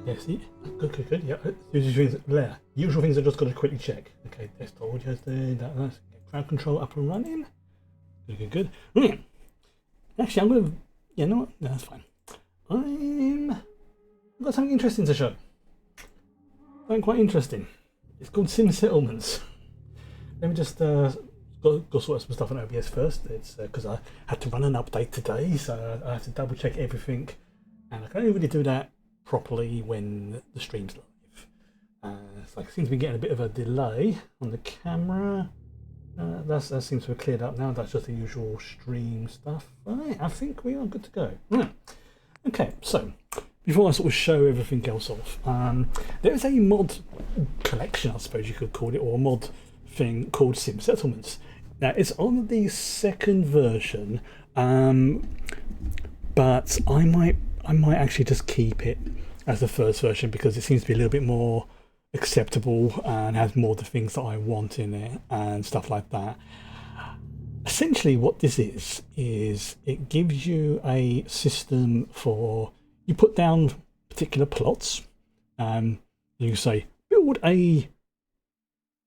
Yeah, see? Good. Yeah, usual things I've just got to quickly check. Okay, desktop audio's there, that's crowd control up and running. Good. Actually, I'm going to... Yeah, no, that's fine. I've got something interesting to show. Something quite interesting. It's called Sim Settlements. Let me just go sort some stuff on OBS first. It's because I had to run an update today, so I have to double check everything, and I can only really do that properly when the stream's live. So I seem to be getting a bit of a delay on the camera. That seems to have cleared up now. That's just the usual stream stuff. Right, I think we are good to go. Right. Okay, so before I sort of show everything else off, there is a mod collection, I suppose you could call it, or a mod thing called Sim Settlements. Now it's on the second version, but I might actually just keep it as the first version because it seems to be a little bit more acceptable and has more of the things that I want in it and stuff like that. Essentially what this is it gives you a system for, you put down particular plots, you can say build a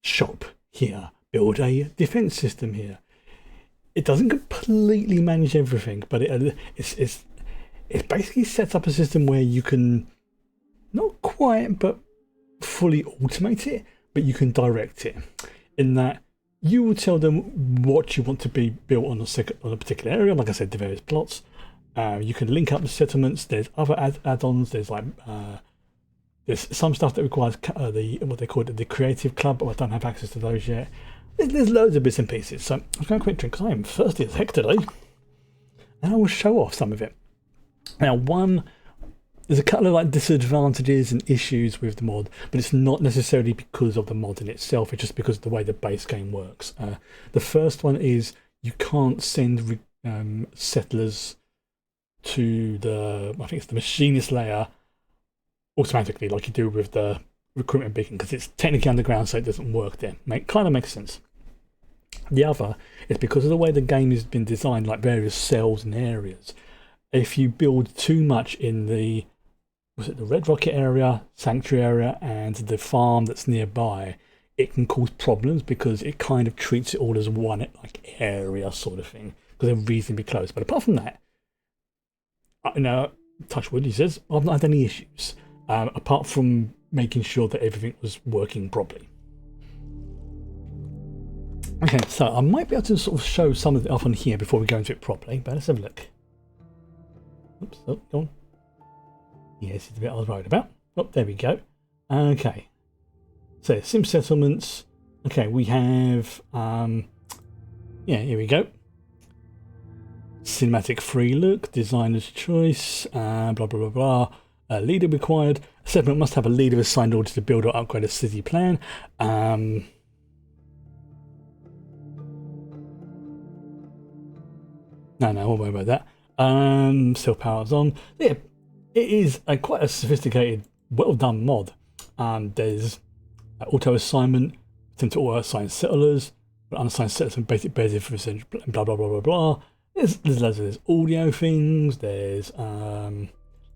shop here, build a defense system here. It doesn't completely manage everything, but it basically sets up a system where you can not quite but fully automate it, but you can direct it in that you will tell them what you want to be built on a particular area. Like I said, the various plots. You can link up the settlements. There's other add-ons. There's like there's some stuff that requires what they call it, the creative club, but I don't have access to those yet. There's loads of bits and pieces. So I'm going to quick drink because I am thirsty as heck today, and I will show off some of it. Now, there's a couple of like disadvantages and issues with the mod, but it's not necessarily because of the mod in itself. It's just because of the way the base game works. The first one is you can't send settlers to I think it's the machinist layer automatically like you do with the recruitment beacon, because it's technically underground, so it doesn't work there. Kind of makes sense. The other is because of the way the game has been designed, like various cells and areas. If you build too much in the Red Rocket area, Sanctuary area, and the farm that's nearby, it can cause problems because it kind of treats it all as one like area sort of thing, because they're reasonably close. But apart from that, touch wood, he says, I've not had any issues, apart from making sure that everything was working properly. Okay, so I might be able to sort of show some of it off on here before we go into it properly, but let's have a look. Oops, oh, go on. Yes, it's the bit I was worried about. Oh, there we go. Okay. So, Sim Settlements. Okay, we have, yeah, here we go. Cinematic free look, designer's choice, blah, blah, blah, blah. Leader required. A settlement must have a leader assigned in order to build or upgrade a city plan. No, I won't worry about that. Still powers on. Yeah, it is quite a sophisticated, well done mod. There's auto assignment, attempt to auto assign settlers, but unassigned settlers and basic benefits, blah blah blah blah blah. There's loads of there's audio things. There's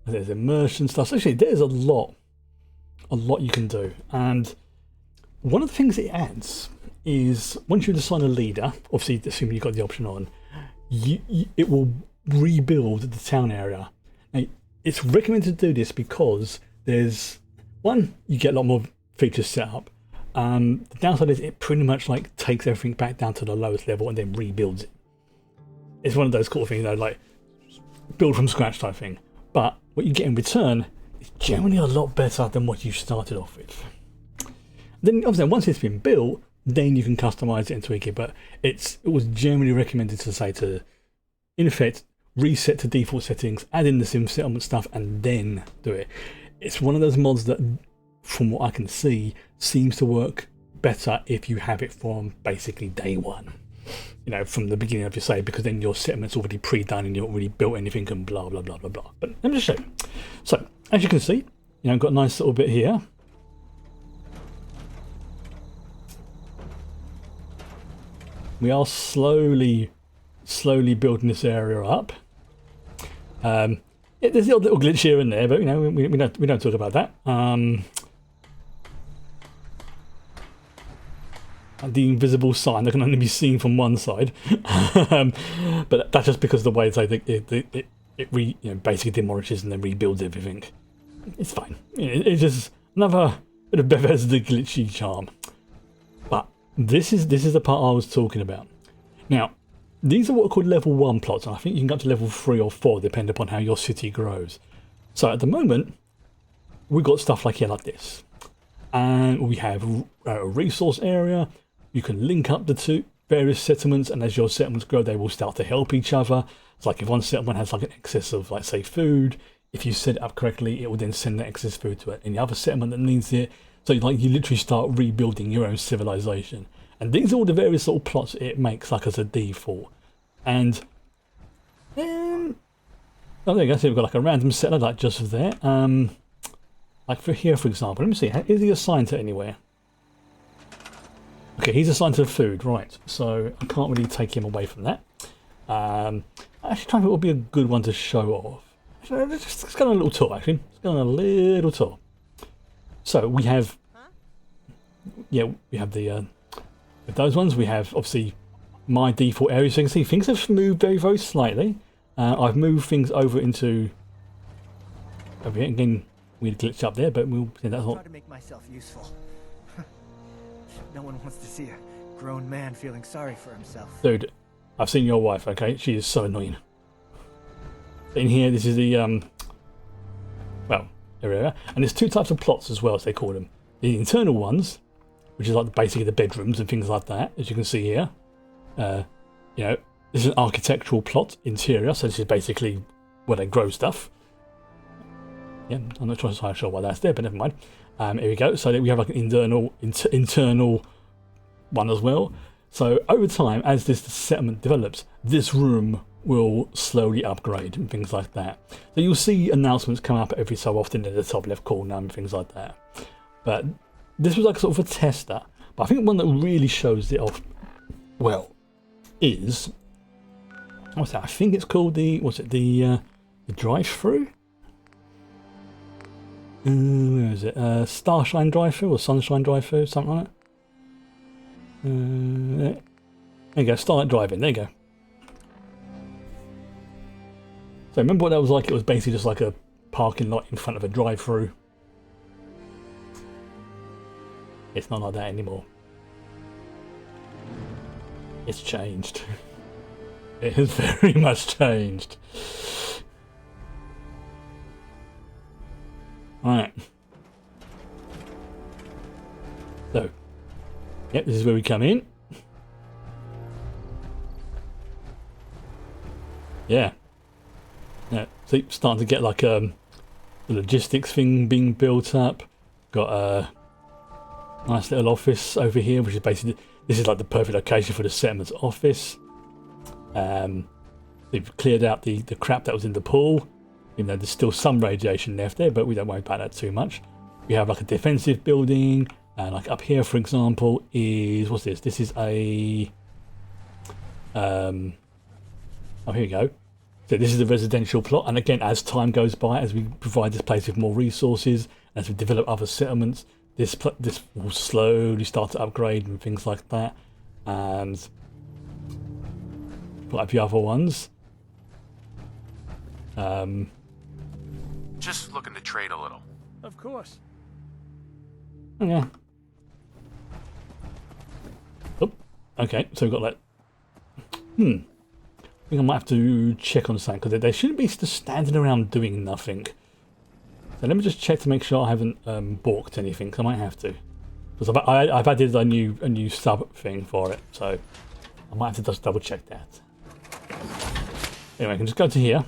immersion stuff. So actually, there's a lot you can do. And one of the things it adds is once you assign a leader, obviously assuming you've got the option on, it will rebuild the town area. Now, it's recommended to do this because there's one, you get a lot more features set up. The downside is it pretty much like takes everything back down to the lowest level and then rebuilds it. It's one of those cool things, like build from scratch type thing. But what you get in return is generally a lot better than what you started off with. Then obviously once it's been built, then you can customize it and tweak it. But it was generally recommended to say to, in effect, reset to default settings, add in the sim settlement stuff, and then do it. It's one of those mods that, from what I can see, seems to work better if you have it from basically day one. From the beginning of your save, because then your settlement's already pre-done and you've not really built anything and blah blah blah blah blah. But let me just show you. So as you can see, I've got a nice little bit here. We are slowly building this area up. there's the odd little glitch here and there, but you know, we don't talk about that. The invisible sign that can only be seen from one side, but that's just because of the way it basically demolishes and then rebuilds everything. It's fine. It's just another bit of Bethesda glitchy charm. But this is the part I was talking about. Now, these are what are called level 1 plots, and I think you can go up to level 3 or 4 depending upon how your city grows. So at the moment, we've got stuff like here like this. And we have a resource area. You can link up the two various settlements, and as your settlements grow, they will start to help each other. It's like if one settlement has like an excess of, like, say, food, if you set it up correctly, it will then send the excess food to it. And the other settlement that needs it, so like you literally start rebuilding your own civilization. And these are all the various little plots it makes, like as a default. And oh, there you go. So we've got like a random settler, like just there. Like for here, for example, let me see. Is he assigned to anywhere? Okay, he's assigned to food, right? So I can't really take him away from that. Actually, trying to think what would be a good one to show off. Let's go on a little tour. Actually, let's go on a little tour. So we have, yeah, we have the with those ones. We have obviously my default area. So you can see things have moved very, very slightly. I've moved things over into over here. Again, we glitched up there, but we'll that's all. Try to make myself useful. No one wants to see a grown man feeling sorry for himself. Dude, I've seen your wife. Okay, she is so annoying. In here, this is the well, area, and there's two types of plots as well, as they call them. The internal ones, which is like basically the bedrooms and things like that, as you can see here. You know, this is an architectural plot interior, so this is basically where they grow stuff. Yeah, I'm not sure why that's there, but never mind. Here we go. So we have like an internal one as well. So over time, as this settlement develops, this room will slowly upgrade and things like that. So you'll see announcements come up every so often in the top left corner and things like that. But this was like sort of a tester. But I think one that really shows it off well is, what's that? I think it's called the drive-through. Where is it? Starshine drive-through or Sunshine drive-through, something like that. There you go. Starlight driving. There you go. So remember what that was like? It was basically just like a parking lot in front of a drive-through. It's not like that anymore. It's changed. It has very much changed. Alright. So, yep, this is where we come in. Yeah. Yeah, see, starting to get like the logistics thing being built up. Got a nice little office over here, which is basically, this is like the perfect location for the settlement's office. They've cleared out the crap that was in the pool. Even though there's still some radiation left there, but we don't worry about that too much. We have like a defensive building, and like up here, for example, is, what's this? This is a oh, here we go. So this is a residential plot, and again, as time goes by, as we provide this place with more resources, as we develop other settlements, this will slowly start to upgrade and things like that. And put up the other ones. Just looking to trade a little. Of course. Yeah. Oh, okay, so we've got like, I think I might have to check on something, because they shouldn't be just standing around doing nothing. So let me just check to make sure I haven't balked anything, because I might have to. Because I've added a new sub thing for it, so I might have to just double check that. Anyway, I can just go to here.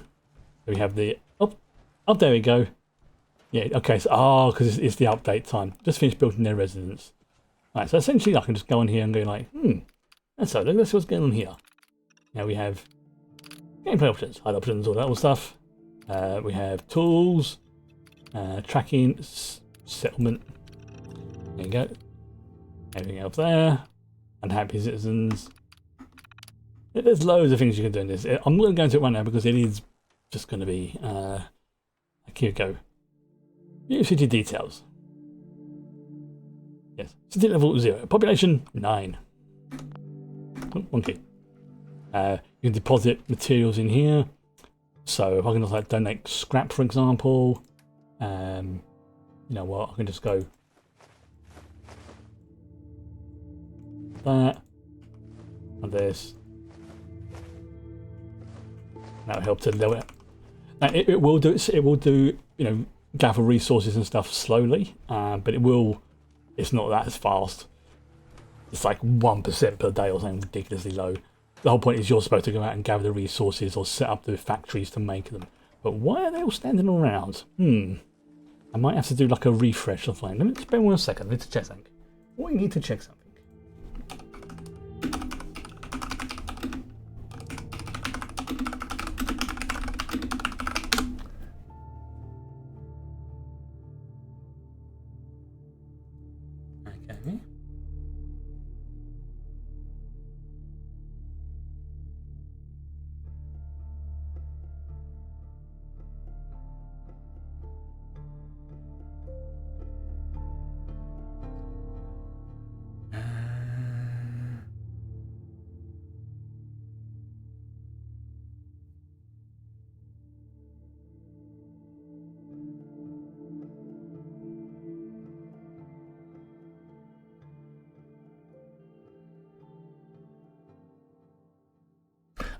We have the oh, there we go. Yeah, okay. So because it's the update time. Just finished building their residence. Right, so essentially I can just go on here and go like, let's see what's going on here. Now we have gameplay options, HUD options, all that old stuff. We have tools, tracking, settlement. There you go. Everything else there. Unhappy citizens. There's loads of things you can do in this. I'm not going to go into it right now because it is just going to be Here we go. View city details. Yes. City level 0. Population 9. Oh, okay. You can deposit materials in here. So if I can just like donate scrap, for example, you know what? I can just go that and this. That will help to lower it. Now, it will do. It will do. You know, gather resources and stuff slowly, but it will. It's not that as fast. It's like 1% per day or something ridiculously low. The whole point is you're supposed to go out and gather the resources or set up the factories to make them. But why are they all standing around? I might have to do like a refresh or something. Let me spend 1 second. I need to check something. We need to check something. Okay.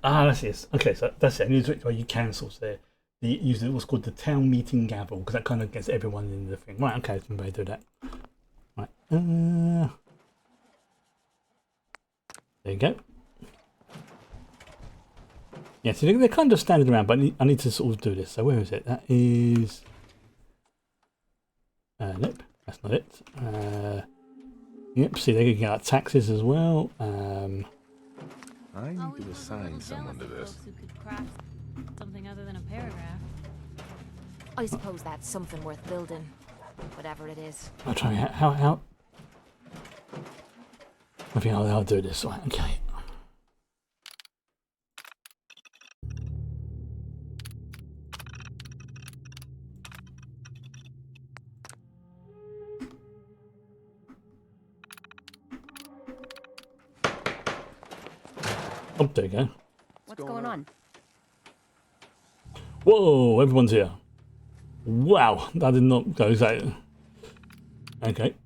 That's it. Okay, so that's it. I need to where you cancels there. The use what's called the town meeting gavel because that kind of gets everyone in the thing. Right. Okay, so maybe do that. Right. There you go. Yeah, so they're kind of standing around, but I need to sort of do this. So where is it? That is. Nope, that's not it. Yep. See, they're getting out taxes as well. I need to assign someone to this. Who could craft something other than a paragraph. I suppose that's something worth building, whatever it is. I'll try how. I think I'll do this. Right, okay. Oh, there you go. What's going on? Whoa, everyone's here. Wow, that did not go exactly. Okay.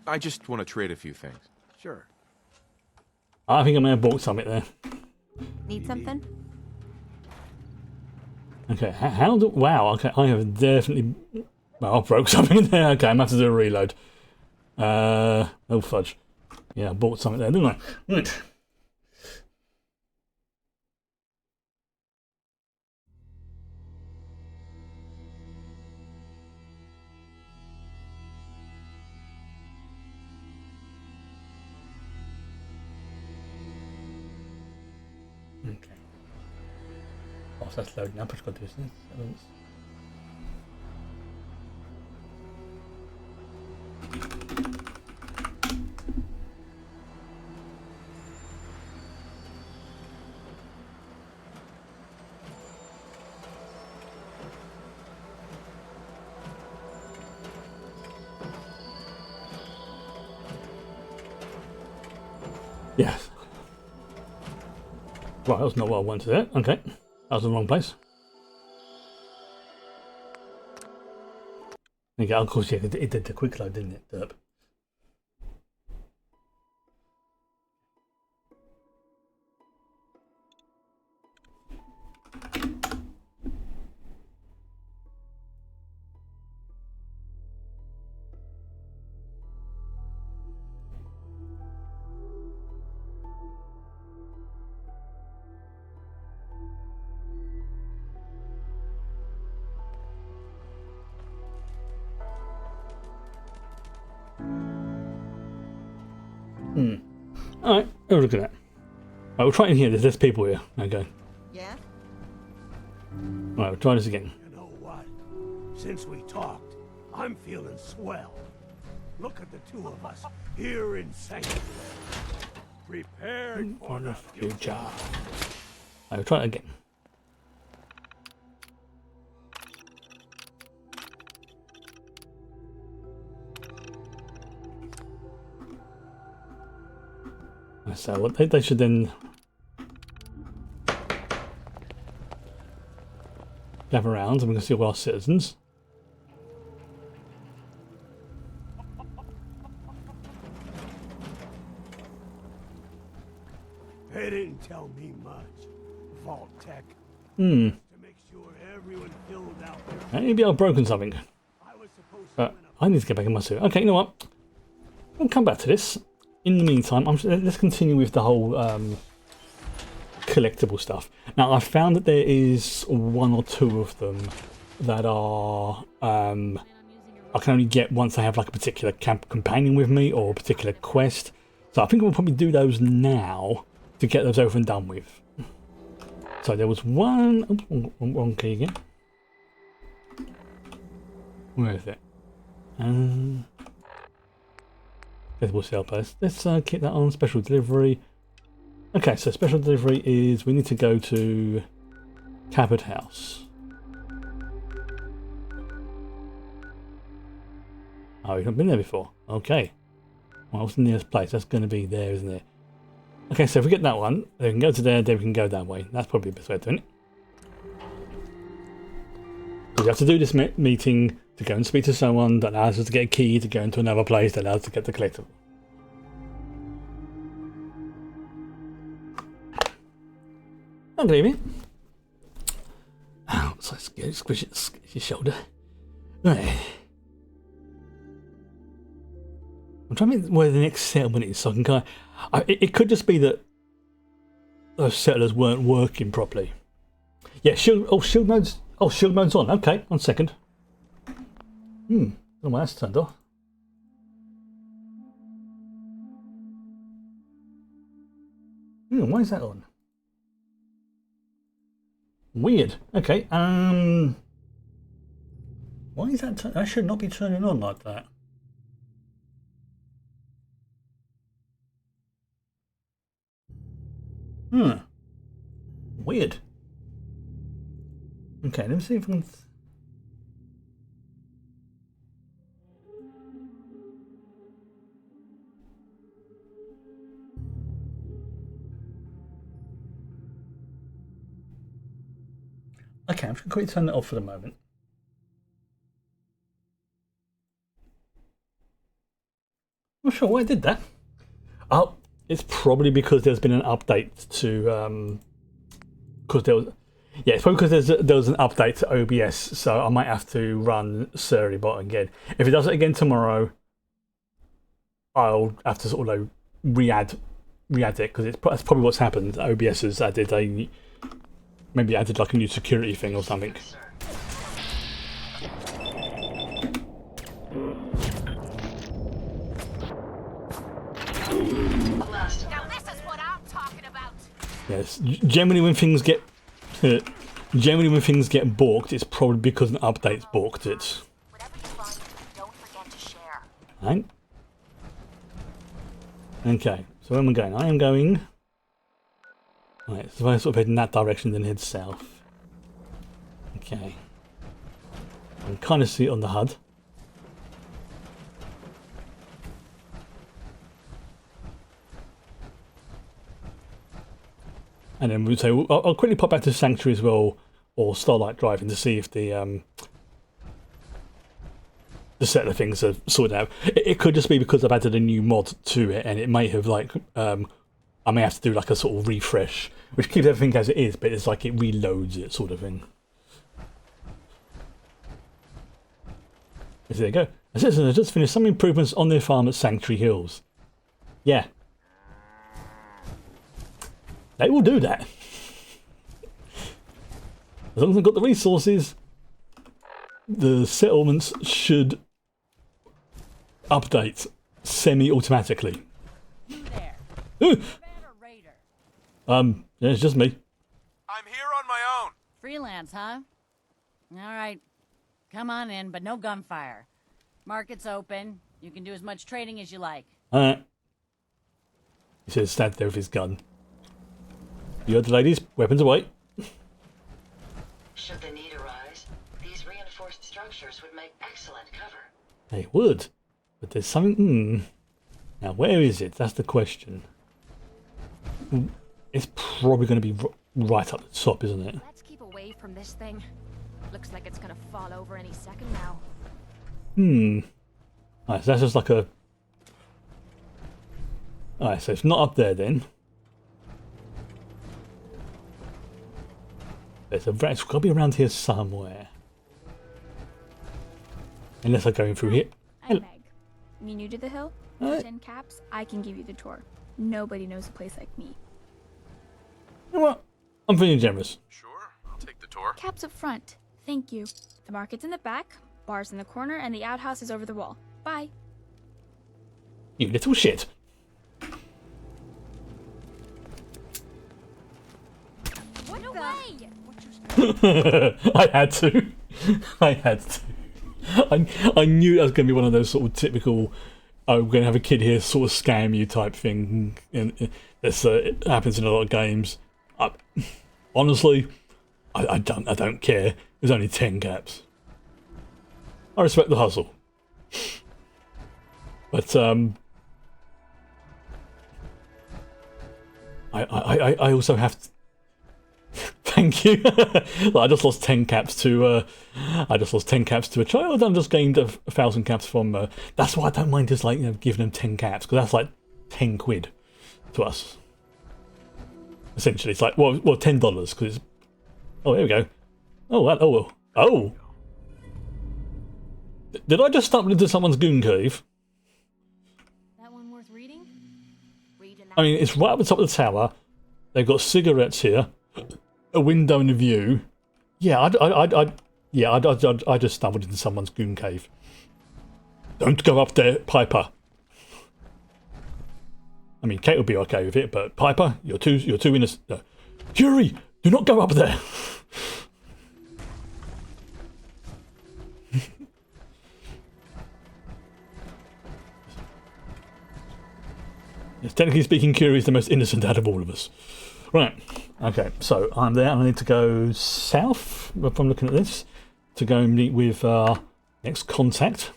I just want to trade a few things. Sure. I think I may have bought something there. Need something? Okay, how do... Wow, okay, I have definitely... Well, I broke something there. Okay, I'm going to have to do a reload. Oh, fudge. Yeah, I bought something there, didn't I? Right. Okay. Oh, so that's loading up. I've got to do this. Yes. Right, that's not what I wanted there. Okay. That was the wrong place. Okay, of course, yeah, it did the quick load, didn't it? Derp. Alright, have a look at that. Right, we'll try in here. There's people here. Okay. Yeah? Right, we'll try this again. You know what? Since we talked, I'm feeling swell. Look at the two of us here in sanctuary. Prepared for the future. Right, we'll try it again. So what they should then gather around and we can see all our citizens. They didn't tell me much. Vault Tech. Hmm. To make sure everyone filled out their... Maybe I've broken something. I was supposed to win I need to get back in my suit. Okay, you know what? We'll come back to this. In the meantime, let's continue with the whole collectible stuff. Now, I found that there is one or two of them that are I can only get once I have like a particular companion with me or a particular quest. So I think we'll probably do those now to get those over and done with. So there was one. Oops, wrong key again. Where is it? We'll sell post. Let's keep that on special delivery. Okay, so special delivery is we need to go to Cabot House. Oh, you've not been there before. Okay. Well, what's the nearest place? That's going to be there, isn't it? Okay, so if we get that one, then we can go to there, then we can go that way. That's probably the best way of doing it. So we have to do this meeting to go and speak to someone that allows us to get a key to go into another place that allows us to get the collectible. I believe it. Oh, so squish your shoulder. Right. I'm trying to think where the next settlement is so I can kind of... It could just be that those settlers weren't working properly. Yeah, shield mode's on. Okay, 1 second. I don't know why that's turned off. Why is that on? Weird. Okay, why is that that should not be turning on like that. Weird. Okay, let me see if I can... Okay, I'm just going to quickly turn that off for the moment. I'm not sure why I did that. Oh, it's probably because there's been an update to... because there was... Yeah, it's probably because there was an update to OBS, so I might have to run Surrey-bot again. If it does it again tomorrow, I'll have to sort of re-add it, because that's probably what's happened. OBS has added maybe added like a new security thing or something. Now this is what I'm talking about. Yes, generally when things get balked, it's probably because an update's balked it. Whatever you find, don't forget to share. Right? Okay, so where am I going? I am going... Right, so if I sort of head in that direction, then head south. Okay. I can kind of see it on the HUD. And then we'll say, I'll quickly pop back to Sanctuary as well, or Starlight Driving, to see if the settler things are sorted out. It could just be because I've added a new mod to it, and it may have I may have to do like a sort of refresh, which keeps everything as it is, but it's like it reloads it, sort of thing. So there you go. The citizens have just finished some improvements on their farm at Sanctuary Hills. Yeah. They will do that. As long as they've got the resources, the settlements should update semi-automatically. You there. Ooh. Banner Raider. Yeah, it's just me. I'm here on my own. Freelance, huh? All right. Come on in, but no gunfire. Market's open. You can do as much trading as you like. Alright. He says, stand there with his gun. You heard the ladies, weapons away. Should the need arise, these reinforced structures would make excellent cover. They would. But there's something... Now, where is it? That's the question. It's probably going to be right up the top, isn't it? Let's keep away from this thing. Looks like it's gonna fall over any second now. Alright, so that's just like a... Alright, so it's not up there then. It's got to be around here somewhere. Unless I'm going through here. I'm Meg. You new to the hill? For 10 caps, I can give you the tour. Nobody knows a place like me. You know what? I'm feeling generous. Sure, I'll take the tour. Caps up front. Thank you. The market's in the back, bar's in the corner, and the outhouse is over the wall. Bye. You little shit. What no way! I had to. I had to. I knew that was going to be one of those sort of typical, oh, we're going to have a kid here sort of scam you type thing. And this it happens in a lot of games. Honestly, I don't care. There's only 10 caps. I respect the hustle. But I also have to... Thank you. I just lost 10 caps to a child. I'm just gained 1,000 caps from. That's why I don't mind just like giving them 10 caps, because that's like 10 quid to us. Essentially, it's like well $10 because it's. Oh, here we go. Oh. Did I just stumble into someone's goon cave? That one worth reading? I mean, it's right up the top of the tower. They've got cigarettes here. A window and a view. Yeah, I just stumbled into someone's goon cave. Don't go up there, Piper. I mean, Kate will be okay with it, but Piper, you're too innocent. Curie, do not go up there. Yes, technically speaking, Curie is the most innocent out of all of us. Right. Okay, so I'm there and I need to go south, if I'm looking at this, to go and meet with our next contact.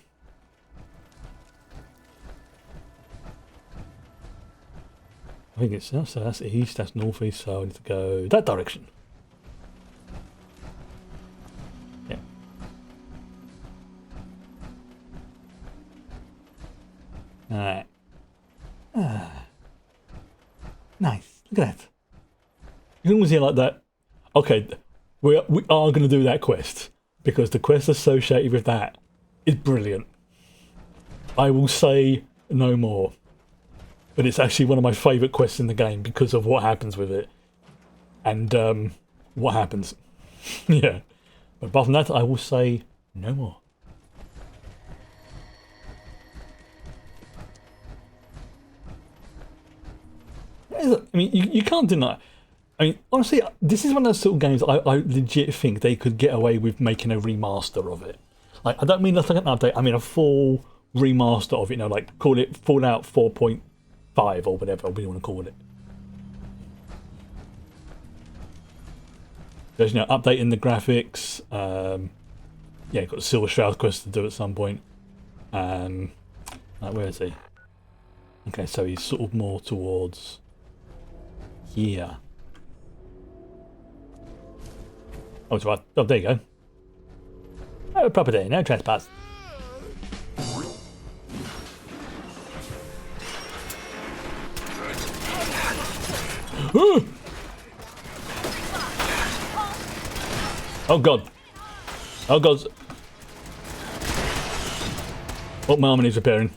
I think it's south, so that's east, that's northeast, so I need to go that direction. Yeah. Alright. Nice, look at that. You can always hear like that. Okay, we are going to do that quest because the quest associated with that is brilliant. I will say no more, but it's actually one of my favourite quests in the game because of what happens with it and what happens. Yeah, but apart from that, I will say no more. I mean, you can't deny. I mean, honestly, this is one of those sort of games I legit think they could get away with making a remaster of it. Like, I don't mean like an update, I mean a full remaster of it, like call it Fallout 4.5 or whatever we want to call it. There's, updating the graphics, yeah, got the Silver Shroud quest to do at some point. Like, where is he? Okay, so he's sort of more towards here. Oh, it's right. Oh, there you go. Oh, property, no trespass. Oh god. Oh god. Oh, my armor needs repairing.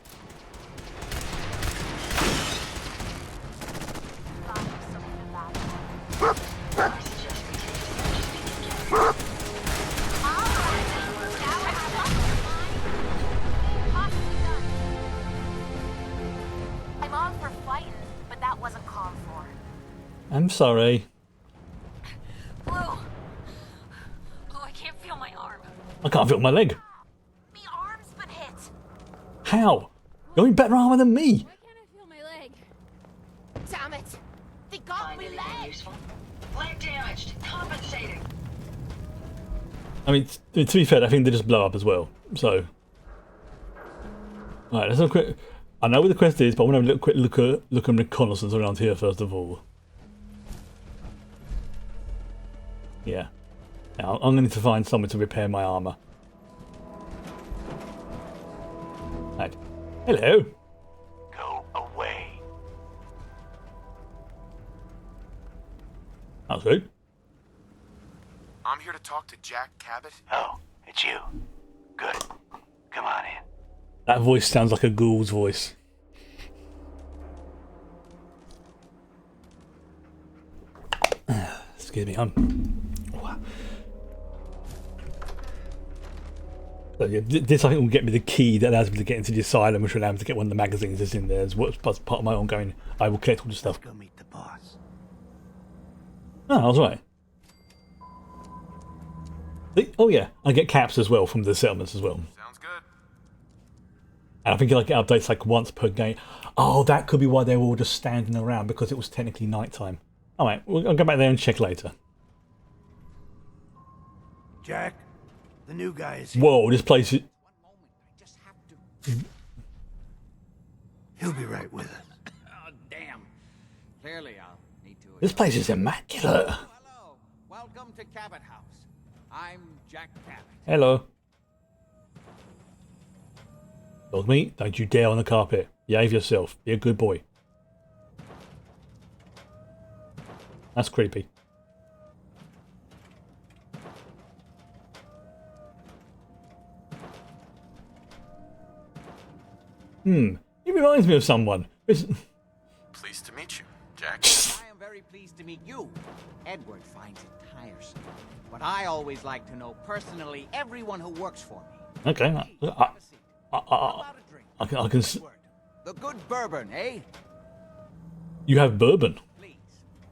I'm on for fighting, but that wasn't called for. I'm sorry. Blue! Blue, I can't feel my arm. I can't feel my leg. Me arm's been hit. How? You're in better armor than me. Why can't I feel my leg? Damn it! They got Find me anything leg. useful? Leg damaged. Compensating. I mean, to be fair, I think they just blow up as well. So, all right, let's have a quick. I know where the quest is, but I want to have a quick look and reconnaissance around here first of all. Yeah. Now, I'm going to need to find somewhere to repair my armor. Right. Hello. Go away. That's good. I'm here to talk to Jack Cabot. Oh, it's you. Good. Come on in. That voice sounds like a ghoul's voice. Excuse me, So yeah, this I think will get me the key that allows me to get into the asylum, which will allow me to get one of the magazines that's in there as well, as part of my ongoing. I will collect all the stuff. Go meet the boss. Oh, I was right. Oh yeah, I get caps as well from the settlements as well. Sounds good. And I think like it updates like once per game. Oh, that could be why they were all just standing around, because it was technically nighttime. Alright, I'll go back there and check later. Jack, the new guy is here. Whoa, this place is... He'll be right with us. Oh, damn. Clearly I'll need to... This place is immaculate. Hello. Welcome to Cabot House. I'm Jack Cabot. Hello. Dog meat, don't you dare on the carpet. Behave yourself. Be a good boy. That's creepy. He reminds me of someone. Pleased to meet you, Jack. I am very pleased to meet you. Edward finds it tiresome. But I always like to know personally everyone who works for me. Okay. Please, have a seat. How I about a drink? can The good bourbon, eh? You have bourbon. Please,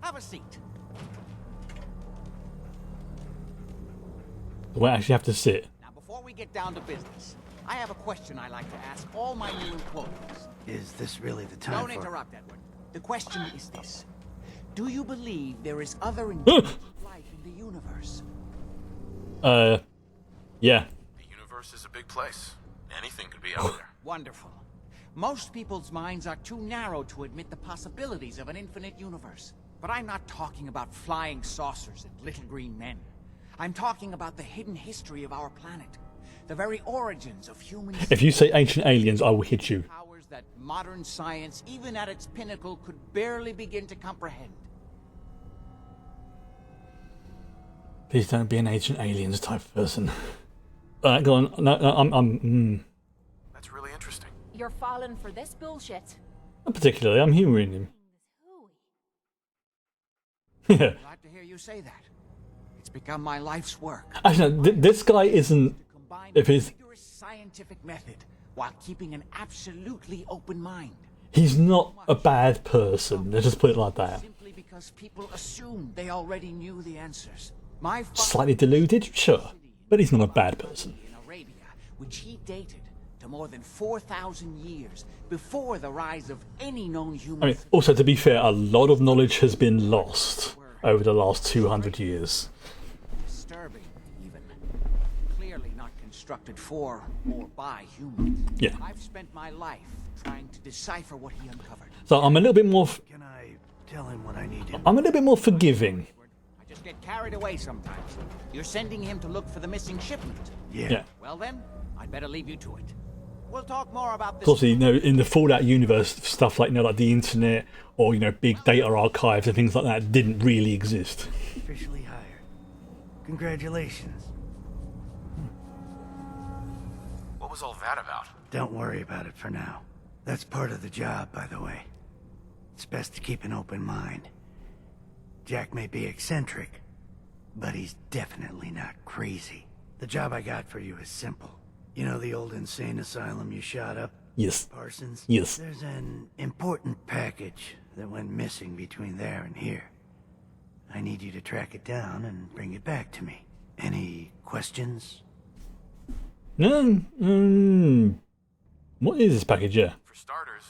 have a seat. Do I actually have to sit? Now, before we get down to business, I have a question I like to ask all my new employees. Is this really the time Don't for... interrupt, Edward. The question is this. Do you believe there is other intelligent life in the universe? Yeah. The universe is a big place. Anything could be out there. Wonderful. Most people's minds are too narrow to admit the possibilities of an infinite universe. But I'm not talking about flying saucers and little green men. I'm talking about the hidden history of our planet. The very origins of human... If you say ancient aliens, I will hit you. powers that modern science, even at its pinnacle, could barely begin to comprehend. Please don't be an ancient aliens type of person. Alright, go on. No, I'm That's really interesting. You're falling for this bullshit. Not particularly. I'm humouring him. Yeah. Glad to hear you say that. It's become my life's work. Actually, no, this guy isn't. Combine If a he's rigorous scientific method while keeping an absolutely open mind. he's not a bad person. Let's just put it like that. Simply because people assumed they already knew the answers. My father Slightly deluded, sure, but he's not a bad person. in Arabia, which he dated to more than 4,000 years before the rise of any known human. I mean, also to be fair, a lot of knowledge has been lost over the last 200 years. Disturbing, even. Clearly not constructed for or by humans. Yeah. I've spent my life trying to decipher what he uncovered. So I'm a little bit more. Can I tell him what I need him? I'm a little bit more forgiving. I just get carried away sometimes. You're sending him to look for the missing shipment. Yeah. Well then, I'd better leave you to it. We'll talk more about this. Of course, you know, in the Fallout universe, stuff like like the internet or big data archives and things like that didn't really exist. Officially hired. Congratulations. What was all that about? Don't worry about it for now. That's part of the job, by the way. It's best to keep an open mind. Jack may be eccentric, but he's definitely not crazy. The job I got for you is simple. You know the old insane asylum you shot up? Yes. Parsons? Yes. There's an important package that went missing between there and here. I need you to track it down and bring it back to me. Any questions? What is this package here? For starters,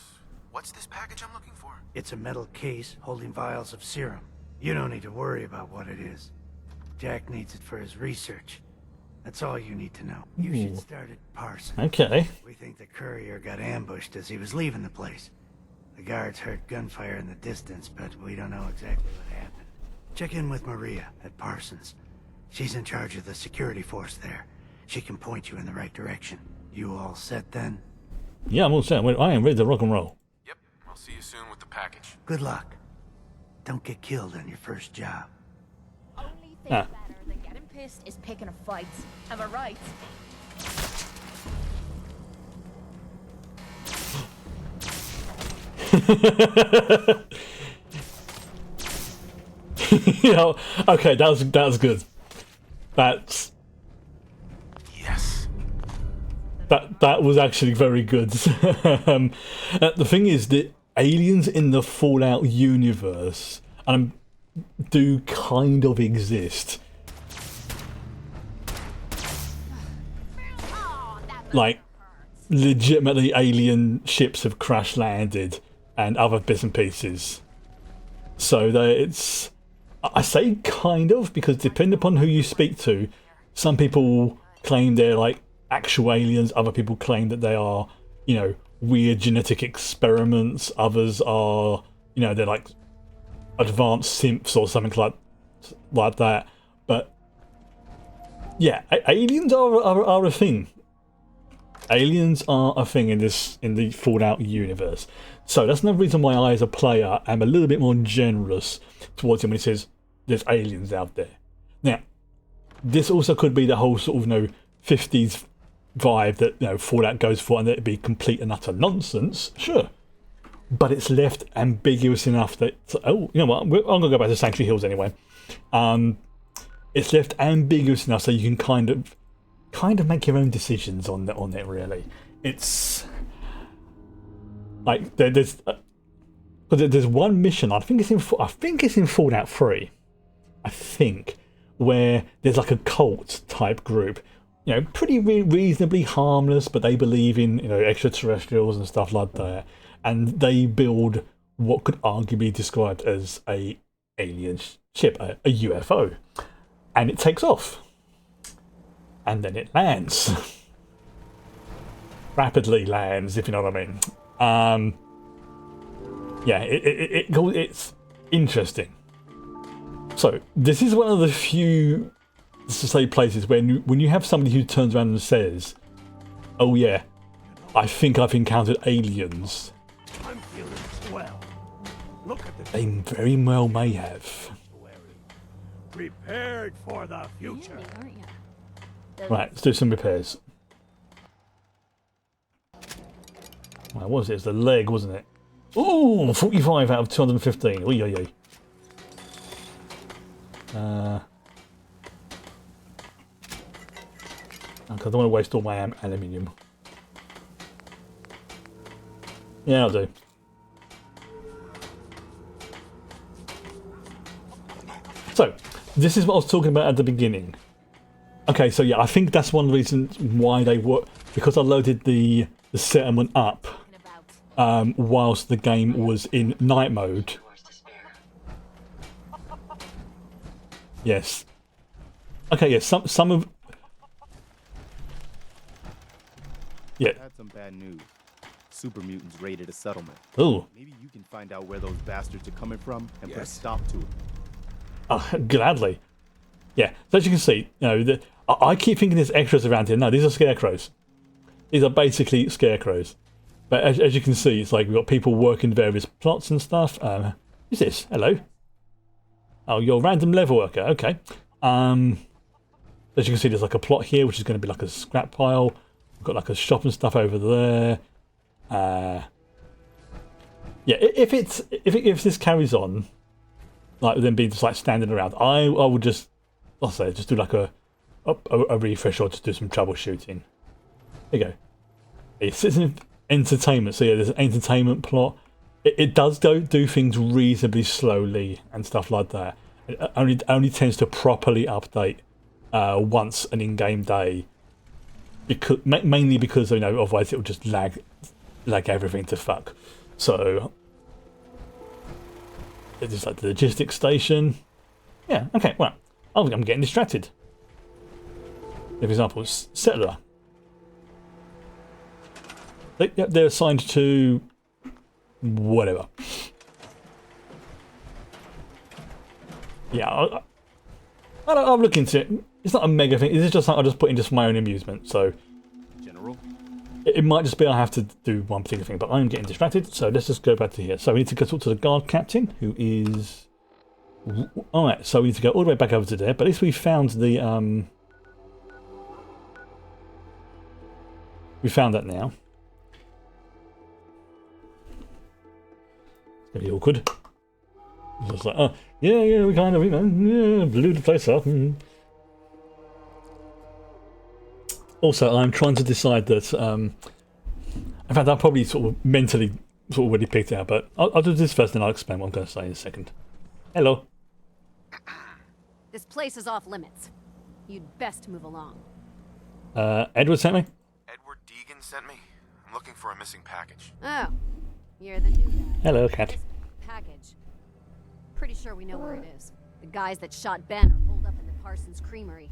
what's this package I'm looking for? It's a metal case holding vials of serum. You don't need to worry about what it is. Jack needs it for his research. That's all you need to know. You should start at Parsons. Okay. We think the courier got ambushed as he was leaving the place. The guards heard gunfire in the distance, but we don't know exactly what happened. Check in with Maria at Parsons. She's in charge of the security force there. She can point you in the right direction. You all set then? Yeah, I'm all set. I am ready to rock and roll. Yep, I'll see you soon with the package. Good luck. Don't get killed on your first job. Only thing Ah. better than getting pissed is picking a fight. Am I right? You know, okay, that was good. That's Yes. that was actually very good. The thing is that aliens in the Fallout universe do kind of exist. Like, legitimately alien ships have crash landed and other bits and pieces. So that it's, I say kind of because depending upon who you speak to, some people claim they're like actual aliens, other people claim that they are, you know, weird genetic experiments, others are, you know, they're like advanced synths or something like that. But yeah, aliens are a thing. Aliens are a thing in the Fallout universe. So that's another reason why I, as a player, am a little bit more generous towards him when he says there's aliens out there. Now, this also could be the whole sort of, you know, 50s vibe that, you know, Fallout goes for, and that it'd be complete and utter nonsense. Sure. But it's left ambiguous enough that, oh, you know what, I'm going to go back to Sanctuary Hills anyway. It's left ambiguous enough so you can kind of make your own decisions on it. Really, it's like there's one mission. I think it's in Fallout 3. I think where there's like a cult type group, you know, pretty reasonably harmless, but they believe in, you know, extraterrestrials and stuff like that, and they build what could arguably be described as a alien ship, a UFO, and it takes off. And then it lands. Rapidly lands, if you know what I mean. Yeah, it's interesting. So, this is one of the few, to say, places when you have somebody who turns around and says, oh yeah, I think I've encountered aliens. I'm feeling swell. Look at the They very well may have. prepared for the future. Handy, aren't you? Right, let's do some repairs. Right, what was it? It was the leg, wasn't it? Ooh, 45 out of 215. Oy, oy, oy. I don't want to waste all my aluminium. Yeah, I'll do. So, this is what I was talking about at the beginning. Okay, so yeah, I think that's one of the reasons why they were, because I loaded the settlement up whilst the game was in night mode. Yes. Okay, yes, some of... Yeah. I had some bad news. Super mutants raided a settlement. Oh. Maybe you can find out where those bastards are coming from and put a stop to it. Oh, gladly. Yeah, so as you can see, you know, I keep thinking there's extras around here. No, these are scarecrows. These are basically scarecrows. But as you can see, it's like we've got people working various plots and stuff. Who's this? Hello. Oh, you're a random level worker. Okay. As you can see, there's like a plot here, which is going to be like a scrap pile. We've got like a shop and stuff over there. Yeah, if this carries on, like them being just like standing around, I would just, I'll say, just do like a refresh or just do some troubleshooting. There you go. It's an entertainment, so yeah, there's an entertainment plot. It does do things reasonably slowly and stuff like that. It only tends to properly update once an in-game day because mainly because otherwise it will just lag everything to fuck. So it's just like the logistics station. Yeah. Okay. Well, I'm getting distracted. For example, settler. They're assigned to whatever. Yeah, I'll look into it. It's not a mega thing. It's just something I just put in just for my own amusement. So General. it might just be I have to do one particular thing, but I'm getting distracted. So let's just go back to here. So we need to go talk to the guard captain, who is. All right. So we need to go all the way back over to there. But at least we found the We found that now. It's gonna be awkward. It's just like, oh, yeah, we kind of, blew the place up. Also, I'm trying to decide that, in fact, I've probably sort of mentally sort of already picked it out, but I'll do this first, and I'll explain what I'm going to say in a second. Hello. This place is off limits. You'd best move along. Edward sent me? Edward Deegan sent me? I'm looking for a missing package. Oh, you're the new guy. Hello, cat. This package. Pretty sure we know where it is. The guys that shot Ben are holed up in the Parsons Creamery,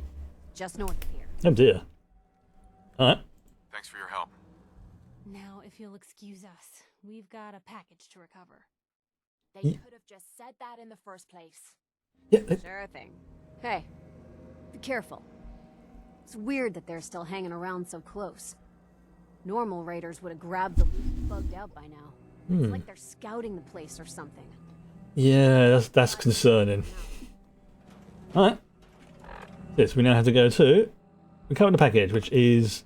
just north of here. Oh dear. Alright. Thanks for your help. Now, if you'll excuse us, we've got a package to recover. They could have just said that in the first place. Yeah. Sure thing. Hey, be careful. It's weird that they're still hanging around so close. Normal raiders would have grabbed the loot and bugged out by now. It's like they're scouting the place or something. Yeah, that's concerning. Alright. Yes, we now have to go to recover the package, which is...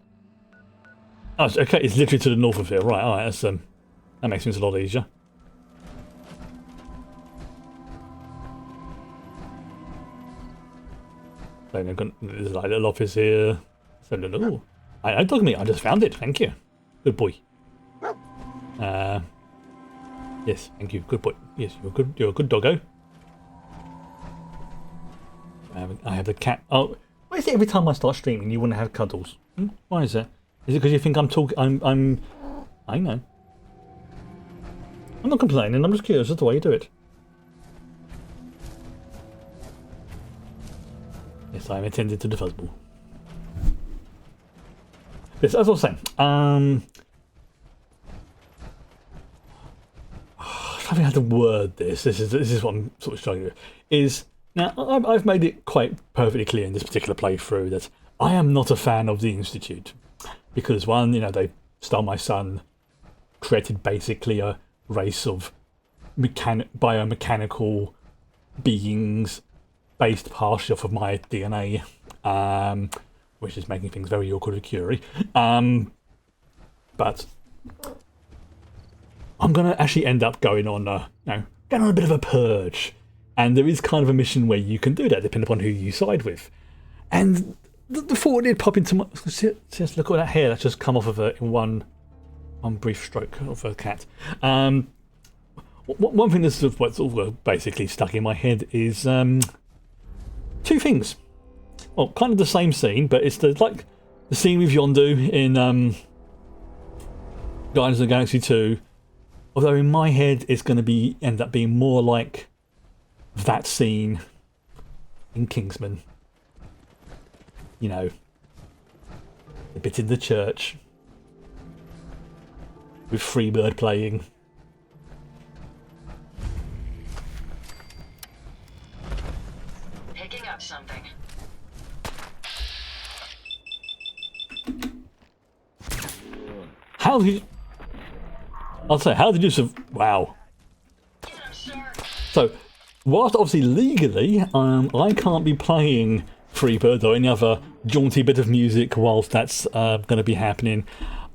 Oh, okay, it's literally to the north of here. Right, alright, that's that makes things a lot easier. So there's like a little office here. So, ooh. I dog me, I just found it, thank you. Good boy. Yes, thank you, good boy. Yes, you're a good doggo. I have the cat. Oh, why is it every time I start streaming you want to have cuddles? Why is that? Is it because you think I'm talking? I know. I'm not complaining. I'm just curious as to why you do it. Yes, I am attended to the fuzzball. Yes, as I was saying. I don't think I have to word this. This is what I'm sort of struggling with. Is now I've made it quite perfectly clear in this particular playthrough that I am not a fan of the Institute because one, they stole my son, created basically a race of biomechanical beings based partially off of my DNA, which is making things very awkward with Curie. But I'm going to actually end up going on going on a bit of a purge. And there is kind of a mission where you can do that, depending upon who you side with. And the thought did pop into my... Just look at that hair that's just come off of her in one brief stroke of a cat. One thing that's what's basically stuck in my head is two things. Well, kind of the same scene, but it's the scene with Yondu in Guardians of the Galaxy 2. Although in my head it's going to end up being more like that scene in Kingsman. The bit in the church with Freebird playing. Picking up something. How did you wow. So, whilst obviously legally, I can't be playing Freebird or any other jaunty bit of music whilst that's going to be happening,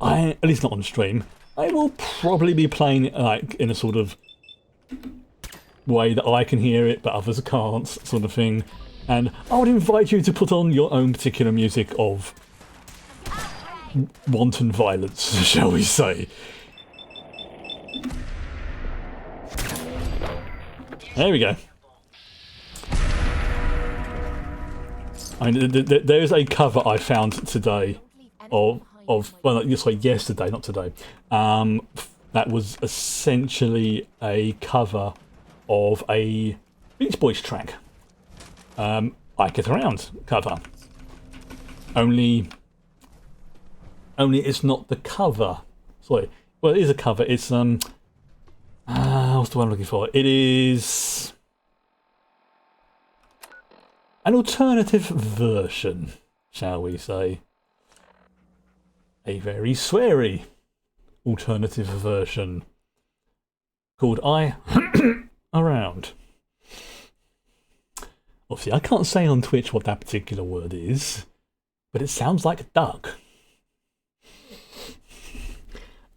at least not on stream, I will probably be playing it in a sort of way that I can hear it but others can't, sort of thing. And I would invite you to put on your own particular music of wanton violence, shall we say. There we go. I mean, there's a cover I found today yesterday, not today. That was essentially a cover of a Beach Boys track. I Get Around cover. Only it's not the cover. Sorry. Well, it is a cover. It's what's the one I'm looking for? It is an alternative version, shall we say? A very sweary alternative version called I Around. Obviously, I can't say on Twitch what that particular word is, but it sounds like duck.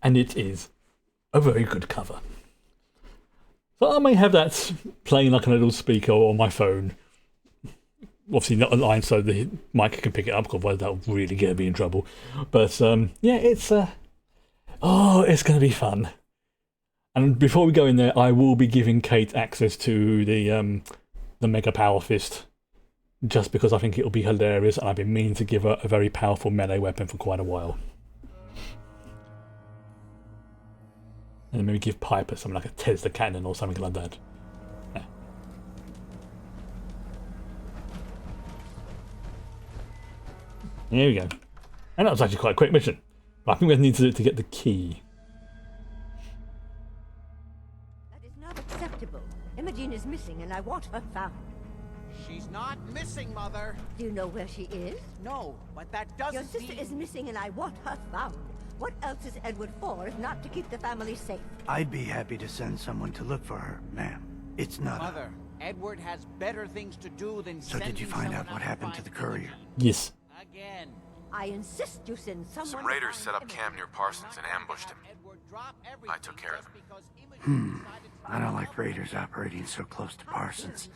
And it is a very good cover. So I may have that playing like a little speaker on my phone. Obviously not a line so the mic can pick it up, otherwise that'll really get me in trouble. But yeah, it's going to be fun. And before we go in there, I will be giving Kate access to the Mega Power Fist, just because I think it'll be hilarious, and I've been meaning to give her a very powerful melee weapon for quite a while. And maybe give Piper something like a Tesla cannon or something like that. Yeah. Here we go. And that was actually quite a quick mission. But I think we need to do it to get the key. That is not acceptable. Imogen is missing and I want her found. She's not missing, Mother. Do you know where she is? No, but that doesn't Your sister mean... is missing and I want her found. What else is Edward for if not to keep the family safe? I'd be happy to send someone to look for her, ma'am. It's not Mother, Edward has better things to do than So did you find out what happened to the courier? Yes. Again. I insist you send someone. Some raiders set up camp near Parsons and ambushed him. I took care of him. I don't like raiders operating so close to Parsons.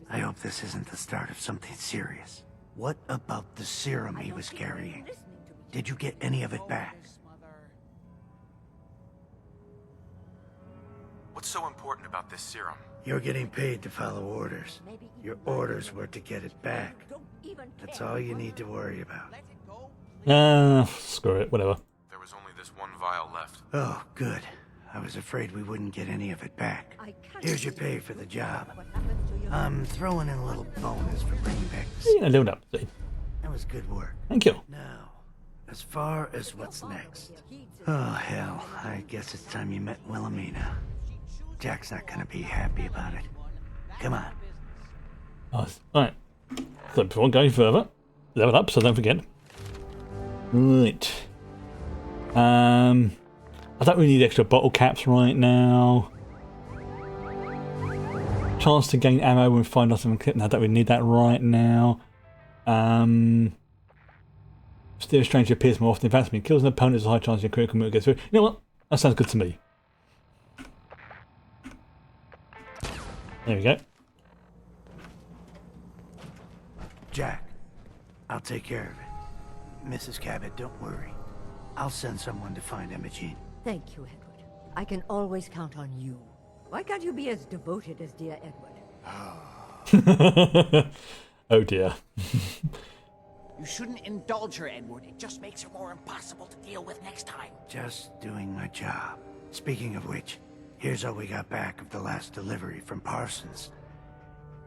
I hope this isn't the start of something serious. What about the serum he was carrying? Did you get any of it back? What's so important about this serum? You're getting paid to follow orders. Your orders were to get it back. That's all you need to worry about. Screw it, whatever. There was only this one vial left. Oh, good. I was afraid we wouldn't get any of it back. Here's your pay for the job. I'm throwing in a little bonus for bringing back the... Yeah, live it up. That was good work. Thank you. Now, as far as what's next. Oh, hell. I guess it's time you met Wilhelmina. Jack's not gonna be happy about it. Come on. Alright. So before going further, level up, so don't forget. Right. I don't really need extra bottle caps right now. Chance to gain ammo when we find nothing. No, I don't really need that right now. Steer a stranger appears more often. Advanced me. Kills an opponent, there's a high chance your critical move gets through. You know what? That sounds good to me. There we go. Jack, I'll take care of it. Mrs. Cabot, don't worry. I'll send someone to find Imogen. Thank you, Edward. I can always count on you. Why can't you be as devoted as dear Edward? Oh dear. You shouldn't indulge her, Edward. It just makes her more impossible to deal with next time. Just doing my job. Speaking of which, here's all we got back of the last delivery from Parsons.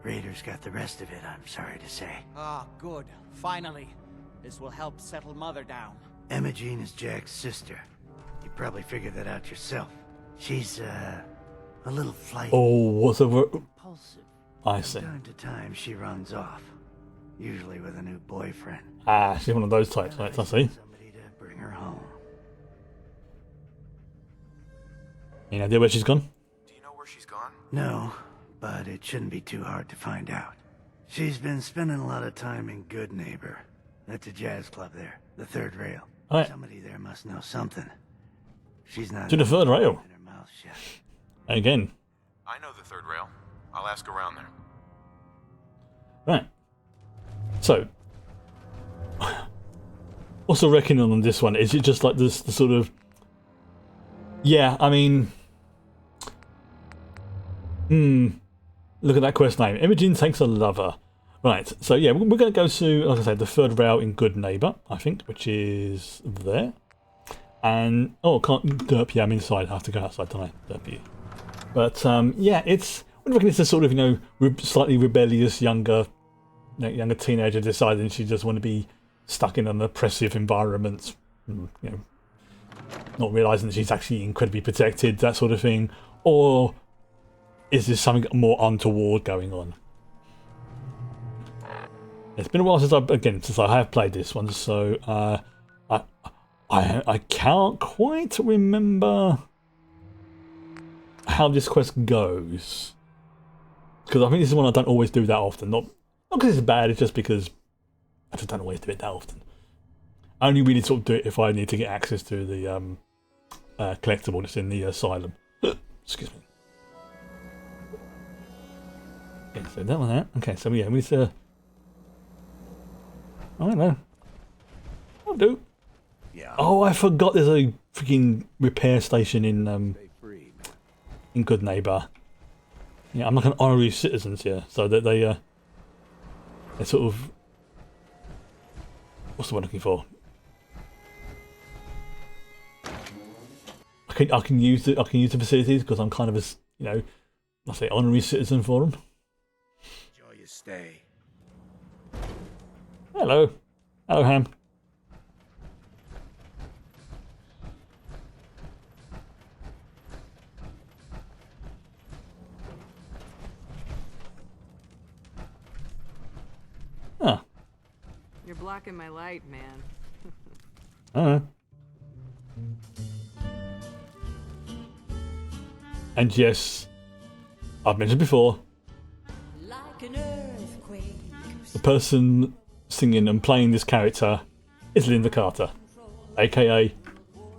Raiders got the rest of it, I'm sorry to say. Ah, good. Finally. This will help settle Mother down. Imogen is Jack's sister. You probably figured that out yourself. She's, a little flighty. Oh, what's the word? Impulsive. I see. From time to time, she runs off. Usually with a new boyfriend. Ah, she's one of those types, right? I see. Somebody to bring her home. Any idea where she's gone? Do you know where she's gone? No, but it shouldn't be too hard to find out. She's been spending a lot of time in Good Neighbor. That's a jazz club there, the third rail. Right. Somebody there must know something. She's not... To the third rail. ...in her mouth shut. Again. I know the third rail. I'll ask around there. Right. So, what's the reckoning on this one? Is it just like this, the sort of... Yeah, I mean... Look at that quest name. Imogen takes a lover. Right, so yeah, we're going to go to, like I said, the third rail in Good Neighbour, I think, which is there. And, oh, can't derp, yeah, I'm inside, I have to go outside, don't I? Derp you. But, yeah, I reckon it's a sort of, slightly rebellious younger teenager deciding she just want to be stuck in an oppressive environment, not realising that she's actually incredibly protected, that sort of thing. Or is there something more untoward going on? It's been a while since I have played this one, so I can't quite remember how this quest goes, because I think this is one I don't always do that often. Not because it's bad, it's just because I just don't always do it that often. I only really sort of do it if I need to get access to the collectible that's in the asylum. Excuse me. Okay, so that one there. Okay, so yeah, we need to. I don't know. I'll do. Yeah. Oh, I forgot there's a freaking repair station in Good Neighbour. Yeah, I'm like an honorary citizen here, so that they sort of, what's the word I'm looking for? I can use the facilities because I'm kind of a I say honorary citizen for them. Enjoy your stay. Hello, Ham. Ah. You're blocking my light, man. And yes, I've mentioned before, the person singing and playing this character is Linda Carter, aka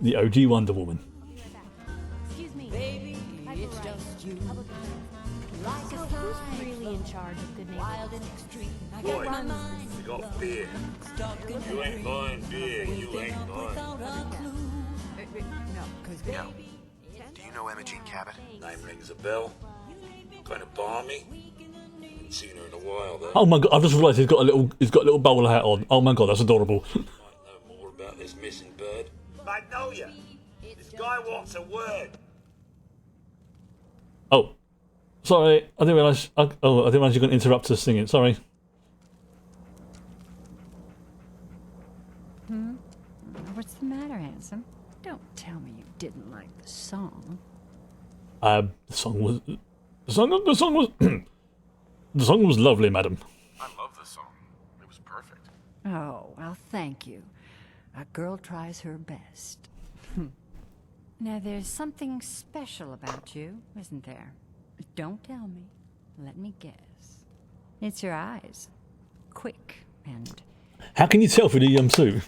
the OG Wonder Woman. Excuse me. Baby, it's just you. So who's really in charge of Good Neighbor? Boy, you got beer. You ain't buying beer, you ain't buying. Yo, do you know Emma Jean Cabot? Name rings a bell. Kind of balmy. Haven't seen her in a while though. Oh my god! I've just realised he's got a little bowler hat on. Oh my god, that's adorable. Might know more about this missing bird. Magnolia, this guy wants a word. Oh, sorry, I didn't realise. I didn't realise you were going to interrupt us singing. Sorry. What's the matter, handsome? Don't tell me you didn't like the song. The song was the song was lovely, madam. I love the song. It was perfect. Oh, well, thank you. A girl tries her best. Now, there's something special about you, isn't there? Don't tell me. Let me guess. It's your eyes. Quick and... How can you tell through the suit?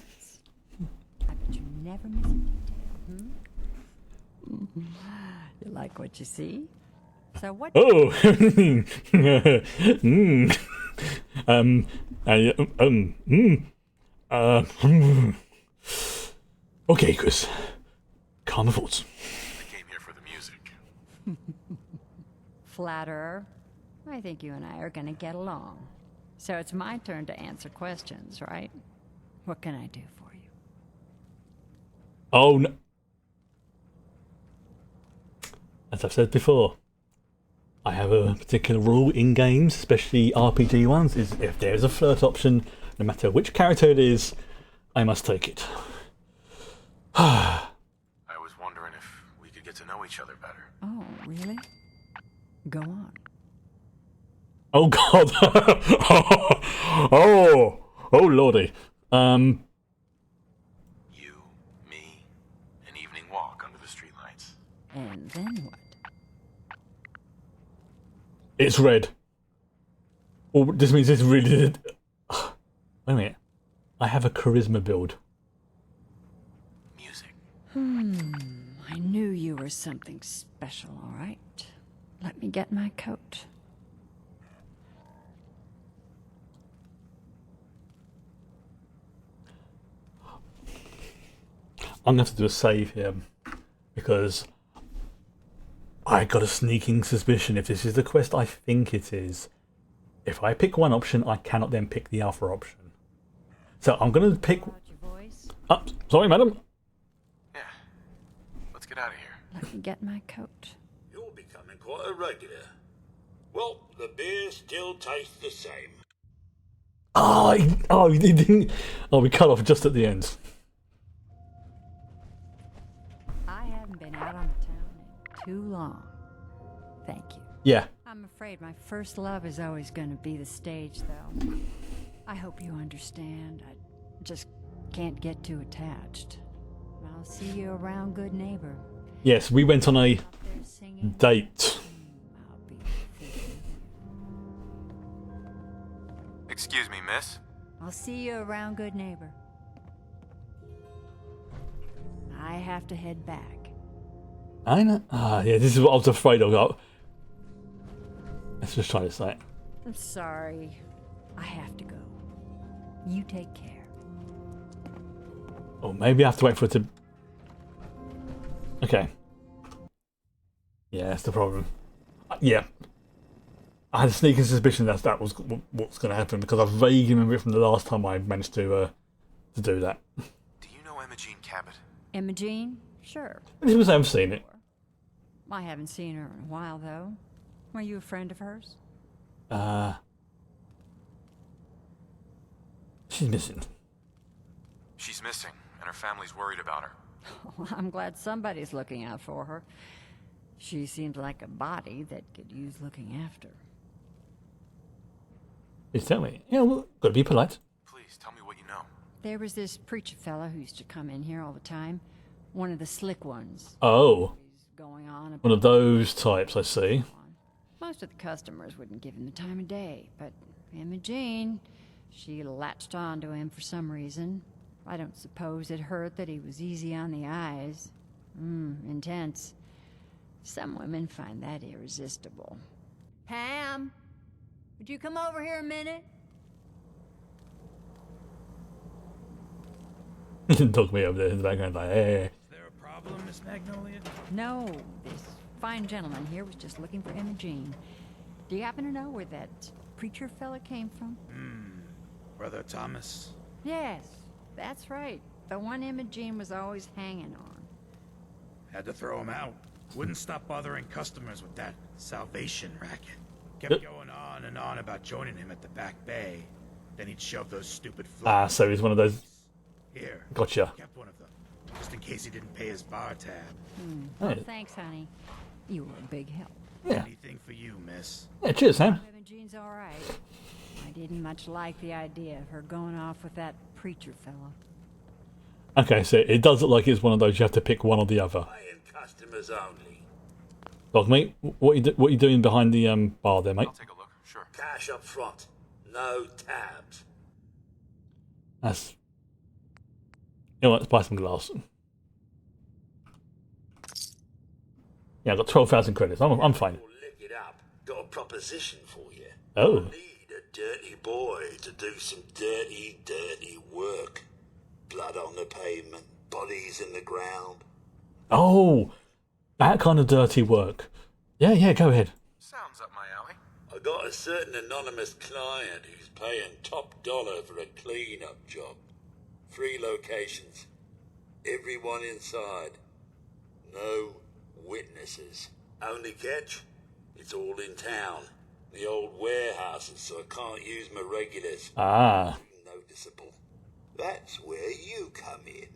I bet you never miss a detail, You like what you see? So what... Oh! Okay, Chris. Calm the thoughts. I came here for the music. Flatterer. I think you and I are gonna get along. So it's my turn to answer questions, right? What can I do for you? Oh, no. As I've said before, I have a particular rule in games, especially RPG ones, is if there's a flirt option, no matter which character it is, I must take it. I was wondering if we could get to know each other better. Oh, really? Go on. Oh god. Oh lordy. You, me, an evening walk under the streetlights. And then what? It's red. Oh, this means it's really... Wait a minute. I have a charisma build. Music. I knew you were something special, all right. Let me get my coat. I'm going to have to do a save here because I got a sneaking suspicion if this is the quest I think it is if I pick one option, I cannot then pick the other option. So I'm going to pick... Oh, sorry, madam. Yeah. Let's get out of here. Let me get my coat. You're becoming quite a regular. Well, the beer still tastes the same. Oh, you didn't... Oh, we cut off just at the end. I haven't been out on the town in too long. Thank you. Yeah. I'm afraid my first love is always going to be the stage, though. I hope you understand. I just can't get too attached. I'll see you around, good neighbor. Yes, we went on a date. Excuse me, miss. I'll see you around, good neighbor. I have to head back. I know. Yeah, this is what I was afraid of. Let's just try this out. I'm sorry. I have to go. You take care. Oh, maybe I have to wait for it to... Okay. Yeah, that's the problem. Yeah. I had a sneaking suspicion that was what's going to happen, because I vaguely remember it from the last time I managed to do that. Do you know Imogene Cabot? Imogene? Sure. I've seen it. I haven't seen her in a while, though. Were you a friend of hers? She's missing. She's missing, and her family's worried about her. Well, I'm glad somebody's looking out for her. She seems like a body that could use looking after. Please tell me. Yeah, well, gotta be polite. Please, tell me what you know. There was this preacher fella who used to come in here all the time. One of the slick ones. Oh. Going on One of those types, I see. Most of the customers wouldn't give him the time of day, but Imogene, she latched on to him for some reason. I don't suppose it hurt that he was easy on the eyes. Intense. Some women find that irresistible. Ham, would you come over here a minute? Took me over there in the background like, hey. Is there a problem, Miss Magnolia? No, this fine gentleman here was just looking for Imogene. Do you happen to know where that preacher fella came from? Brother Thomas? Yes, that's right. The one Imogene was always hanging on. Had to throw him out. Wouldn't stop bothering customers with that salvation racket. Kept going on and on about joining him at the back bay. Then he'd shove those stupid flags. So he's one of those... Here. Gotcha. Kept one of them, just in case he didn't pay his bar tab. Well, thanks, honey. You were a big help. Yeah. Anything for you, miss. Yeah, cheers, Sam. Imogene's all right. I didn't much like the idea of her going off with that preacher fella. Okay, so it does look like it's one of those you have to pick one or the other. Paying customers only. Dog, mate, what you doing behind the bar there, mate? I'll take a look, sure. Cash up front. No tabs. That's... You know what, let's buy some glass. Yeah, I've got 12,000 credits. I'm fine. Lick it up. Got a proposition for you. Oh. I need a dirty boy to do some dirty, dirty work. Blood on the pavement, bodies in the ground. Oh, that kind of dirty work. Yeah, go ahead. Sounds up my alley. I got a certain anonymous client who's paying top dollar for a clean-up job. 3 locations. Everyone inside. No witnesses. Only catch? It's all in town. The old warehouses, so I can't use my regulars. Noticeable. That's where you come in.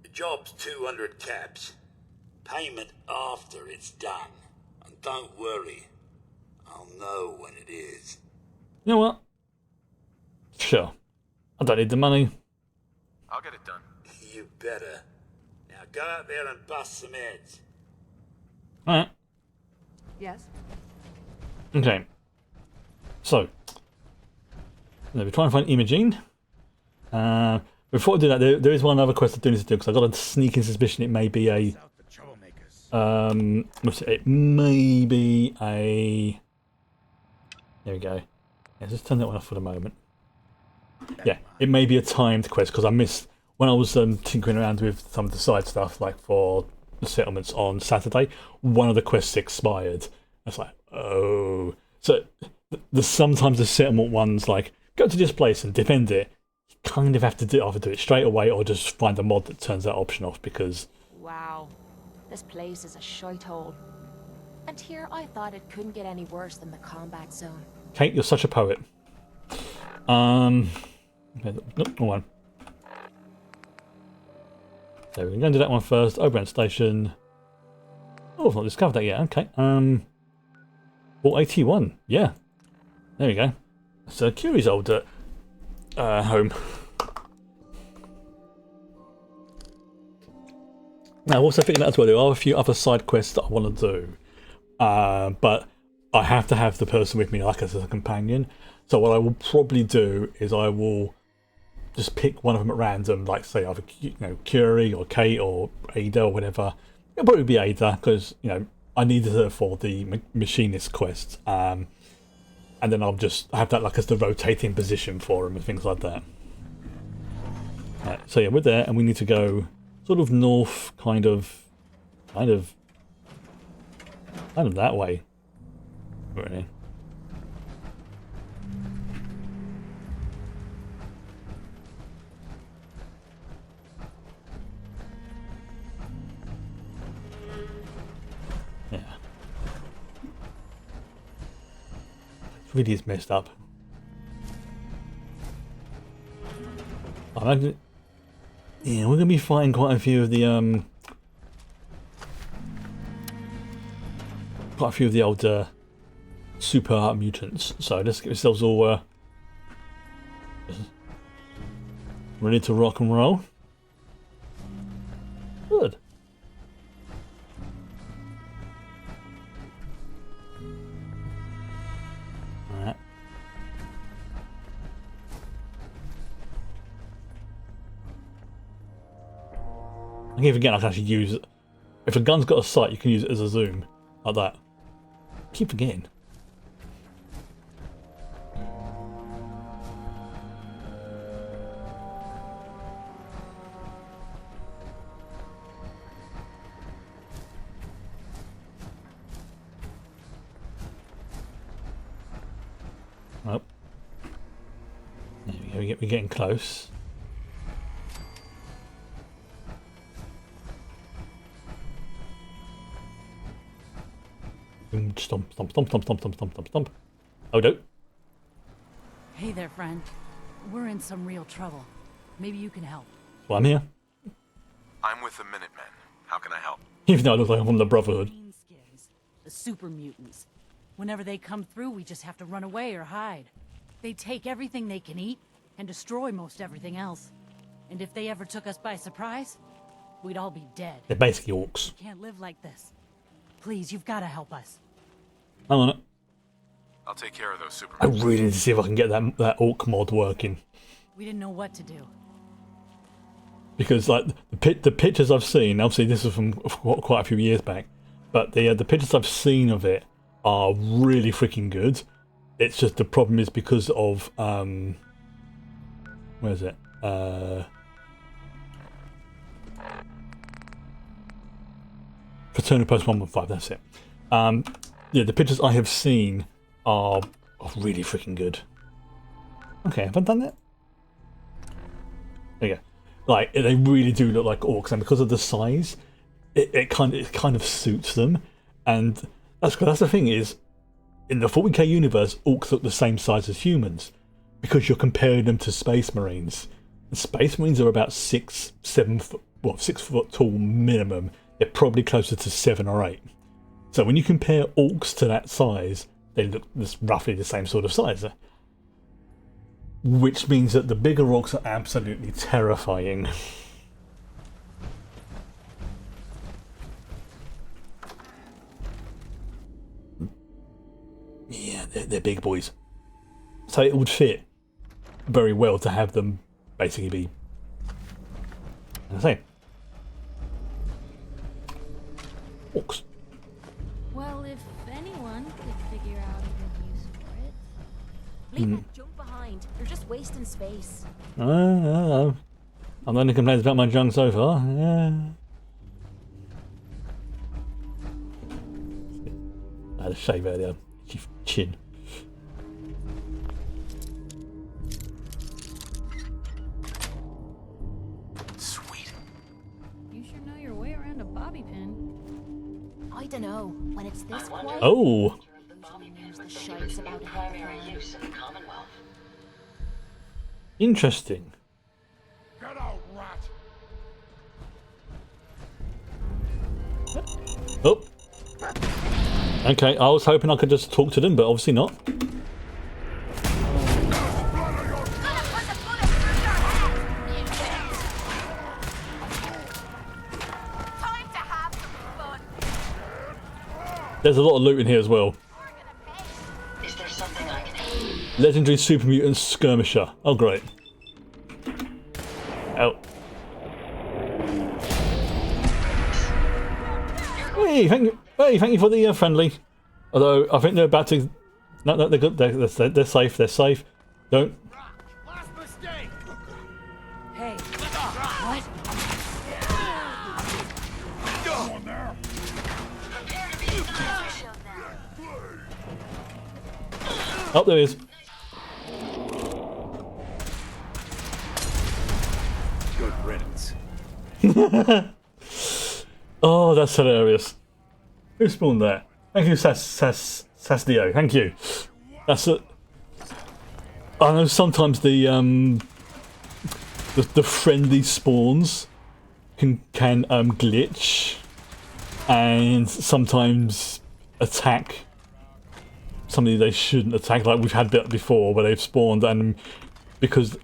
The job's 200 caps. Payment after it's done. And don't worry, I'll know when it is. You know what? Sure. I don't need the money. I'll get it done. You better. Now go out there and bust some heads. Alright. Yes? Okay. So. We're trying to find Imogene. Before I do that, there is one other quest I do need to do, because I've got a sneaking suspicion it may be a... it may be a... There we go. Yeah, just turn that one off for the moment. Yeah, it may be a timed quest, because I missed... When I was tinkering around with some of the side stuff, like for the settlements on Saturday, one of the quests expired. I was like, oh... So, there's sometimes the settlement ones like go to this place and defend it. You kind of have to either do it straight away or just find a mod that turns that option off because. Wow, this place is a shithole. And here I thought it couldn't get any worse than the combat zone. Kate, you're such a poet. Nope, wrong one. So we're going to do that one first. Overground Station. Oh, I've not discovered that yet. Okay. Well, 81. Yeah. There we go. So Curie's old home. Now, I've also figured out as well there are a few other side quests that I want to do. But I have to have the person with me, like as a companion. So what I will probably do is I will just pick one of them at random, like say either Curie or Kate or Ada or whatever. It'll probably be Ada because I needed her for the machinist quest, and then I'll just have that like as the rotating position for him and things like that. Right, so yeah, we're there, and we need to go sort of north, kind of that way. Really. Yeah. It really is messed up. I imagine. Yeah, we're gonna be fighting quite a few of the old super mutants. So let's get ourselves all ready to rock and roll. Good. Alright. I keep forgetting I can actually use it. If a gun's got a sight, you can use it as a zoom. Like that. I keep forgetting. Oh. There we go, we're getting close. Stomp, stomp, stomp, stomp, stomp, stomp, stomp, stomp, stomp. Oh no. Hey there, friend. We're in some real trouble. Maybe you can help. Well, I'm here. I'm with the Minutemen. How can I help? Even though I look like I'm from the Brotherhood. Greenskins, the super mutants. Whenever they come through, we just have to run away or hide. They take everything they can eat and destroy most everything else. And if they ever took us by surprise, we'd all be dead. They're basically orcs. We can't live like this. Please, you've got to help us. Hang on it. I'll take care of those super. I really need to see if I can get that orc mod working. We didn't know what to do. Because like the pictures I've seen, obviously this is from quite a few years back, but the pictures I've seen of it are really freaking good. It's just the problem is because of where is it? Fraternal Post 115. That's it. Yeah, the pictures I have seen are really freaking good. Okay, have I done that? There you go. Like they really do look like orcs, and because of the size, it kind of suits them. And that's the thing is, in the 40k universe, orcs look the same size as humans because you're comparing them to Space Marines. And Space Marines are about 6-7 foot, well, 6 foot tall minimum. They're probably closer to 7 or 8. So when you compare orcs to that size, they look roughly the same sort of size. Which means that the bigger orcs are absolutely terrifying. Yeah, they're big boys. So it would fit very well to have them basically be, as I say, orcs. Well, if anyone could figure out a good use for it. Leave that junk behind. You're just wasting space. I'm only complaining about my junk so far. Yeah. I had a shave earlier. Chin. don't know. When it's this quiet, Oh. there's the shites about primary use in the Commonwealth. Interesting. Get out, rat! Oh. Okay, I was hoping I could just talk to them, but obviously not. There's a lot of loot in here as well. Is there something I can help? Legendary Super Mutant Skirmisher. Oh, great. Oh. Hey, thank you. Hey, thank you for the friendly. Although I think they're about to. No, they're good. They're safe. They're safe. Don't. Last mistake! Hey. What? Go on there! Oh, there he is. Good riddance. Oh, that's hilarious. Who spawned there? Thank you, Sasdio. Thank you. That's it. I know sometimes the friendly spawns can glitch and sometimes attack somebody they shouldn't attack. Like we've had that before where they've spawned and because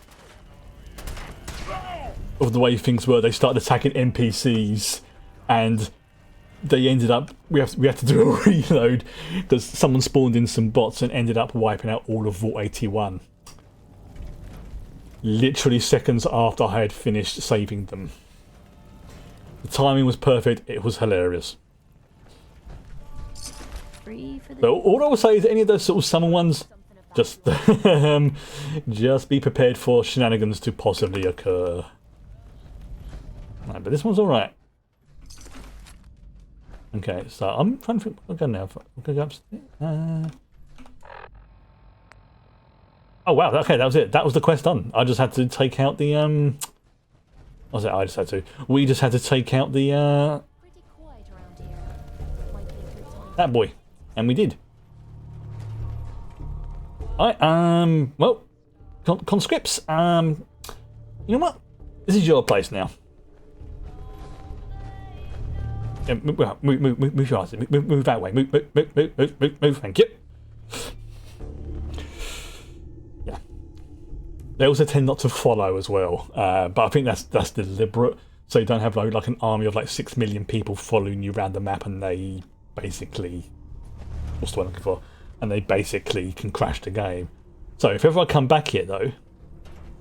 of the way things were, they started attacking NPCs. And they ended up. We have to do a reload because someone spawned in some bots and ended up wiping out all of Vault 81. Literally seconds after I had finished saving them. The timing was perfect. It was hilarious. Free for the So all I will say is any of those sort of summon ones, just just be prepared for shenanigans to possibly occur. Right, but this one's all right. Okay, so I'm trying to think. Okay, now I'm gonna go upstairs. Oh wow! Okay, that was it. That was the quest done. I just had to take out the What was it? I just had to. We just had to take out the that boy, and we did. Alright. Well, conscripts. You know what? This is your place now. Yeah, move your ass. Move that way. Move. Thank you. Yeah. They also tend not to follow as well, but I think that's deliberate. So you don't have like an army of like 6 million people following you around the map, and they basically what's the word I'm looking for? And they basically can crash the game. So if ever I come back here though,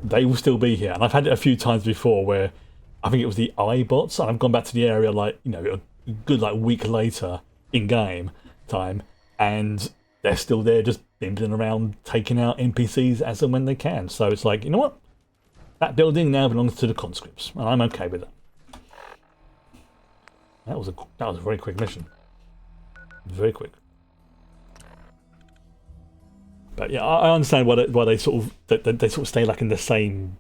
they will still be here. And I've had it a few times before where I think it was the iBots, and I've gone back to the area like a good like week later in game time, and they're still there just bimbling around taking out NPCs as and when they can. So it's like, you know what? That building now belongs to the conscripts, and I'm okay with that. That was a very quick mission. Very quick. But yeah, I understand why they sort of they sort of stay like in the same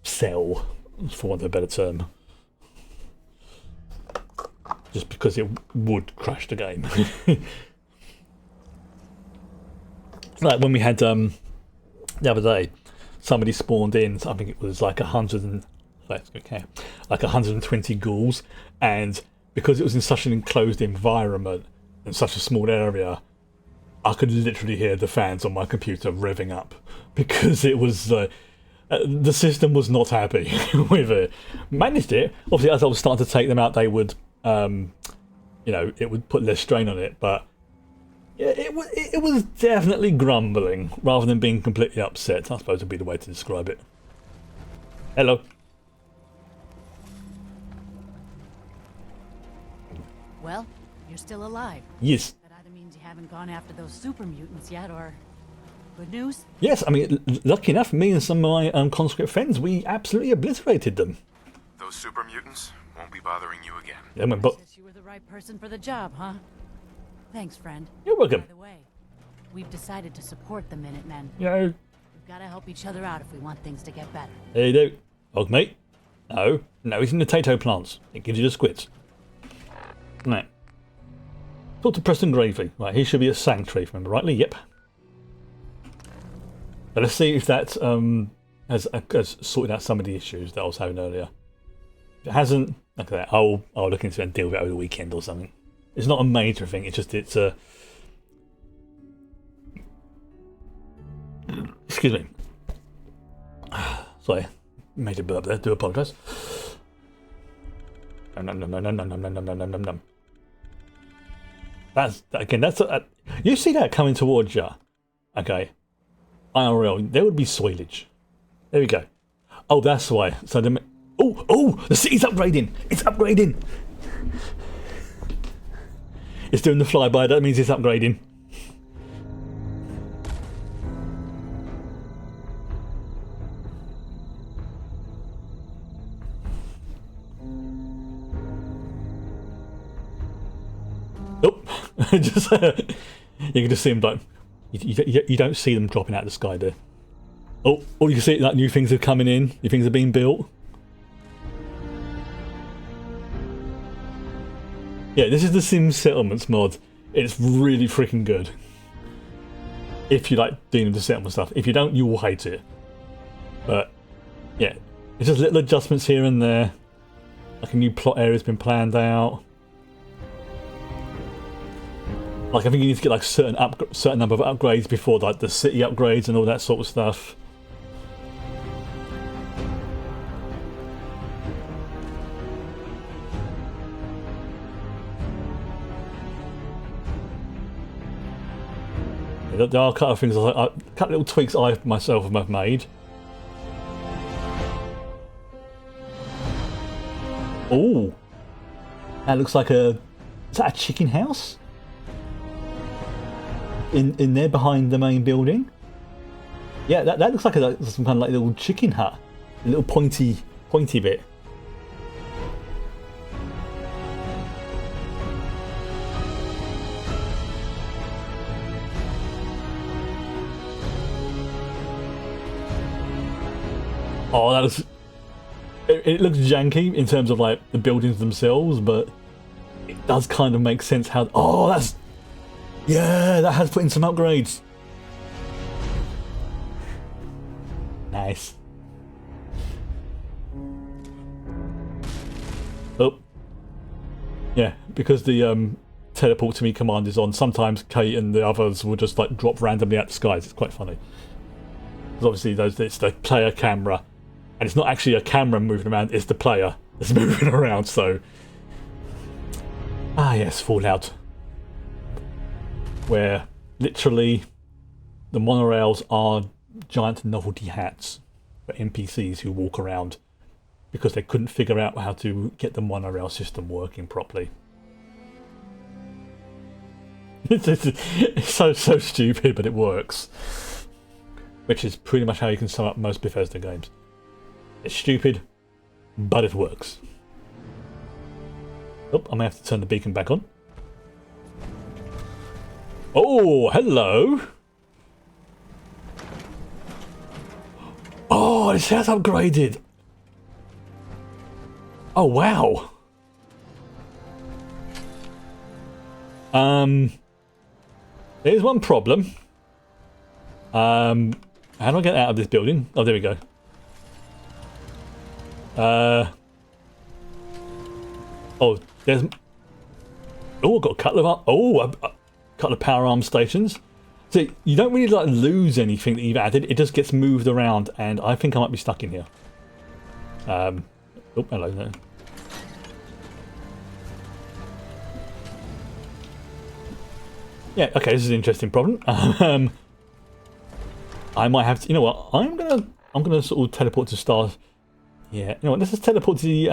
cell, for want of a better term. Just because it would crash the game. Like when we had the other day, somebody spawned in. I think it was like 120 ghouls, and because it was in such an enclosed environment in such a small area, I could literally hear the fans on my computer revving up because it was the system was not happy with it. Managed it. Obviously, as I was starting to take them out, they would, it would put less strain on it. But yeah, it was definitely grumbling rather than being completely upset. I suppose would be the way to describe it. Hello. Well, you're still alive. Yes. That either means you haven't gone after those super mutants yet, or good news? Yes, I mean, lucky enough, me and some of my conscript friends, we absolutely obliterated them. Those super mutants won't be bothering you again. Yeah, but Guess you were the right person for the job, huh? Thanks, friend. You're welcome. By the way, we've decided to support the Minutemen. Yeah. We've got to help each other out if we want things to get better. There you do. Og mate. No, eating the potato plants. It gives you the squids. Right. Talk to Preston Gravely. Right, he should be a sanctuary, if I remember rightly. Yep. But let's see if that has sorted out some of the issues that I was having earlier. If it hasn't, okay, I'll look into it and deal with it over the weekend or something. It's not a major thing. It's just excuse me. Sorry, major burp there. Do apologise. Nom. That's you see that coming towards you. Okay. IRL, there would be soilage. There we go. Oh, that's why. So the city's upgrading. It's upgrading. It's doing the flyby. That means it's upgrading. Nope. Just you can just see them like you don't see them dropping out of the sky there. Oh, all you can see like new things are coming in. New things are being built. Yeah, this is the Sims Settlements mod. It's really freaking good. If you like doing the settlement stuff. If you don't, you will hate it. But yeah, it's just little adjustments here and there. Like a new plot area's been planned out. Like I think you need to get like certain number of upgrades before like the city upgrades and all that sort of stuff. There are a couple of things, a couple of little tweaks I myself have made. Oh, that looks like is that a chicken house? In there behind the main building? Yeah, that looks like some kind of like little chicken hut, a little pointy bit. Oh, that looks. It looks janky in terms of like the buildings themselves, but it does kind of make sense how. Oh, that's. Yeah, that has put in some upgrades. Nice. Oh. Yeah, because the teleport to me command is on, sometimes Kate and the others will just like drop randomly out the skies. It's quite funny. Because obviously it's the player camera. And it's not actually a camera moving around, it's the player that's moving around, so... Ah yes, Fallout. Where, literally, the monorails are giant novelty hats for NPCs who walk around because they couldn't figure out how to get the monorail system working properly. It's so stupid, but it works. Which is pretty much how you can sum up most Bethesda games. It's stupid, but it works. Oh, I may have to turn the beacon back on. Oh, hello! Oh, this has upgraded! Oh, wow! There's one problem. How do I get out of this building? Oh, there we go. Oh, there's. Oh, I've got a couple of. A couple of power arm stations. So you don't really like lose anything that you've added. It just gets moved around, and I think I might be stuck in here. Oh, hello there. Yeah. Okay, this is an interesting problem. I might have to. You know what? I'm gonna sort of teleport to stars. Yeah, you know what, let's just teleport to the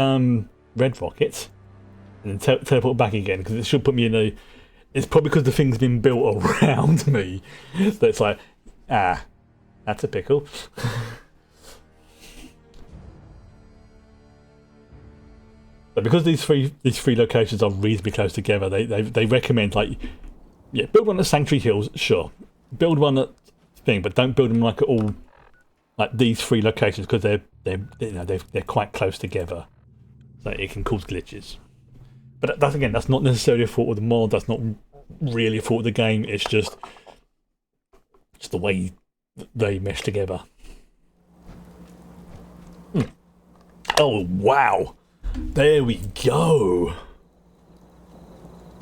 red rocket and then teleport back again, because it should put me in a... It's probably because the thing's been built around me that it's like, that's a pickle. But because these three locations are reasonably close together, they recommend like, yeah, build one at Sanctuary Hills, sure. Build one at thing, but don't build them like at all. Like these three locations, because they're quite close together, so it can cause glitches. But that's not necessarily a fault of the mod. That's not really a fault of the game. It's just the way they mesh together. Oh wow! There we go.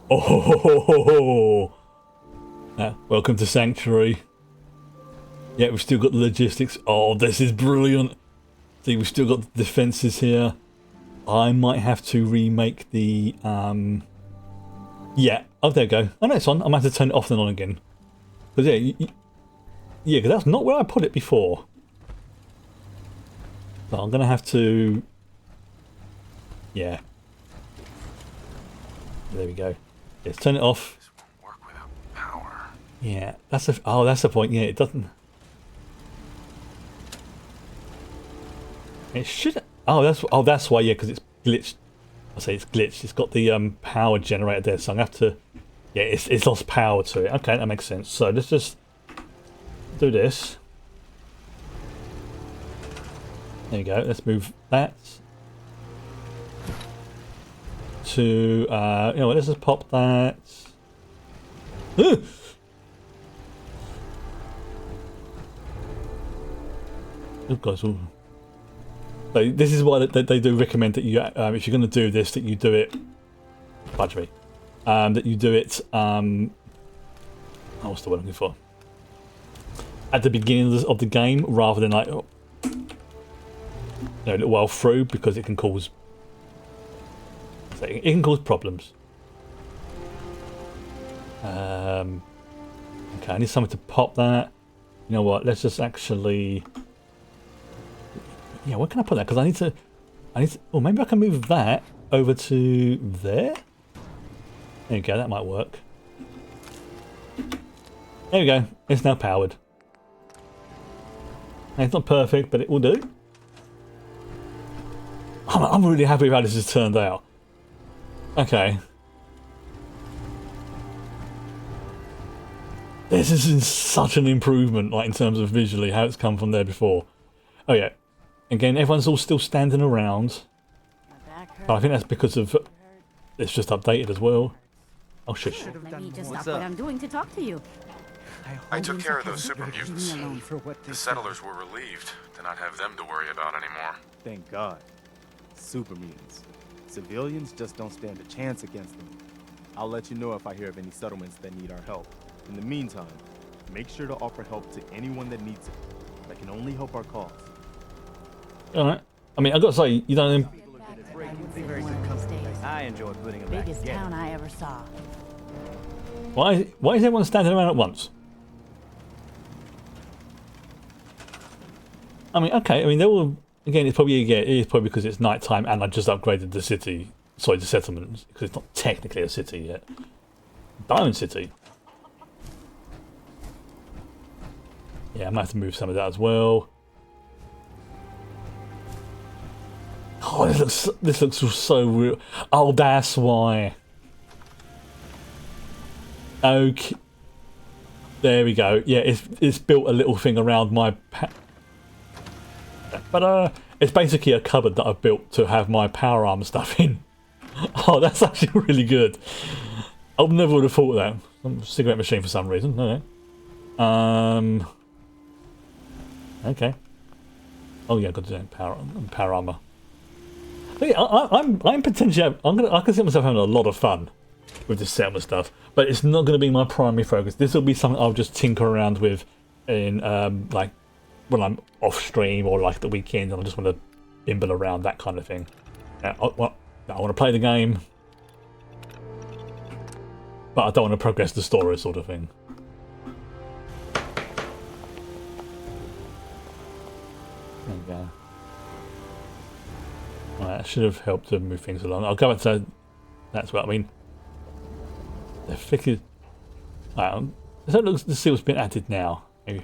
Oh, welcome to Sanctuary. Yeah, we've still got the logistics. Oh, this is brilliant. See, we've still got the defenses here. I might have to remake the yeah. Oh, there we go. Oh no, it's on. I might have to turn it off and on again. Because yeah, because that's not where I put it before. So I'm gonna have to. Yeah. There we go. Let's turn it off. This won't work without power. Yeah, that's the point. Yeah, it doesn't. It should. That's why. Yeah, because it's glitched. I say it's glitched. It's got the power generator there, so I'm gonna have to. Yeah, it's lost power to it. Okay, that makes sense. So let's just do this. There you go. Let's move that to. You know what? Let's just pop that. Oh guys. So this is why they do recommend that you, if you're going to do this, that you do it. Fudge me. That you do it. What's the word I'm looking for? At the beginning of the game, rather than like, a little while through, because it can cause. It can cause problems. Okay, I need something to pop that. You know what? Let's just actually. Yeah, where can I put that? Because I need to. Oh, maybe I can move that over to there. There you go. That might work. There we go. It's now powered. It's not perfect, but it will do. I'm really happy with how this has turned out. Okay. This is such an improvement, like in terms of visually, how it's come from there before. Oh yeah. Again, everyone's all still standing around. But I think that's because of it's just updated as well. Oh shit. Let me just stop what I'm doing to talk to you. I took care of those super mutants. The settlers were relieved to not have them to worry about anymore. Thank God. Super mutants. Civilians just don't stand a chance against them. I'll let you know if I hear of any settlements that need our help. In the meantime, make sure to offer help to anyone that needs it. That can only help our cause. Alright. I mean, I've got to say, you don't... I enjoy putting them biggest town I ever saw. Why is everyone standing around at once? I mean, okay. I mean, they will. Again, it's probably because it's night time and I just upgraded the city. Sorry, the settlement, because it's not technically a city yet. Diamond City. Yeah, I might have to move some of that as well. Oh, this looks so real. Oh, that's why. Okay. There we go. Yeah, it's built a little thing around my. But it's basically a cupboard that I've built to have my power armor stuff in. Oh, that's actually really good. I never would have thought of that. Some cigarette machine for some reason. No. Okay. Oh yeah, got to do power armor. But yeah, I'm potentially. I can see myself having a lot of fun with this settlement stuff, but it's not going to be my primary focus. This will be something I'll just tinker around with in like when I'm off stream or like the weekend, and I just want to bimble around, that kind of thing. I want to play the game, but I don't want to progress the story, sort of thing. There we go. Right, that should have helped to move things along. I'll go back to that's what I mean. The figure. Right, let's see what's been added now. Maybe.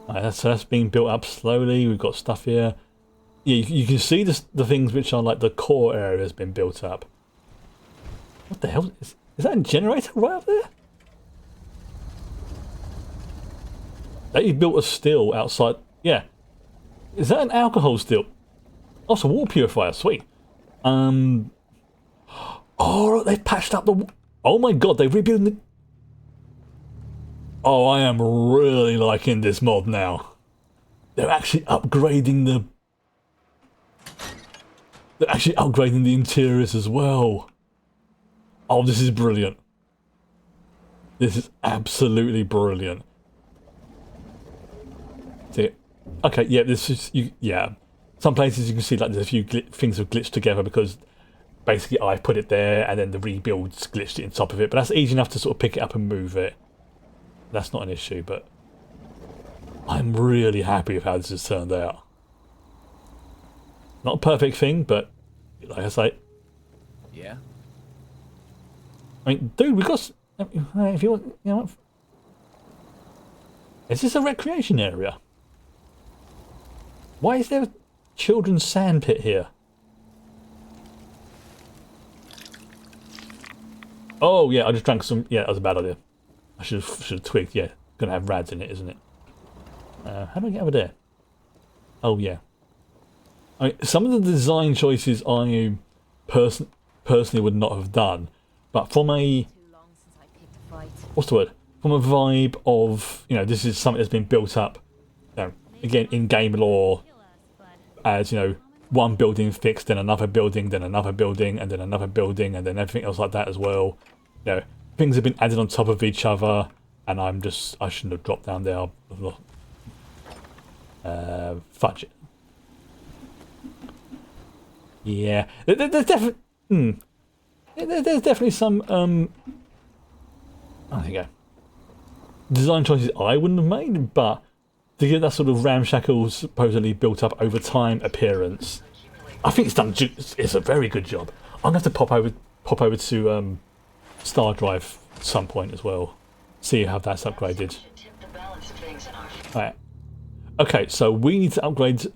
Right, that's being built up slowly. We've got stuff here. Yeah, you can see the things which are like the core area has been built up. What the hell? Is that a generator right up there? They built a still outside. Yeah. Is that an alcohol still? Oh, it's a water purifier. Sweet. Oh, they've patched up the... Oh my god, they've rebuilt the... Oh, I am really liking this mod now. They're actually upgrading the... They're actually upgrading the interiors as well. Oh, this is brilliant. This is absolutely brilliant. See, okay, yeah, this is... yeah. Some places you can see like there's a few things have glitched together because basically I put it there and then the rebuilds glitched it on top of it. But that's easy enough to sort of pick it up and move it. That's not an issue, but I'm really happy with how this has turned out. Not a perfect thing, but like I say... Yeah? I mean, dude, we got... If you want... You know what? Is this a recreation area? Why is there a children's sand pit here? Oh, yeah, I just drank some... Yeah, that was a bad idea. I should have twigged, yeah. Gonna have rads in it, isn't it? How do I get over there? Oh, yeah. I mean, some of the design choices I personally would not have done, but from a... What's the word? From a vibe of, you know, this is something that's been built up, you know, again, in game lore, as, you know, one building fixed, then another building, then another building, and then another building, and then everything else like that as well. You know, things have been added on top of each other, and I shouldn't have dropped down there. Fudge it. Yeah, there's definitely, there's definitely some, oh, there you go. Design choices I wouldn't have made, but to get that sort of ramshackle, supposedly built up over time appearance, I think it's done. It's a very good job. I'm gonna have to pop over to Star Drive at some point as well. See how that's upgraded. Right. Okay, so we need to upgrade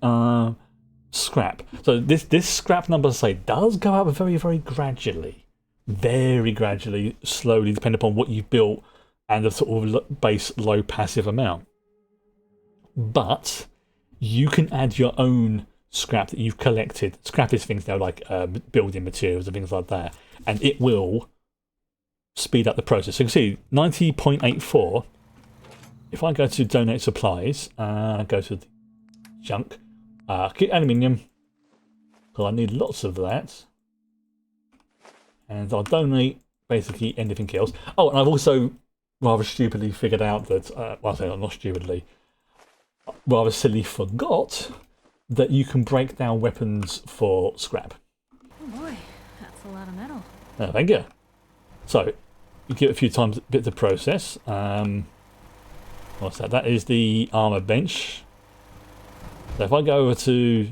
scrap. So this scrap number, say, does go up very, very gradually, slowly, depending upon what you've built and the sort of base low passive amount. But you can add your own scrap that you've collected. Scrap is things now like building materials and things like that, and it will speed up the process. So you can see 90.84. If I go to donate supplies, go to the junk, get aluminium, because I need lots of that, and I'll donate basically anything else. Oh, and I've also rather stupidly figured out that, well, I say not stupidly, rather silly forgot that you can break down weapons for scrap. Oh boy, that's a lot of metal. Oh, thank you. So, you give it a few times bit to process. What's that? That is the armor bench. So if I go over to...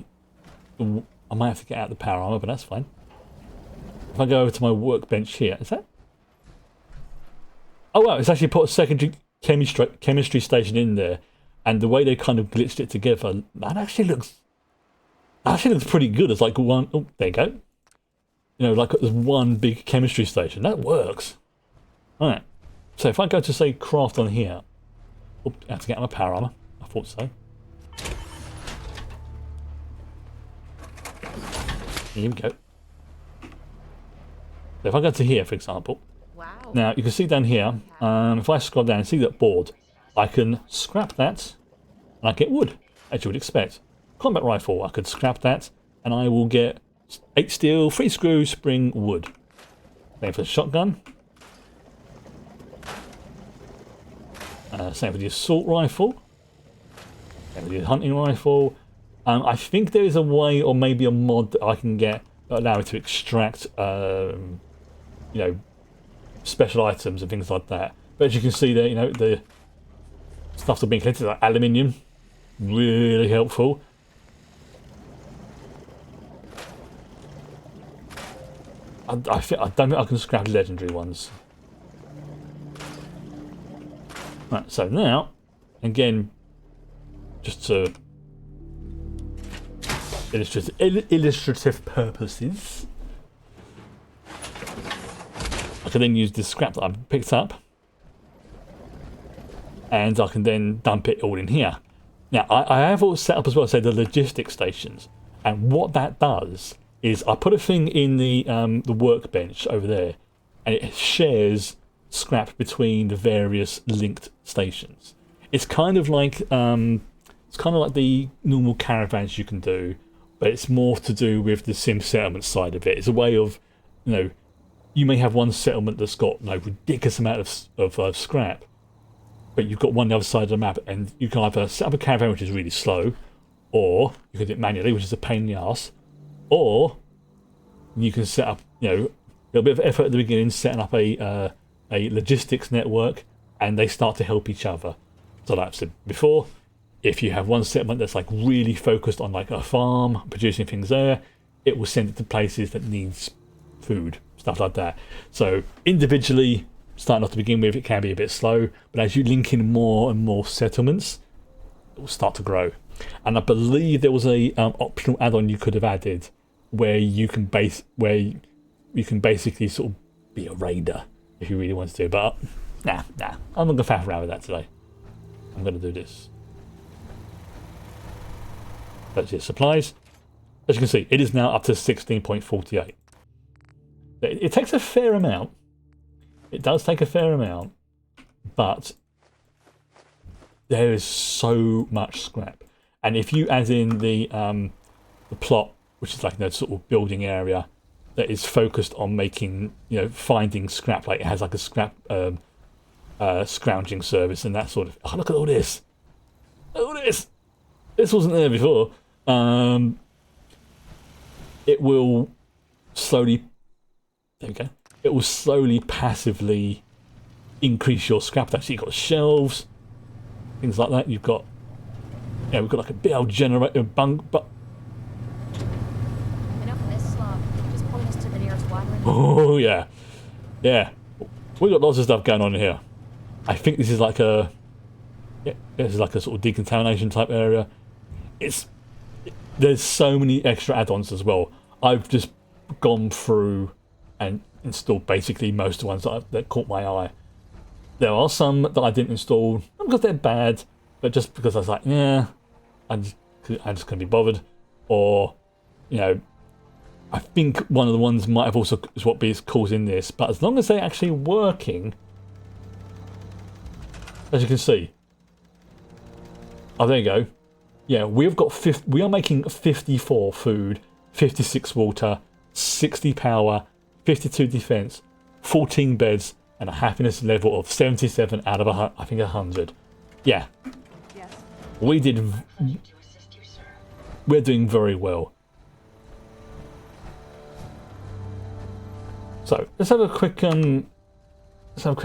I might have to get out the power armor, but that's fine. If I go over to my workbench here, is that... Oh wow, it's actually put a secondary chemistry station in there, and the way they kind of glitched it together, that actually looks pretty good. It's like one... Oh, there you go. You know, like there's one big chemistry station. That works. Alright. So if I go to, say, craft on here... Oh, I have to get my power armor. I thought so. Here we go. So if I go to here, for example, now you can see down here, if I scroll down and see that board, I can scrap that and I get wood, as you would expect. Combat rifle, I could scrap that and I will get 8 steel, 3 screw, spring, wood. Same for the shotgun. Same for the assault rifle. Same for the hunting rifle. I think there is a way, or maybe a mod that I can get that allow me to extract, you know, special items and things like that. But as you can see there, you know, the stuff that's being collected, like aluminium, really helpful. I don't think I can scrap legendary ones. Right, so now, again, just to illustrative purposes, I can then use this scrap that I've picked up, and I can then dump it all in here. Now, I have all set up as well, say, the logistics stations, and what that does is I put a thing in the workbench over there, and it shares scrap between the various linked stations. It's kind of like the normal caravans you can do, but it's more to do with the sim settlement side of it. It's a way of, you may have one settlement that's got ridiculous amount of scrap, but you've got one on the other side of the map, and you can either set up a caravan which is really slow, or you can do it manually, which is a pain in the ass, or you can set up, a little bit of effort at the beginning, setting up a logistics network, and they start to help each other. So like I've said before, if you have one settlement that's like really focused on like a farm, producing things there, it will send it to places that needs food, stuff like that. So individually, starting off to begin with, it can be a bit slow, but as you link in more and more settlements, it will start to grow. And I believe there was a optional add-on you could have added where you can basically sort of be a raider if you really want to. But nah, I'm not gonna faff around with that today. I'm gonna do this. That's your supplies. As you can see, it is now up to 16.48. It takes a fair amount. It does take a fair amount, but there is so much scrap. And if you add in the plot, which is like sort of building area that is focused on making, finding scrap, like it has like a scrap scrounging service and that sort of. Oh, look at all this! All this! This wasn't there before. It will slowly. There we go. It will slowly, passively increase your scrap. Actually, you've got shelves, things like that. You've got, we've got like a big old generator bunk, but. Enough of this slog. Just point us to the nearest watering. Oh yeah, we've got lots of stuff going on here. I think this is like this is like a sort of decontamination type area. There's so many extra add-ons as well. I've just gone through and installed basically most of the ones that caught my eye. There are some that I didn't install, not because they're bad, but just because I was like, I'm just couldn't be bothered. Or, I think one of the ones might have also is what is causing this. But as long as they're actually working, as you can see. Oh, there you go. Yeah, we are making 54 food, 56 water, 60 power, 52 defense, 14 beds, and a happiness level of 77 out of I think 100. Yeah. Yes. We're doing very well. So let's have a quick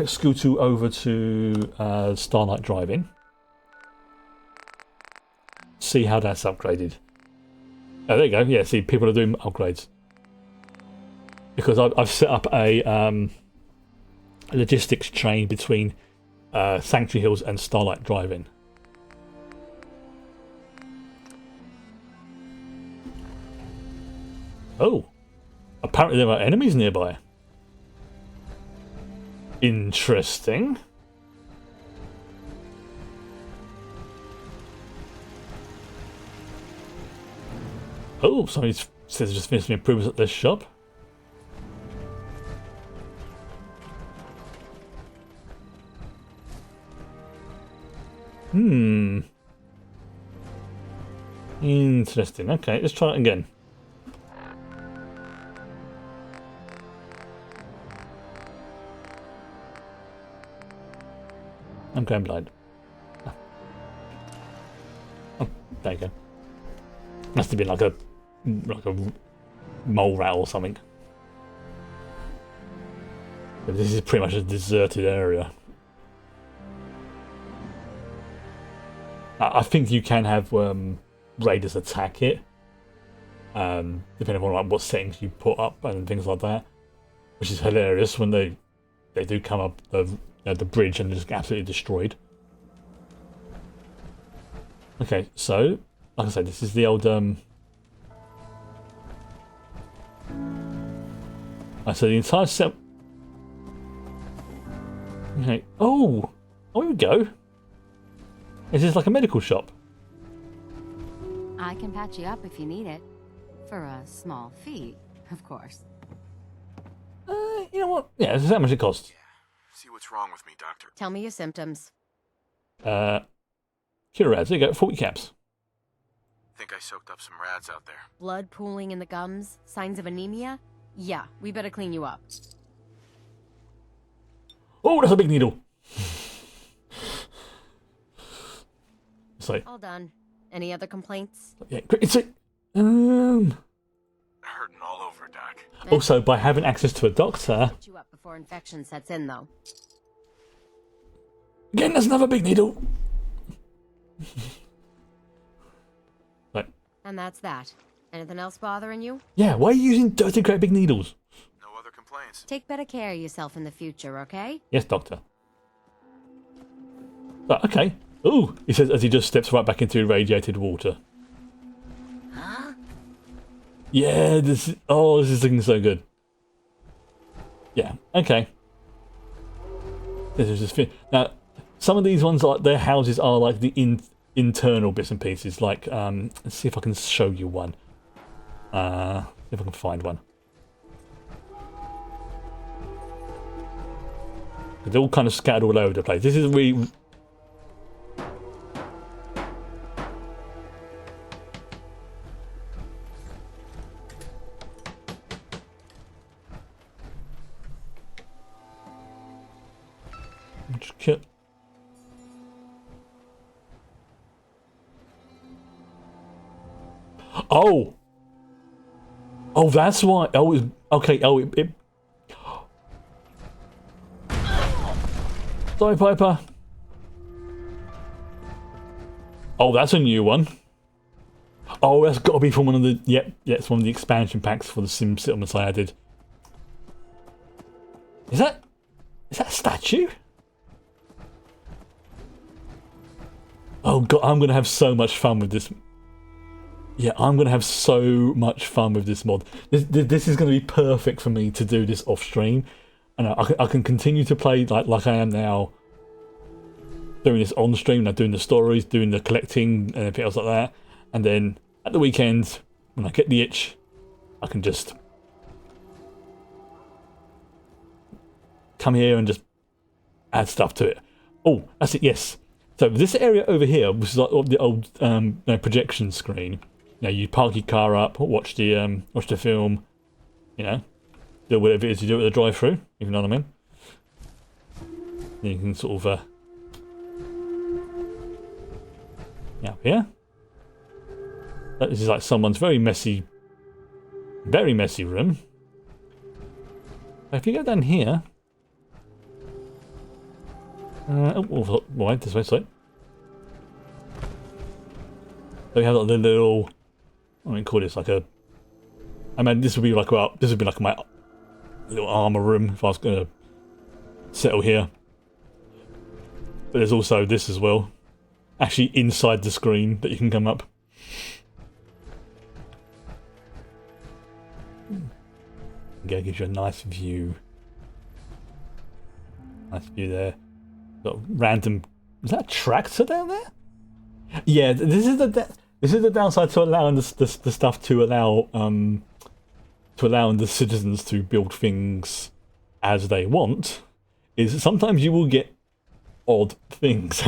scooter over to Starlight Driving. See how that's upgraded. Oh, there you go. Yeah, see, people are doing upgrades. Because I've set up a logistics train between Sanctuary Hills and Starlight Driving. Oh, apparently there are enemies nearby. Interesting. Oh, somebody says they just finished some improvements at this shop. Interesting. Okay, let's try it again. I'm going blind. Oh, there you go. Must have been like a mole rat or something. But this is pretty much a deserted area. I think you can have raiders attack it, depending on like what settings you put up and things like that, which is hilarious when they do come up the bridge and just get absolutely destroyed. Okay, so like I said, this is the old so the entire set. Okay. Oh, here we go. Is this like a medical shop? I can patch you up if you need it. For a small fee, of course. You know what? Yeah, this is how much it costs. See what's wrong with me, Doctor. Tell me your symptoms. Cure rads. There you go. 40 caps. Think I soaked up some rads out there. Blood pooling in the gums? Signs of anemia? Yeah, we better clean you up. Oh, that's a big needle. So. All done. Any other complaints? Yeah, it's a. Hurting all over, Doc. Also, by having access to a doctor. Get you up before infection sets in, though. Again, there's another big needle. Right. And that's that. Anything else bothering you? Yeah, why are you using dirty, great big needles? No other complaints. Take better care of yourself in the future, okay? Yes, doctor. Oh, okay. Ooh, he says as he just steps right back into irradiated water. Huh? Yeah, this is looking so good. Yeah, okay. This is just now. Some of these ones, like their houses, are like the internal bits and pieces. Like, let's see if I can show you one. See if I can find one. They're all kind of scattered all over the place. This is really. Oh! Oh, that's why. Oh, it's, okay. Oh, it. Sorry, Piper. Oh, that's a new one. Oh, that's got to be from one of the. Yep, yeah, it's one of the expansion packs for the Sim settlements I added. Is that a statue? Oh god, I'm gonna have so much fun with this. Yeah, I'm gonna have so much fun with this mod. This is gonna be perfect for me to do this off stream, and I can continue to play like I am now, doing this on stream, doing the stories, doing the collecting, and everything else like that. And then at the weekend, when I get the itch, I can just come here and just add stuff to it. Oh, that's it. Yes. So this area over here, which is like the old projection screen. You know, you park your car up, watch the film, you know, do whatever it is you do at the drive-through. You know what I mean? Then you can sort of here. This is like someone's very messy room. If you go down here. Right, this way, sorry. So we have like the little. I mean, call this like a. I mean, this would be like my little armor room if I was gonna settle here. But there's also this as well, actually inside the screen that you can come up. Again, gives you a nice view. Nice view there. Got random. Is that a tractor down there? Yeah, this is the downside to allowing the stuff to allow to allowing the citizens to build things as they want. Is sometimes you will get odd things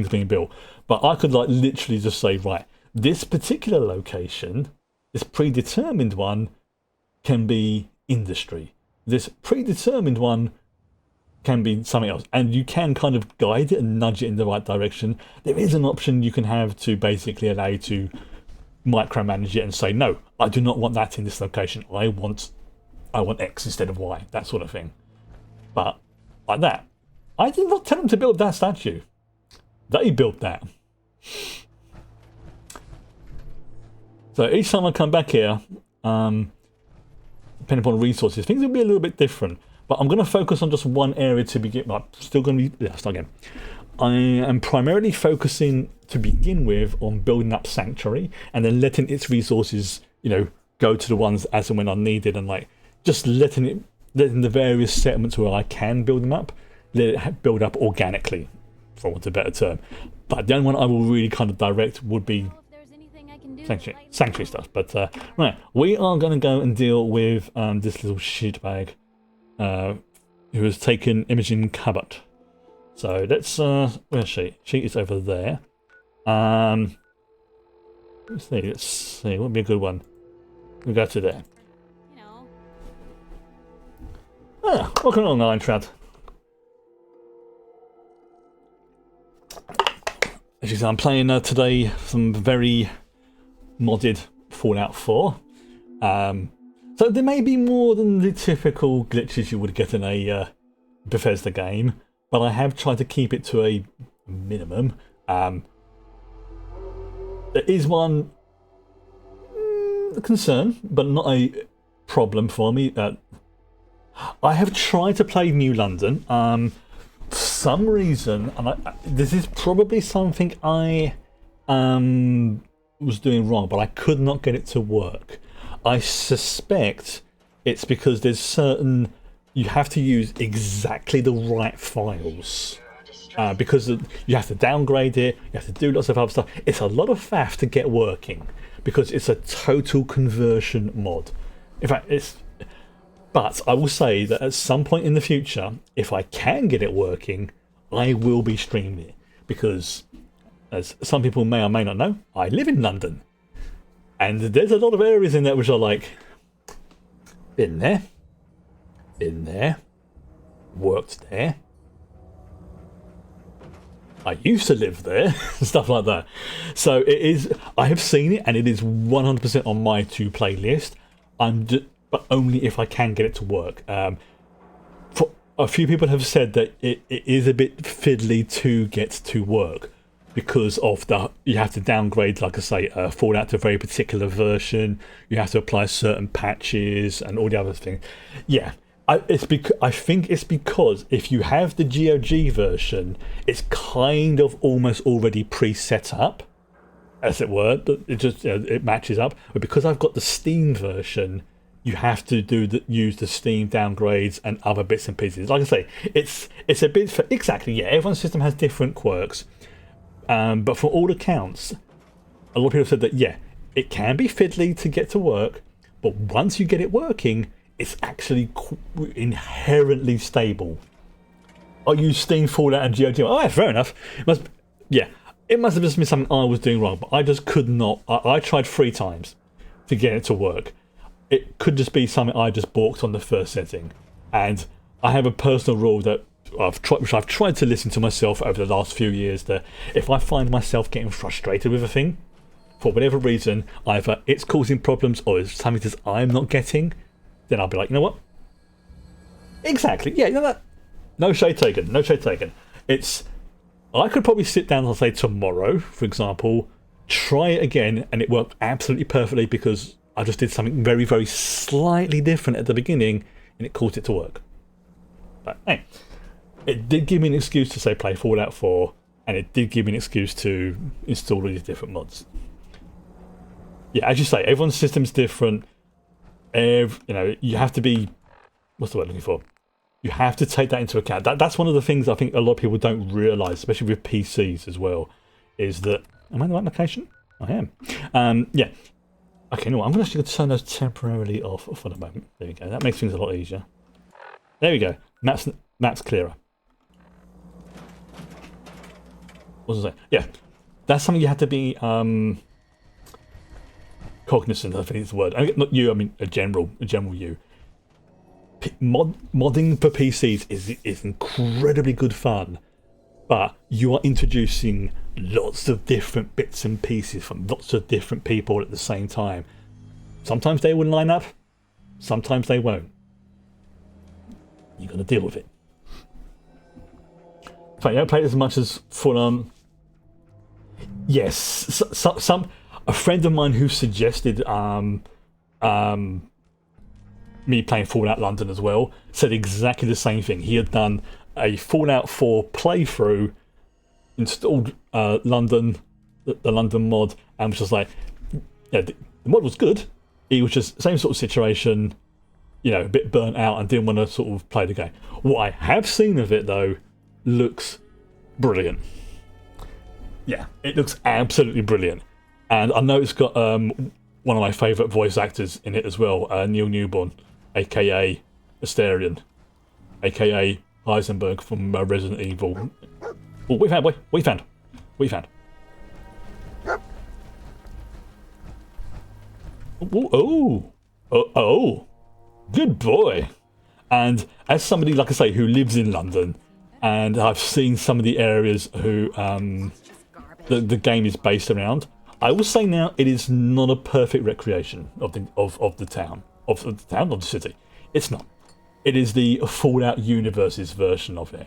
being built, but I could like literally just say, right, this particular location, this predetermined one, can be industry. This predetermined one can be something else, and you can kind of guide it and nudge it in the right direction. There is an option you can have to basically allow you to micromanage it and say, no, I do not want that in this location. I want X instead of Y, that sort of thing. But like that, I did not tell them to build that statue. They built that. So each time I come back here, depending upon resources, things will be a little bit different. But I'm going to focus on just one area to begin. Like, still going to be. Yeah, start again. I am primarily focusing to begin with on building up Sanctuary and then letting its resources, you know, go to the ones as and when are needed, and like just letting the various settlements where I can build them up, let it build up organically, for want of a better term. But the only one I will really kind of direct would be. If there's anything I can do sanctuary stuff. But right, we are going to go and deal with this little shitbag who has taken Imogen Cabot. So let's where's she? She is over there. Let's see. What would be a good one? We'll go to there. You know. Welcome along, Eintrad. As you say, I'm playing today some very modded Fallout 4. So there may be more than the typical glitches you would get in a Bethesda game, but I have tried to keep it to a minimum. There is one concern, but not a problem for me. I have tried to play New London. For some reason, and this is probably something I was doing wrong, but I could not get it to work. I suspect it's because there's certain... You have to use exactly the right files. Because you have to downgrade it, you have to do lots of other stuff. It's a lot of faff to get working, because it's a total conversion mod. In fact, it's... But I will say that at some point in the future, if I can get it working, I will be streaming it. Because, as some people may or may not know, I live in London. And there's a lot of areas in there which are like, been there, worked there, I used to live there, stuff like that. So it is, I have seen it, and it is 100% on my to play list. But only if I can get it to work. For a few people have said that it is a bit fiddly to get to work because of you have to downgrade, like I say, Fallout to a very particular version. You have to apply certain patches and all the other things. Yeah, I think it's because if you have the GOG version, it's kind of almost already pre-set up, as it were. It just it matches up. But because I've got the Steam version, you have to use the Steam downgrades and other bits and pieces. Like I say, it's a bit for exactly, yeah. Everyone's system has different quirks, but for all accounts, a lot of people said that yeah, it can be fiddly to get to work, but once you get it working, it's actually inherently stable. I use Steam, Fallout, and GOG. Oh, yeah, fair enough. It must have just been something I was doing wrong, but I just could not. I tried 3 times to get it to work. It could just be something I just balked on the first setting. And I have a personal rule that which I've tried to listen to myself over the last few years, that if I find myself getting frustrated with a thing, for whatever reason, either it's causing problems or it's something that I'm not getting, then I'll be like, you know what? Exactly. Yeah, you know that. No shade taken. No shade taken. I could probably sit down and say tomorrow, for example, try it again, and it worked absolutely perfectly because I just did something very, very slightly different at the beginning, and it caused it to work. But hey, it did give me an excuse to say play Fallout 4, and it did give me an excuse to install all these different mods. Yeah, as you say, everyone's system's different. You have to be... What's the word I'm looking for? You have to take that into account. That's one of the things I think a lot of people don't realise, especially with PCs as well, is that... Am I in the right location? I am. Yeah. Okay, no, I'm going to actually turn those temporarily off for the moment. There we go. That makes things a lot easier. There we go. Map's clearer. What was I saying? Yeah, that's something you have to be cognizant of. I think it's the word. Not you. I mean a general you. Modding for PCs is incredibly good fun, but you are introducing lots of different bits and pieces from lots of different people at the same time. Sometimes they will line up, sometimes they won't. You've got to deal with it. So you don't play it as much as full on. Yes, a friend of mine who suggested me playing Fallout London as well said exactly the same thing. He had done a Fallout 4 playthrough, installed the London mod, and was just like, yeah, the mod was good. He was just same sort of situation, a bit burnt out and didn't want to sort of play the game. What I have seen of it though looks brilliant. Yeah, it looks absolutely brilliant. And I know it's got one of my favourite voice actors in it as well, Neil Newborn, aka Asterion, aka Heisenberg from Resident Evil. Oh, what we found, boy? What you found? What you found? Oh, good boy. And as somebody, like I say, who lives in London, and I've seen some of the areas who the game is based around, I will say now it is not a perfect recreation of the town, of the city. It's not. It is the Fallout Universe's version of it,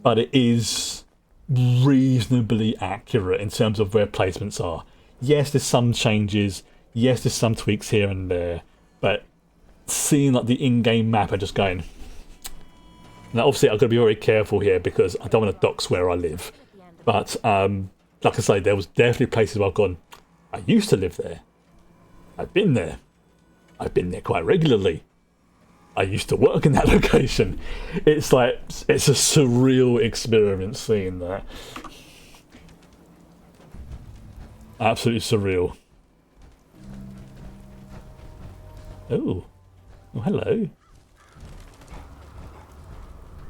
but it is reasonably accurate in terms of where placements are. Yes, there's some changes. Yes, there's some tweaks here and there, but seeing like the in-game map and just going. Now, obviously, I've got to be very careful here because I don't want to dox where I live. But like I say, there was definitely places where I've gone. I used to live there. I've been there. I've been there quite regularly. I used to work in that location. It's like it's a surreal experience seeing that. Absolutely surreal. Oh, hello.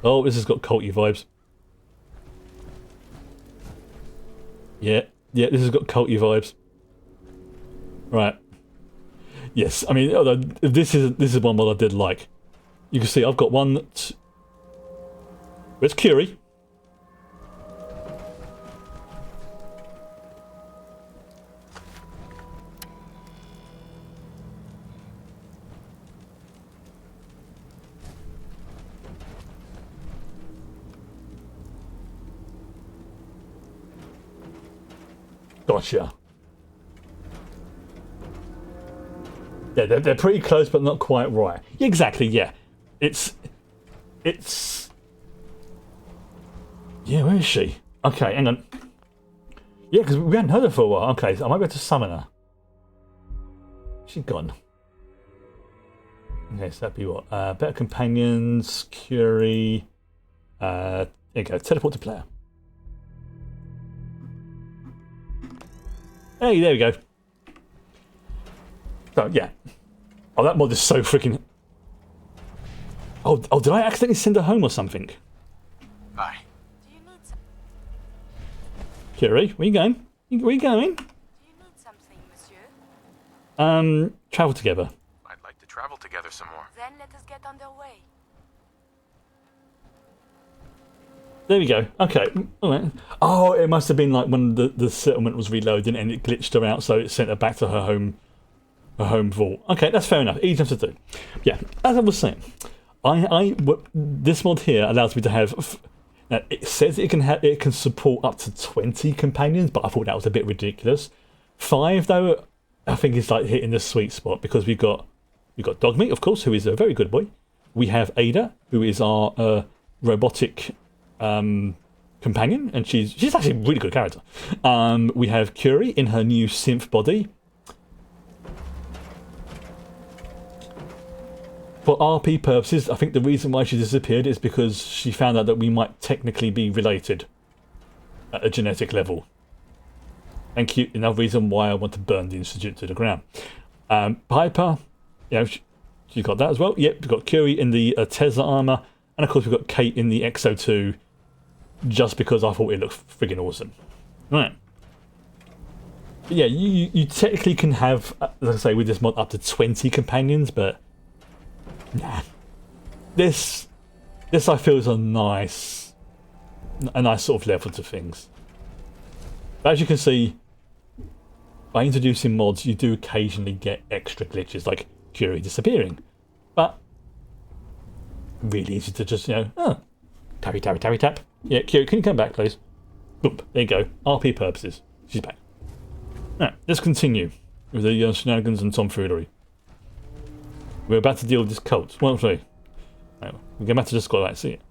Oh, this has got culty vibes. Yeah, this has got culty vibes. Right. Yes, I mean, although this is one that I did like. You can see I've got one. Where's Curie? Gotcha. Yeah, they're pretty close, but not quite right. Yeah, exactly, yeah. It's... Yeah, where is she? Okay, hang on. Yeah, because we hadn't heard her for a while. Okay, so I might be able to summon her. She's gone. Okay, so that'd be what? Better companions, Curie... there you go, teleport to player. Hey, there we go. So, yeah. Oh, that mod is so freaking... Oh, did I accidentally send her home or something? Bye. Curie, where you going? Where you going? Do you need something, monsieur? Travel together. I'd like to travel together some more. Then let us get underway. There we go. Okay. All right. Oh, it must have been like when the settlement was reloading and it glitched her out, so it sent her back to her home vault. Okay, that's fair enough. Easy enough to do. Yeah, as I was saying, this mod here allows me to have. Now, it says it can support up to 20 companions, but I thought that was a bit ridiculous. 5 though, I think is like hitting the sweet spot because we've got Dogmeat, of course, who is a very good boy. We have Ada, who is our robotic companion, and she's actually a really good character. We have Curie in her new synth body. For RP purposes, I think the reason why she disappeared is because she found out that we might technically be related at a genetic level. And another reason why I want to burn the Insurgent to the ground. Piper, yeah, she's got that as well. Yep, we've got Curie in the Tesla armor, and of course we've got Kate in the Exo 2, just because I thought it looked friggin' awesome. Right. But yeah, you technically can have, as I say, with this mod up to 20 companions, but nah. This I feel is a nice sort of level to things. But as you can see, by introducing mods, you do occasionally get extra glitches, like Curie disappearing. But really easy to just, tappy, tappy, tappy, tap. Yeah, Curie, can you come back, please? Boom, there you go. RP purposes. She's back. Now, let's continue with the shenanigans and tomfoolery. We're about to deal with this cult. Well, sorry. No, we're going back to just go like see it.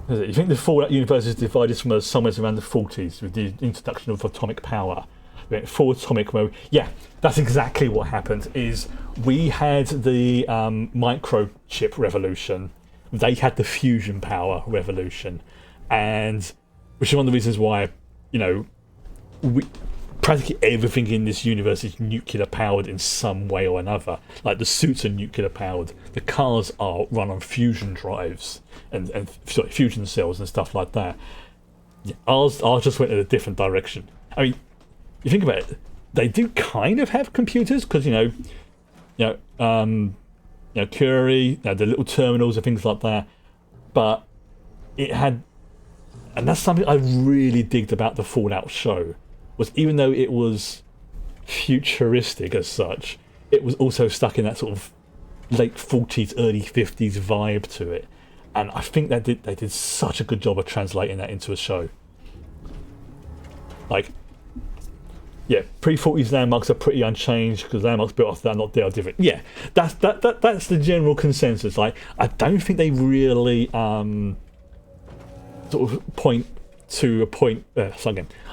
You think the Fallout universe is divided from somewhere around the 40s with the introduction of atomic power? We went full atomic mode. Yeah, that's exactly what happened. Is we had the microchip revolution. They had the fusion power revolution, and which is one of the reasons why, practically everything in this universe is nuclear powered in some way or another. Like the suits are nuclear powered, the cars are run on fusion drives and sorry, fusion cells and stuff like that. Yeah, ours just went in a different direction. I mean, you think about it, they do kind of have computers because Curie, the little terminals and things like that, but it had, and that's something I really digged about the Fallout show, was even though it was futuristic as such, it was also stuck in that sort of late 40s, early 50s vibe to it. And I think they did such a good job of translating that into a show. Like, yeah, pre-40s landmarks are pretty unchanged because landmarks built after that, they are different. Yeah, that's the general consensus. Like, I don't think they really sort of point to a point.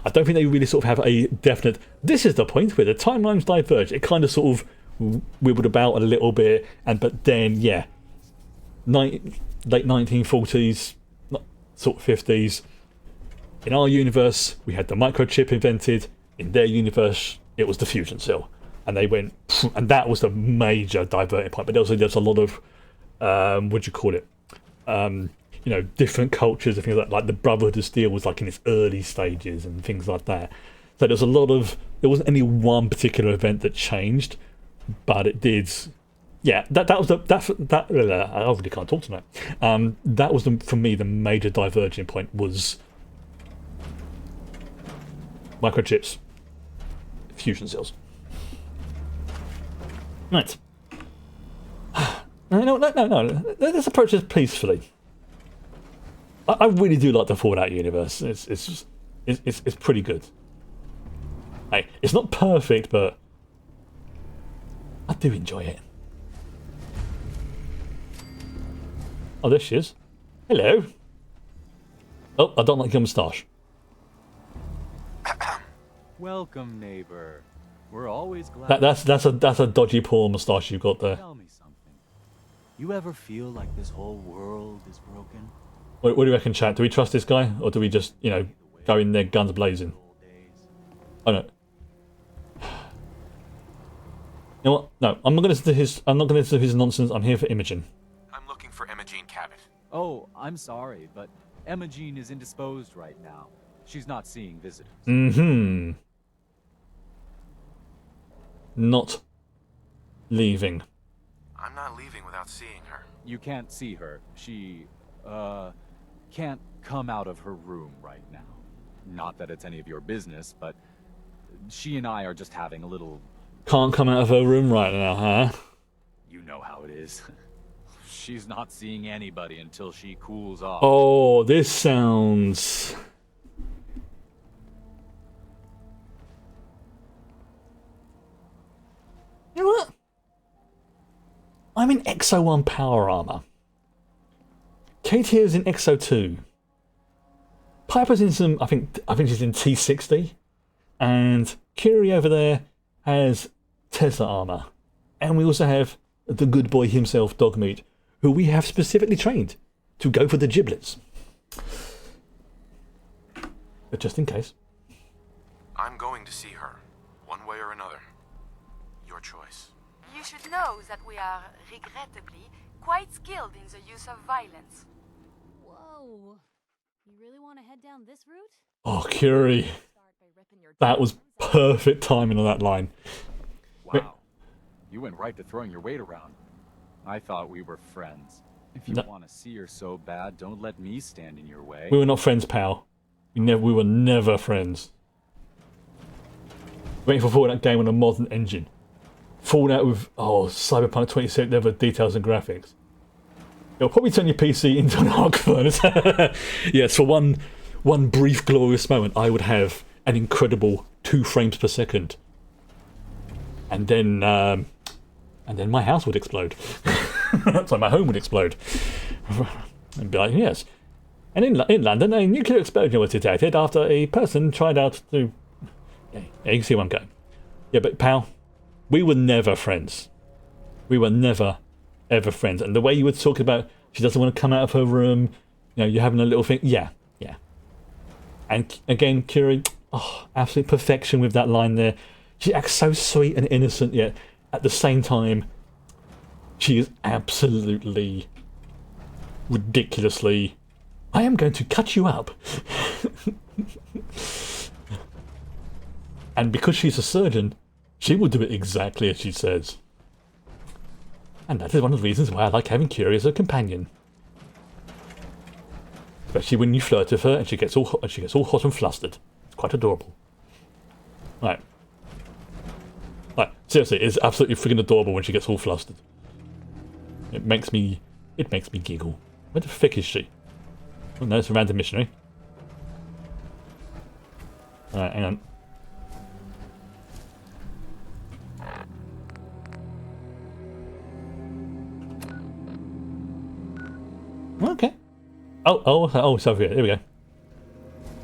I don't think they really sort of have a definite. This is the point where the timelines diverge. It kind of sort of wibbled about a little bit, but then yeah, late 1940s, sort of 50s. In our universe, we had the microchip invented. In their universe, it was the fusion cell, and they went, and that was the major diverting point. But also, there's a lot of what do you call it? Different cultures and things like the Brotherhood of Steel was like in its early stages and things like that. So there's a lot of, there wasn't any one particular event that changed, but it did. Yeah, that was I really can't talk tonight. That was for me the major diverging point was microchips, fusion cells. Right. No. Let's approach this peacefully. I really do like the Fallout universe. It's pretty good. Hey, it's not perfect, but I do enjoy it. Oh, there she is. Hello. Oh, I don't like your moustache. Welcome, neighbor. We're always glad. That's a dodgy poor moustache you've got there. Tell me something. You ever feel like this whole world is broken? What do you reckon, chat? Do we trust this guy, or do we just, go in there guns blazing? Oh no. You know what? No, I'm not going to listen to his. I'm not going to listen to his nonsense. I'm here for Imogen. I'm looking for Imogene Cabot. Oh, I'm sorry, but Imogene is indisposed right now. She's not seeing visitors. Mm-hmm. Not leaving. I'm not leaving without seeing her. You can't see her. She, can't come out of her room right now. Not that it's any of your business, but she and I are just having a little... Can't come out of her room right now, huh? You know how it is. She's not seeing anybody until she cools off. Oh, this sounds... You know what? I'm in Exo 1 power armor. Kate here is in Exo 2. Piper's in some, I think she's in T60. And Curie over there has Tesla armor. And we also have the good boy himself, Dogmeat, who we have specifically trained to go for the giblets. But just in case. I'm going to see her, one way or another. Your choice. You should know that we are, regrettably, quite skilled in the use of violence. Whoa. You really want to head down this route? Oh, Curie. That was perfect timing on that line. Wow. You went right to throwing your weight around. I thought we were friends. If you want to see her so bad, don't let me stand in your way. We were not friends, pal. We were never friends. Waiting for Fallout game on a modern engine. Fallout with Cyberpunk 26 level details and graphics. It'll probably turn your PC into an arc furnace. Yes, for one brief glorious moment, I would have an incredible 2 frames per second, and then my house would explode. So my home would explode, and be like, yes. And in London, a nuclear explosion was detected after a person tried out to. Yeah, you can see where I'm going. Yeah, but pal, we were never friends. We were never, ever friends. And the way you were talking about, she doesn't want to come out of her room. You're having a little thing. Yeah. And again, Curie, oh, absolute perfection with that line there. She acts so sweet and innocent, yet at the same time, she is absolutely, ridiculously, I am going to cut you up. And because she's a surgeon, she will do it exactly as she says. And that is one of the reasons why I like having Curie as a companion. Especially when you flirt with her and she gets all hot and flustered. It's quite adorable. Right. Right, seriously, it's absolutely freaking adorable when she gets all flustered. It makes me giggle. Where the frick is she? Oh no, it's a random missionary. Alright, hang on. Okay. Oh, it's over here. There we go. Do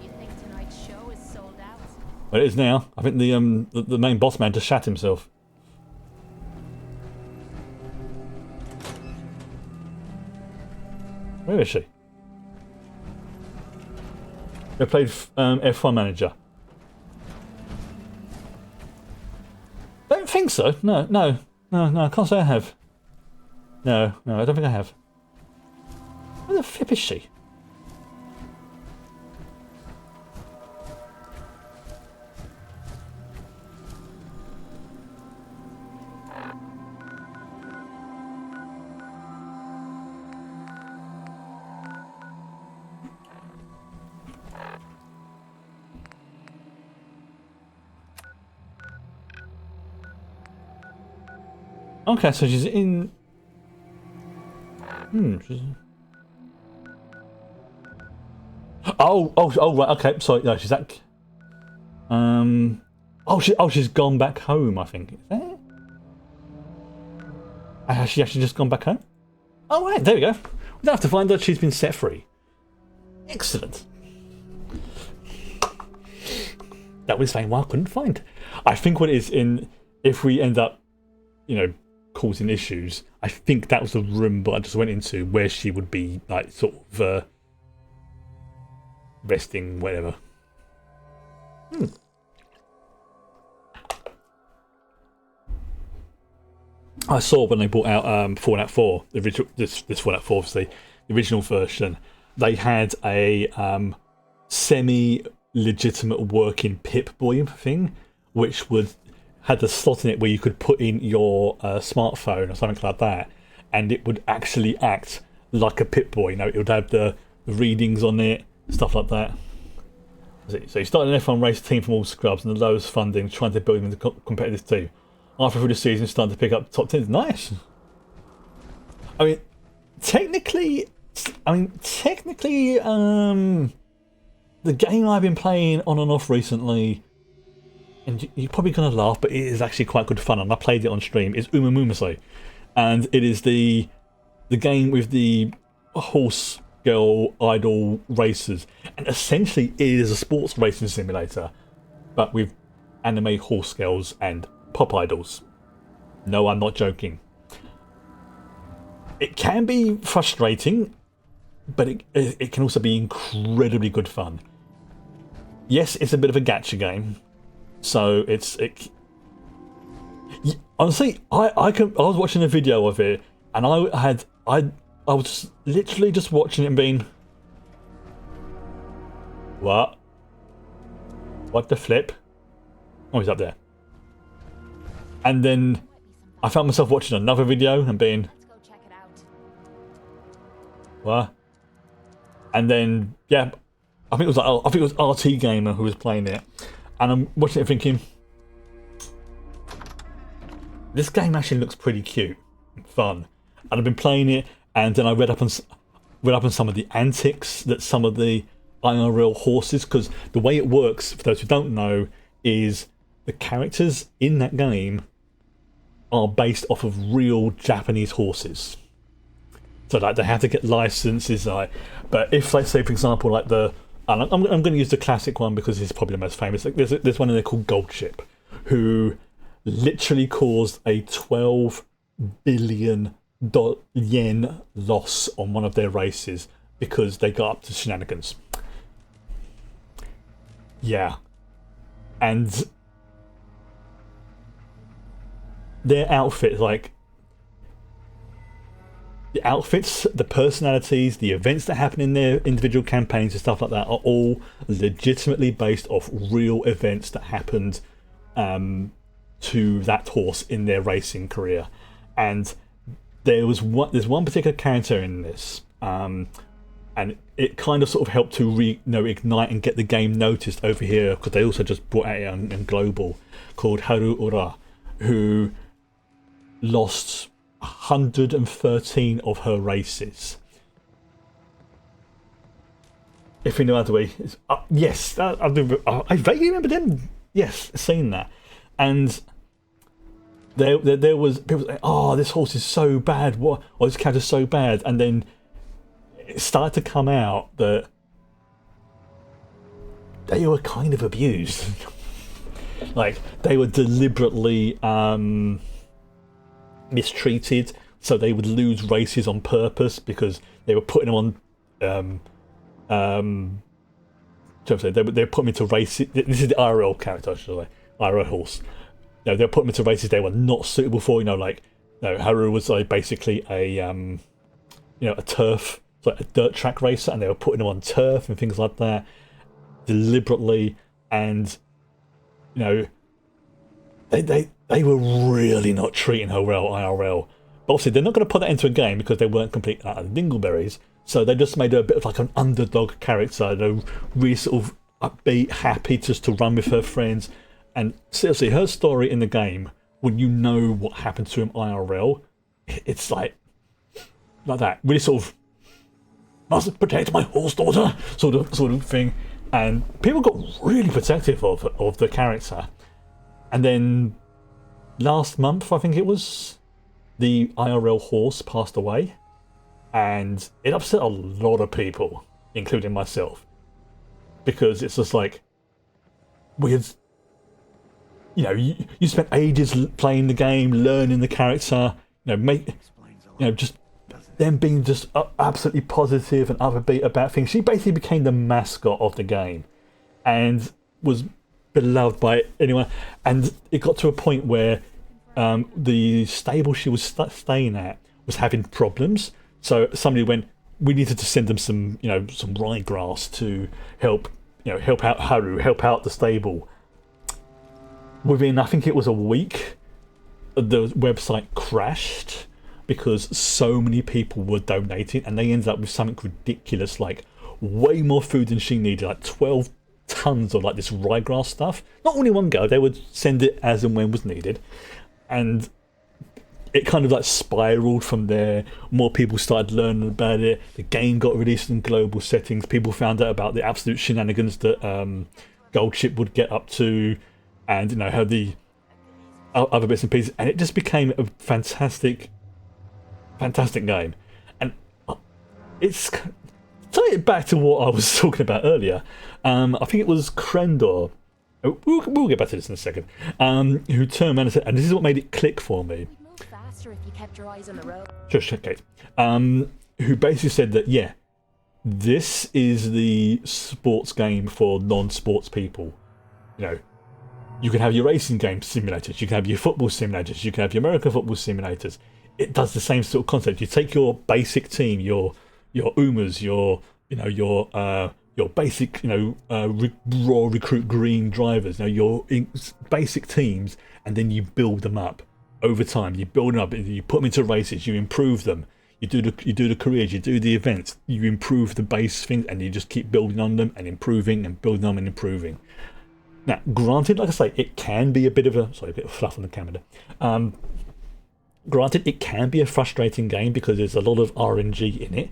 you think tonight's show is sold out? Well, it is now. I think the main boss man just shat himself. Where is she? They played F1 Manager. Don't think so. No, I can't say I have. No, I don't think I have. Where the flip is she? Okay, so she's in... she's... Oh, right, okay, sorry, no, she's at... she's gone back home, I think. Is that it? Has she actually just gone back home? Oh, right, there we go. We don't have to find out she's been set free. Excellent. That was saying why I couldn't find. I think what it is if we end up, causing issues, I think that was the room that I just went into where she would be, like, sort of, resting, whatever. I saw when they brought out Fallout 4, the original, this Fallout 4, obviously, the original version, they had a semi-legitimate working Pip-Boy thing, which had a slot in it where you could put in your smartphone or something like that, and it would actually act like a Pip-Boy. It would have the readings on it, stuff like that. So you started an F1 race team from all scrubs and the lowest funding, trying to build them into a competitive team. After through the season, starting to pick up top 10s. Nice. I mean, technically, the game I've been playing on and off recently, and you're probably gonna laugh, but it is actually quite good fun, and I played it on stream. Is Umamumase, and it is the game with the horse girl idol racers, and essentially it is a sports racing simulator, but with anime horse girls and pop idols. No, I'm not joking. It can be frustrating, but it can also be incredibly good fun. Yes, it's a bit of a gacha game, so honestly, I was watching a video of it, and I was literally just watching it and being, what the flip? Oh, he's up there. And then I found myself watching another video and being, what? And then, yeah, I think it was RT Gamer who was playing it, and I'm watching it thinking, this game actually looks pretty cute and fun. And I've been playing it, and then I read up on some of the antics that some of the IRL horses, because the way it works, for those who don't know, is the characters in that game are based off of real Japanese horses. So like they have to get licenses, but if, let's say, for example, like I'm going to use the classic one because it's probably the most famous. Like there's one in there called Gold Ship, who literally caused a 12 billion yen loss on one of their races because they got up to shenanigans. Yeah, and their outfits, like the outfits, the personalities, the events that happen in their individual campaigns and stuff like that are all legitimately based off real events that happened to that horse in their racing career. And there's one particular character in this, and it kind of sort of helped to ignite and get the game noticed over here, because they also just brought out it on global, called Haru Ura, who lost 113 of her races. If you know how to way, yes, I vaguely remember them. Yes, seeing that, and there was people saying, "Oh, this horse is so bad. What? Or this character's so bad," and then it started to come out that they were kind of abused. Like, they were deliberately mistreated, so they would lose races on purpose because they were putting them on they were putting them into races. This is the IRL character, I should say, IRL horse. They were putting them into races they were not suitable for. Haru was basically a turf, like a dirt track racer, and they were putting them on turf and things like that deliberately, and they were really not treating her well, IRL. But obviously, they're not going to put that into a game because they weren't complete out of dingleberries. So they just made her a bit of like an underdog character, really sort of upbeat, happy just to run with her friends. And seriously, her story in the game, when you know what happened to him IRL, it's like that, really sort of must protect my horse daughter sort of thing. And people got really protective of the character. And then last month, I think it was, the IRL horse passed away, and it upset a lot of people, including myself, because it's just like, you spent ages playing the game, learning the character, just them being just absolutely positive and upbeat about things. She basically became the mascot of the game, and was beloved by anyone. And it got to a point where the stable she was staying at was having problems. So somebody went, we needed to send them some ryegrass to help out Haru, help out the stable. Within, I think it was a week, the website crashed because so many people were donating, and they ended up with something ridiculous, like way more food than she needed, like 12 tons of like this ryegrass stuff. Not only one go, they would send it as and when was needed, and it kind of like spiraled from there. More people started learning about it. The game got released in global settings. People found out about the absolute shenanigans that Goldship would get up to, and how the other bits and pieces, and it just became a fantastic game. And it's tie it back to what I was talking about earlier. I think it was Krendor. We'll get back to this in a second. Who turned around and said, and this is what made it click for me. Faster if you kept your eyes on the road. Shush, Kate. Who basically said that, yeah, this is the sports game for non-sports people. You can have your racing game simulators, you can have your football simulators, you can have your American football simulators. It does the same sort of concept. You take your basic team, your Umas, your basic, raw recruit green drivers, your basic teams, and then you build them up over time. You build them up, you put them into races, you improve them, you do the careers, you do the events, you improve the base things, and you just keep building on them and improving and building on and improving. Now, granted, like I say, it can be a bit of fluff on the camera. Granted, it can be a frustrating game because there's a lot of RNG in it.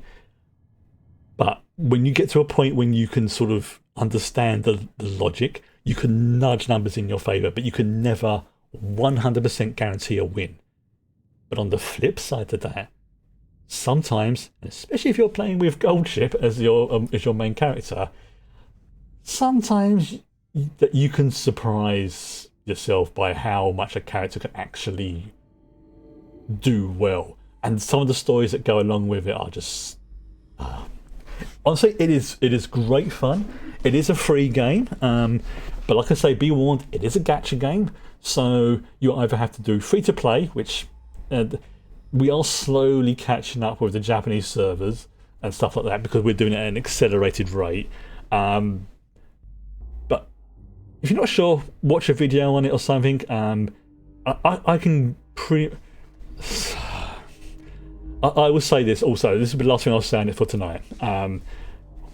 But when you get to a point when you can sort of understand the logic, you can nudge numbers in your favour, but you can never 100% guarantee a win. But on the flip side of that, sometimes, especially if you're playing with Goldship as your main character, sometimes that you can surprise yourself by how much a character can actually do well. And some of the stories that go along with it are just honestly, it is great fun. It is a free game, but like I say, be warned, it is a gacha game. So you either have to do free to play, which we are slowly catching up with the Japanese servers and stuff like that because we're doing it at an accelerated rate. But if you're not sure, watch a video on it or something. I can I will say this also. This is the last thing I'll say on it for tonight.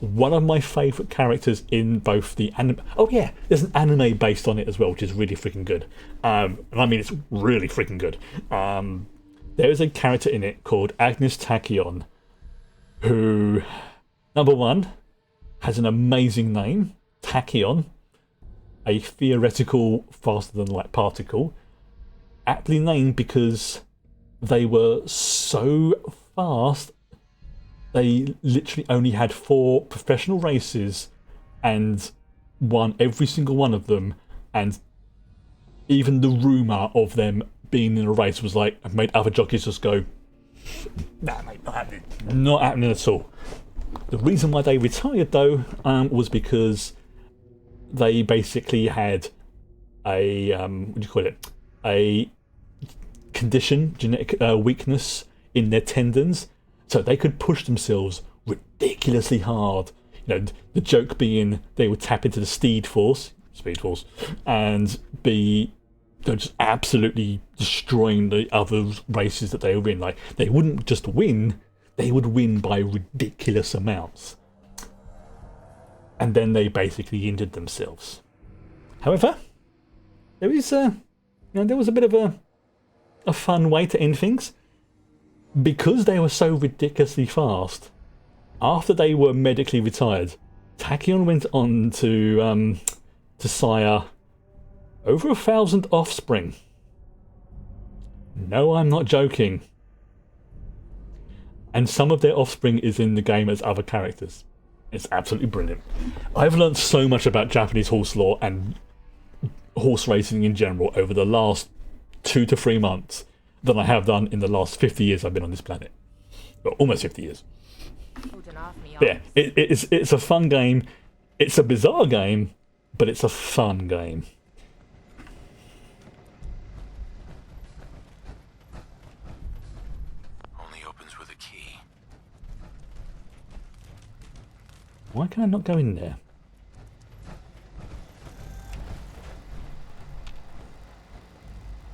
One of my favourite characters in both the anime... Oh yeah, there's an anime based on it as well, which is really freaking good. And I mean, it's really freaking good. There is a character in it called Agnes Tachyon, who, number one, has an amazing name, Tachyon, a theoretical faster-than-light particle, aptly named because they were so fast. They literally only had 4 professional races and won every single one of them. And even the rumour of them being in a race was like, made other jockeys just go, nah, mate, not happening. Not happening at all. The reason why they retired, though, was because they basically had a, what do you call it? A condition, genetic weakness in their tendons. So they could push themselves ridiculously hard. You know, the joke being they would tap into the speed force, and be just absolutely destroying the other races that they were in. Like, they wouldn't just win, they would win by ridiculous amounts. And then they basically injured themselves. However, there is there was a bit of a fun way to end things. Because they were so ridiculously fast, after they were medically retired, Tachyon went on to sire over 1,000 offspring. No, I'm not joking. And some of their offspring is in the game as other characters. It's absolutely brilliant. I've learned so much about Japanese horse lore and horse racing in general over the last 2 to 3 months than I have done in the last 50 years I've been on this planet. Well, almost 50 years. But yeah, it's a fun game. It's a bizarre game, but it's a fun game. Only opens with a key. Why can I not go in there?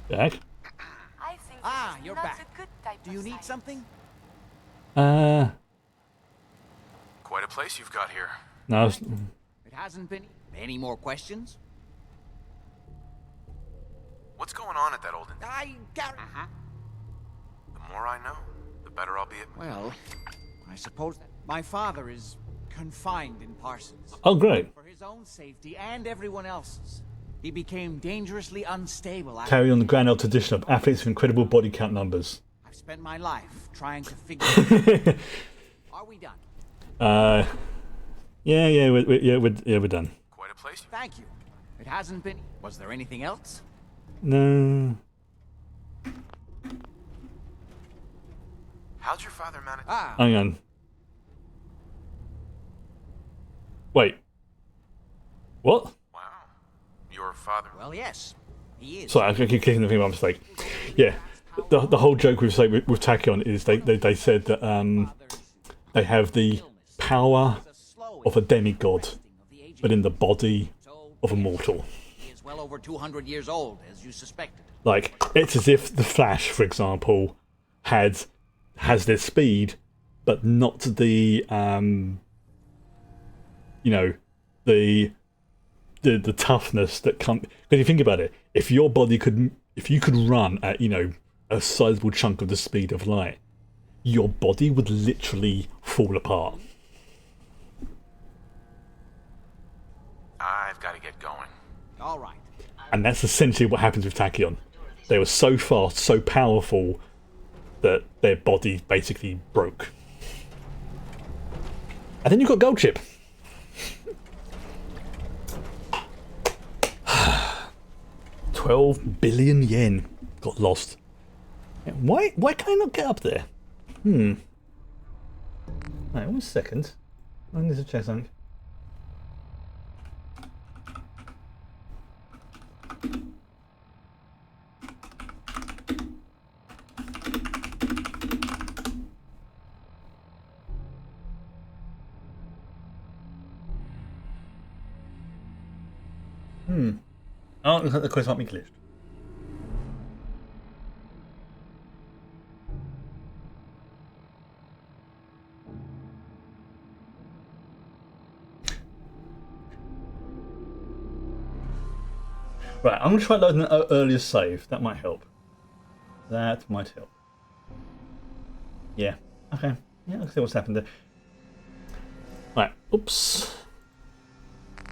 Back? Ah, you're back. Do you need something? Quite a place you've got here. No. It hasn't been. Any more questions? What's going on at that old... The more I know, the better I'll be at... Well, I suppose that my father is confined in Parsons. Oh, great. For his own safety and everyone else's. He became dangerously unstable. Carry on the grand old tradition of athletes with incredible body count numbers. I've spent my life trying to figure it out. Are we done? Yeah, we're done. Quite a place. Thank you. It hasn't been. Was there anything else? No. How'd your father manage? Hang on. Wait. What? Your father? Well, yes, he is. Sorry, I keep clicking the thing by mistake. Yeah, the whole joke with Tachyon is they said that they have the power of a demigod, but in the body of a mortal. He is well over 200 years old, as you suspected. Like, it's as if the Flash, for example, has their speed, but not the the toughness that comes. Because if you think about it, if you could run at a sizable chunk of the speed of light, your body would literally fall apart. I've got to get going. All right. And that's essentially what happens with Tachyon. They were so fast, so powerful, that their body basically broke. And then you've got Gold Chip. 12 billion yen got lost. Why can I not get up there? Right, 1 second. I need to check something. Oh, looks like the quest might be glitched. Right, I'm going to try loading an earlier save. That might help. That might help. Yeah. Okay. Yeah, let's see what's happened there. Right. Oops.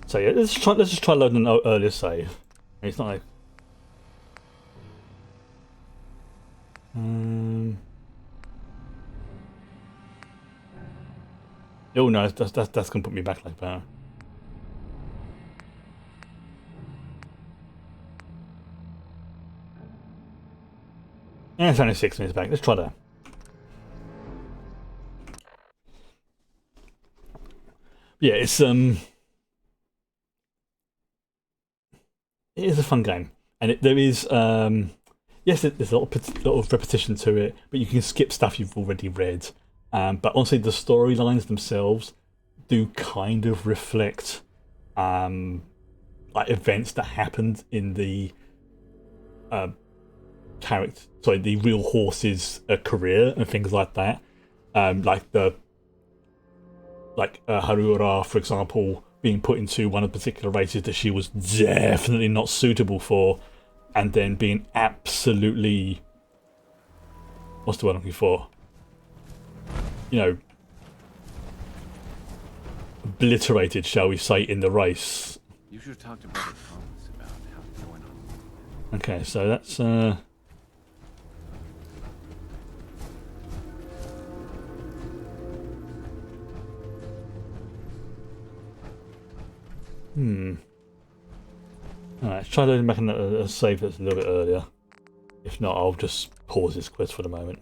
So yeah, let's just try loading an earlier save. It's not like. Oh no, that's gonna put me back like that. Yeah, it's only 6 minutes back. Let's try that. Yeah, it's it is a fun game, and there is yes, there's a lot of repetition to it, but you can skip stuff you've already read. But honestly, the storylines themselves do kind of reflect like events that happened in the the real horse's career and things like that. Like Harura, for example, being put into one of the particular races that she was definitely not suitable for, and then being absolutely, what's the word I'm looking for? You know, obliterated, shall we say, in the race. You should talk to Brother Thomas about how to join on. Okay, so that's Alright, let's try loading back in a save that's a little bit earlier. If not, I'll just pause this quest for the moment.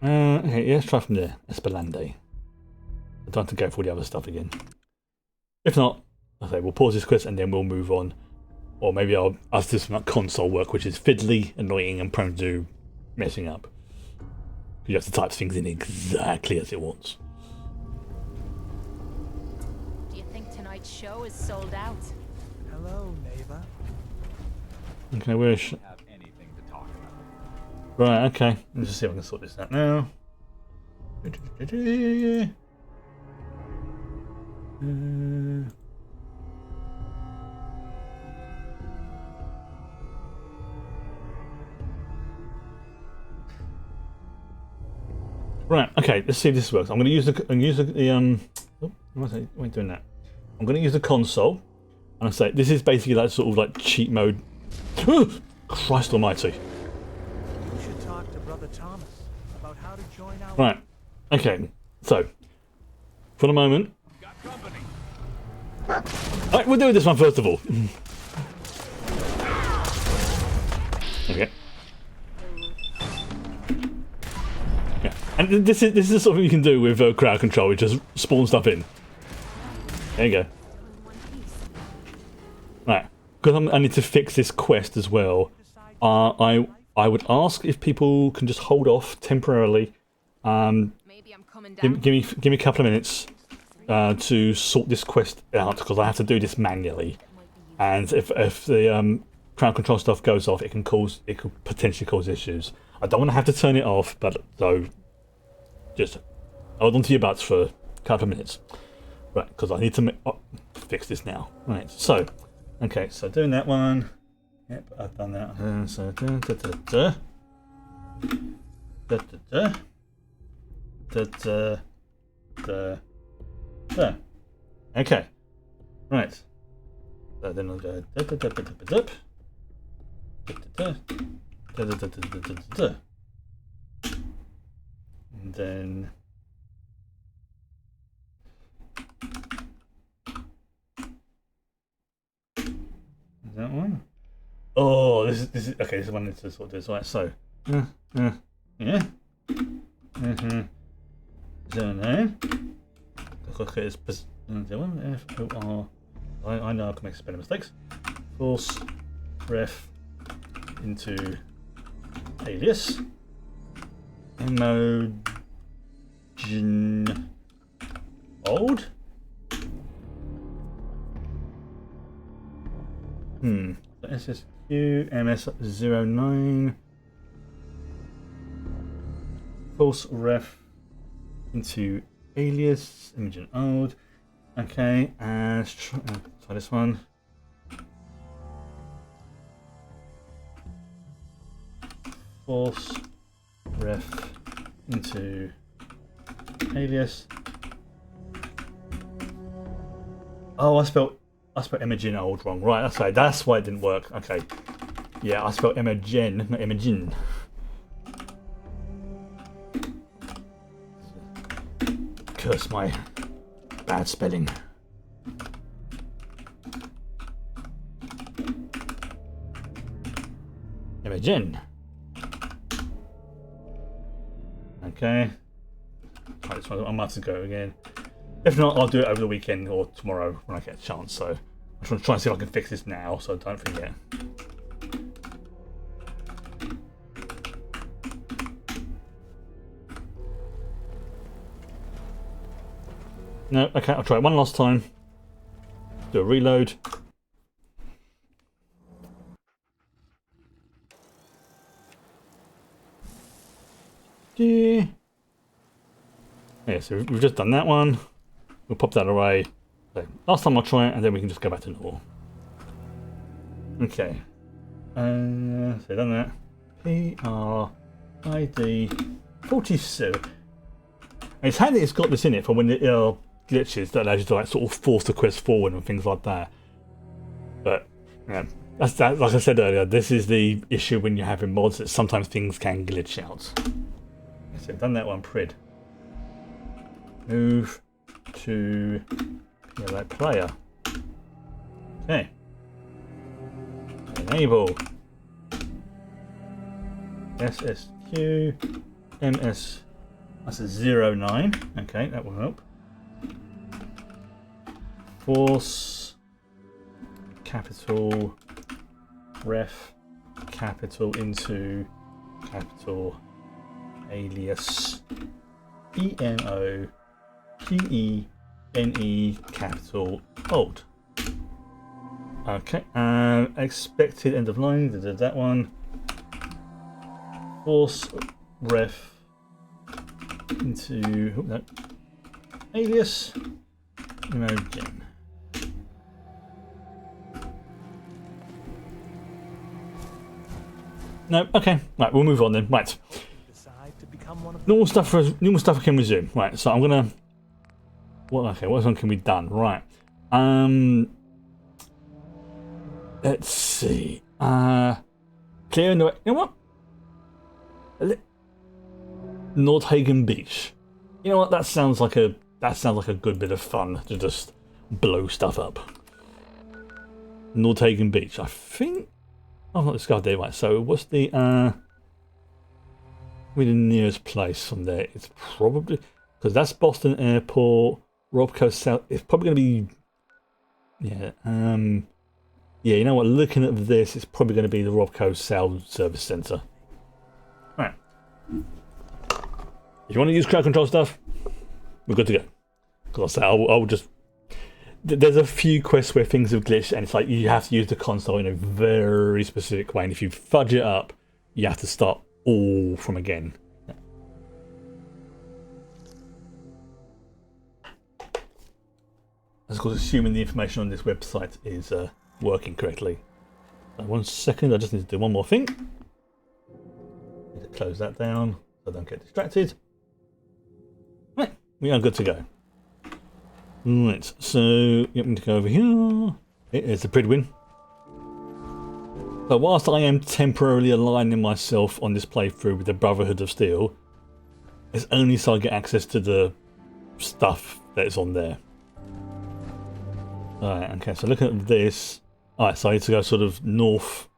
Okay, yeah, let's try from there. Espelande. I don't have to go through the other stuff again. If not, okay, we'll pause this quest and then we'll move on. Or maybe I'll do some console work, which is fiddly, annoying, and prone to messing up. You have to type things in exactly as it wants. Do you think tonight's show is sold out? Hello, neighbor. Okay, where is Have anything to talk about. Right, okay. Let's just see if I can sort this out now. Right, okay, let's see if this works. I'm going to use oh, why am I doing that? I'm going to use the console, and I say this is basically like sort of like cheat mode. Christ Almighty! You should talk to Brother Thomas about how to join our. Right, okay. So, for the moment, alright, we'll do this one first of all. Okay. Yeah, and this is something you can do with crowd control. You just spawn stuff in. There you go. Right, because I need to fix this quest as well. I would ask if people can just hold off temporarily. Give me a couple of minutes to sort this quest out, because I have to do this manually. And if the crowd control stuff goes off, it could potentially cause issues. I don't want to have to turn it off, but so just hold on to your butts for a couple of minutes, right? Because I need to fix this now. Right. So, okay. So doing that one. Yep, I've done that. So okay. Right. So then I'll go and then that one. Oh, this is okay. This is one to sort of do this. Right, so yeah. 09. Look at this. I know I can make spelling mistakes. Force ref into alias emojin old. So SSQ MS09 false ref into alias imaging old. Okay, let's try this one. False ref into alias. Oh, I spelled Imogen old wrong. Right, okay, that's why it didn't work. Okay, yeah, I spelled Imogen, not Imogen. Curse my bad spelling. Imogen. Okay. Right, this one I might have to go again. If not, I'll do it over the weekend or tomorrow when I get a chance. So I'm trying to see if I can fix this now, so I don't forget. No, okay, I'll try it one last time. Do a reload. Yeah, so we've just done that one. We'll pop that away. So last time I'll try it, and then we can just go back to normal. Okay. So done that. PRID 47. It's handy it's got this in it for when the glitches that allows you to like sort of force the quest forward and things like that. But yeah, that's that. Like I said earlier, this is the issue when you're having mods that sometimes things can glitch out. So done that one, Prid. Move to like player. Okay. Enable SSQ MS. That's a 09. Okay, that will help. Force capital ref capital into capital alias EMOGENE capital old. Okay, expected end of line. Did that one. Force ref into no, alias Imogen. No, okay, right, we'll move on then. Right, normal stuff can resume. Right, so I'm gonna. Well, okay, what one can be done? Right, let's see. Clearing the way. You know what? Nordhagen Beach. You know what? That sounds like a good bit of fun to just blow stuff up. Nordhagen Beach. I think I've not discovered it right. So what's the nearest place from there? It's probably because that's Boston Airport, Robco South. It's probably going to be yeah. Yeah, you know what? Looking at this, it's probably going to be the Robco South Service Centre. Right. If you want to use crowd control stuff, we're good to go. Because I'll just. There's a few quests where things have glitched, and it's like you have to use the console in a very specific way. And if you fudge it up, you have to start all from again. Of course, assuming the information on this website is working correctly. 1 second, I just need to do one more thing. Need to close that down so I don't get distracted. Right, we are good to go. Right, so you want me to go over here. It is the Pridwin. So whilst I am temporarily aligning myself on this playthrough with the Brotherhood of Steel, it's only so I get access to the stuff that is on there. Alright, okay, so looking at this. Alright, so I need to go sort of north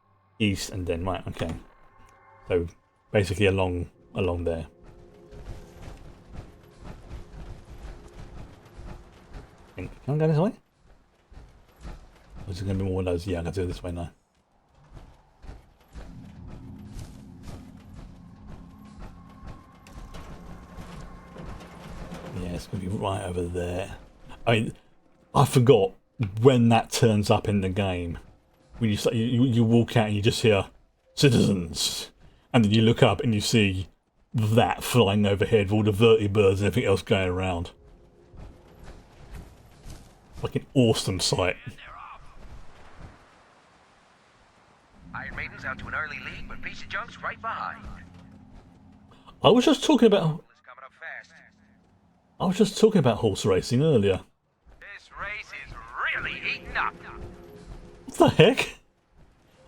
east and then right. Okay. So basically along there. Can I go this way? Or is it going to be more of those? Yeah, I'm going to do it this way now. Yeah, it's going to be right over there. I mean, I forgot when that turns up in the game. When you walk out and you just hear citizens, and then you look up and you see that flying overhead with all the vertibirds and everything else going around. Like an awesome sight. Iron Maiden's out to an early lead, but Piece of Junk's right behind. I was just talking about horse racing earlier. This race is really heating up. What the heck?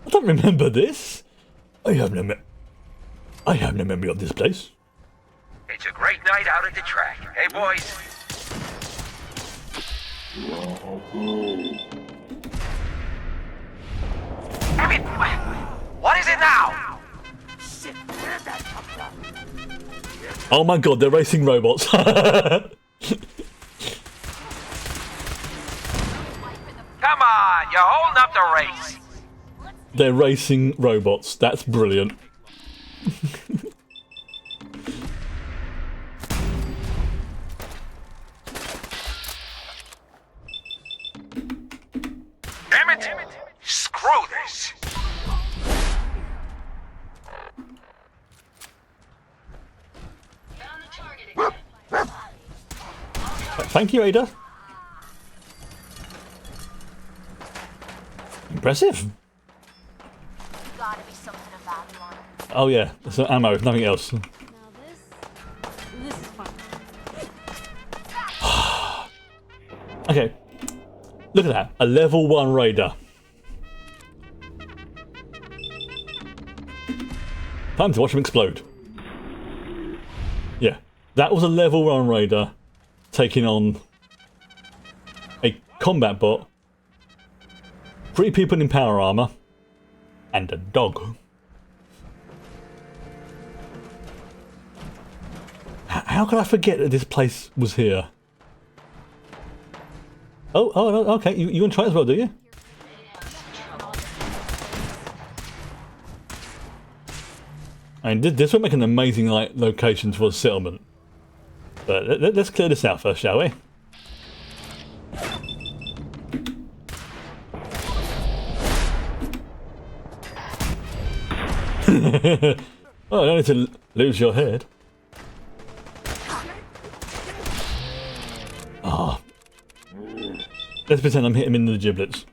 I don't remember this. I have no memory of this place. It's a great night out at the track. Hey, boys. Damn it! What is it now? Shit, where'd that come from? Oh my god, they're racing robots. Come on, you're holding up the race. They're racing robots. That's brilliant. Damn it! Screw this! Thank you, Ada. Impressive. Gotta be something of value on it. Oh yeah, it's ammo, if nothing else. This is fun. Okay, look at that, a level 1 raider. Time to watch him explode. Yeah, that was a level 1 raider taking on a combat bot, 3 people in power armor, and a dog. How could I forget that this place was here? Oh, okay. You want to try it as well, do you? I mean, this would make an amazing location for a settlement. But let's clear this out first, shall we? Oh, I don't need to lose your head. Ah. Let's pretend I'm hitting him in the giblets.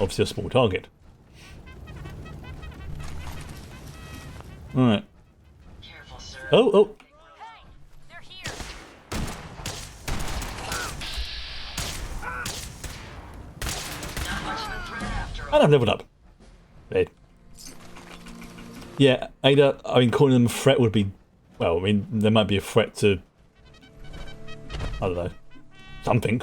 Obviously a small target. Alright. Oh! And I've leveled up. Dead. Yeah, Ada, I mean, calling them a threat would be... Well, I mean, there might be a threat to... I don't know. Something.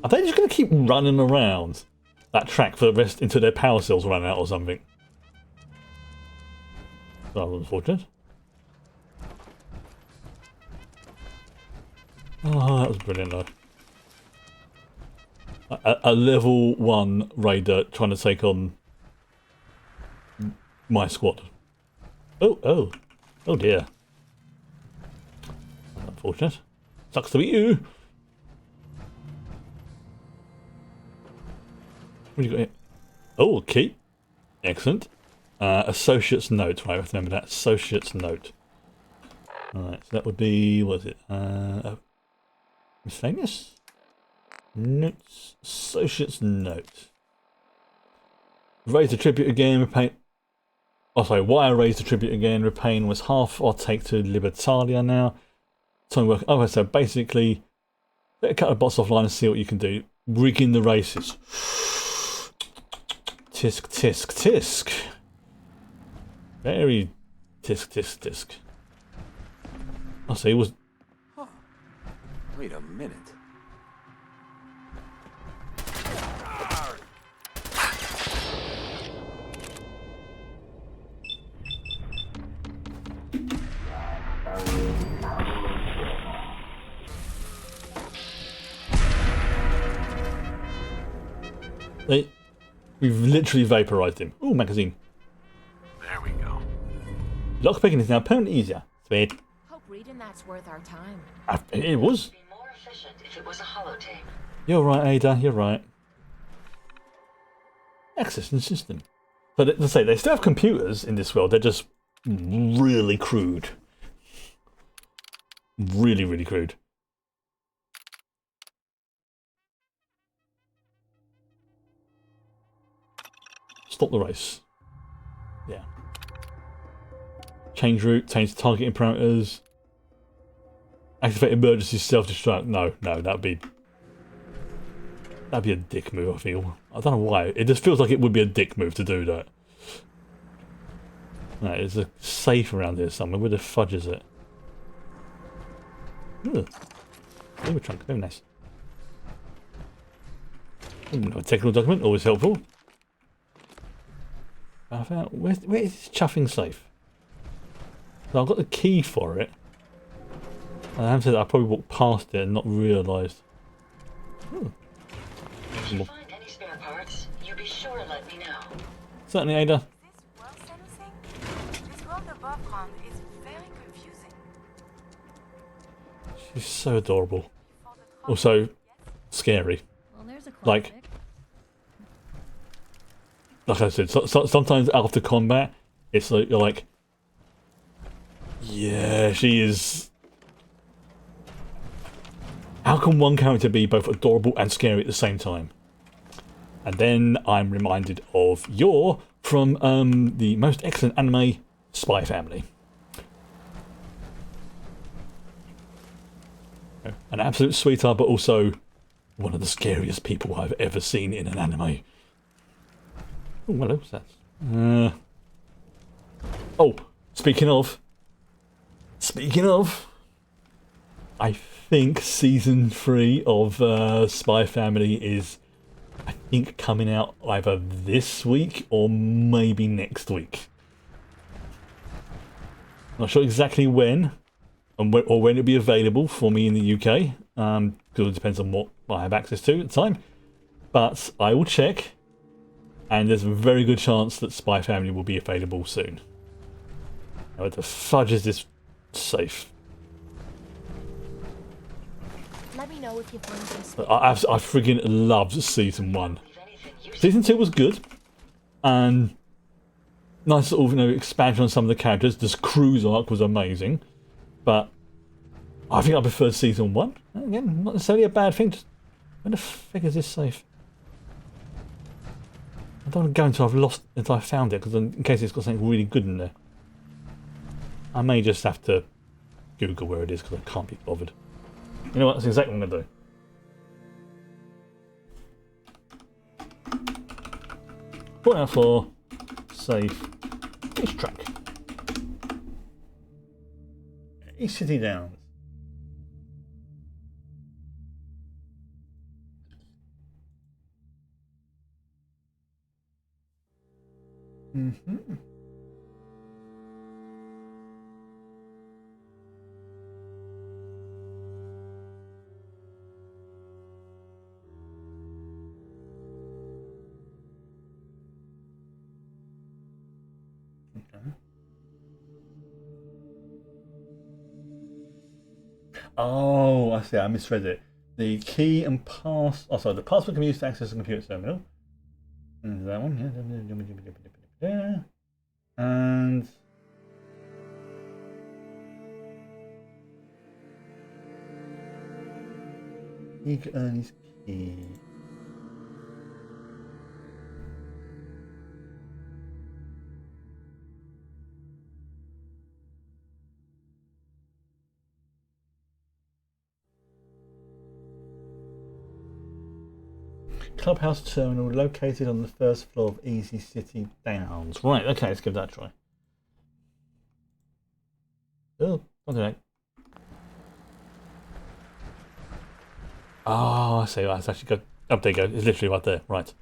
Are they just going to keep running around that track for the rest until their power cells run out or something? Rather unfortunate. Oh, that was brilliant though. A level 1 raider trying to take on my squad. Oh dear. Unfortunate. Sucks to be you. What do you got here? Oh, key. Excellent. Associate's note. Right, I have to remember that. Associate's note. Alright, so that would be, what is it? Miscellaneous? Notes. Associate's note. Raise the tribute again, repay... Oh, sorry, why I raised the tribute again, repaying was half I'll take to Libertalia now. Time work. Okay, so basically, let a couple of bots offline and see what you can do. Rigging the races. Tisk, tisk, tisk. Very tisk, tisk, tisk. I see, was... Wait a minute. We've literally vaporized him. Ooh, magazine. There we go. Lockpicking is now apparently easier. Sweet. Hope reading that's worth our time. It was. Be more efficient if it was a holotape. You're right, Ada. You're right. Access and system. But let's say they still have computers in this world. They're just really crude. Really, really crude. Stop the race. Yeah. Change route, change targeting parameters. Activate emergency self-destruct. No, that'd be a dick move, I feel. I don't know why. It just feels like it would be a dick move to do that. No, there's a safe around here somewhere. Where the fudge is it? Ugh. Lever trunk, very nice. A technical document, always helpful. I found, where is this chuffing safe? So I've got the key for it. And I have said that I probably walked past it and not realised. If you find any spare parts, you be sure to let me know. Certainly, Ada. This world above ground is very confusing. She's so adorable. Also, scary. Well, there's a like I said, sometimes after combat, it's like you're like, yeah, she is. How can one character be both adorable and scary at the same time? And then I'm reminded of Yor from the most excellent anime, Spy Family. An absolute sweetheart, but also one of the scariest people I've ever seen in an anime. Oh, hello, what's that? Oh, speaking of, I think season 3 of Spy Family is, I think, coming out either this week or maybe next week. Not sure exactly when, or when it'll be available for me in the UK, because it depends on what I have access to at the time. But I will check, and there's a very good chance that Spy Family will be available soon. Now, where the fudge is this safe? Let me know if you find some space. I friggin' loved season 1. Season 2 was good, and nice sort of, expansion on some of the characters. This cruise arc was amazing, but I think I preferred season 1. Again, not necessarily a bad thing. Just, where the frick is this safe? I don't want to go until I've found it, because in case it's got something really good in there. I may just have to Google where it is, because I can't be bothered. You know what? That's exactly what I'm going to do. Point out for safe East track. East City Downs. Oh, I see. I misread it. The key and pass. Oh, sorry. The password can be used to access the computer terminal. And that one. Yeah. And he can earn his key. Clubhouse terminal located on the first floor of Easy City Downs. Right, okay, let's give that a try. Oh, don't do that. Oh, I see. That's actually good. Oh, there you go. It's literally right there. Right.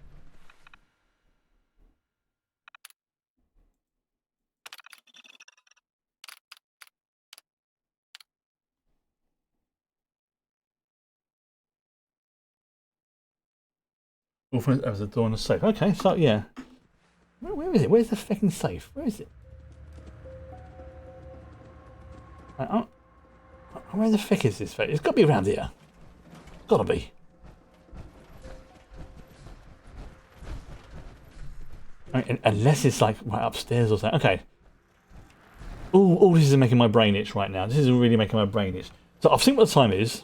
As a door and a safe. Okay, so yeah. Where is it? Where's the fucking safe? Where is it? Where the fuck is this safe? It's got to be around here. It's got to be. I mean, unless it's like right upstairs or something. Okay. Oh, this is making my brain itch right now. This is really making my brain itch. So I've seen what the time is.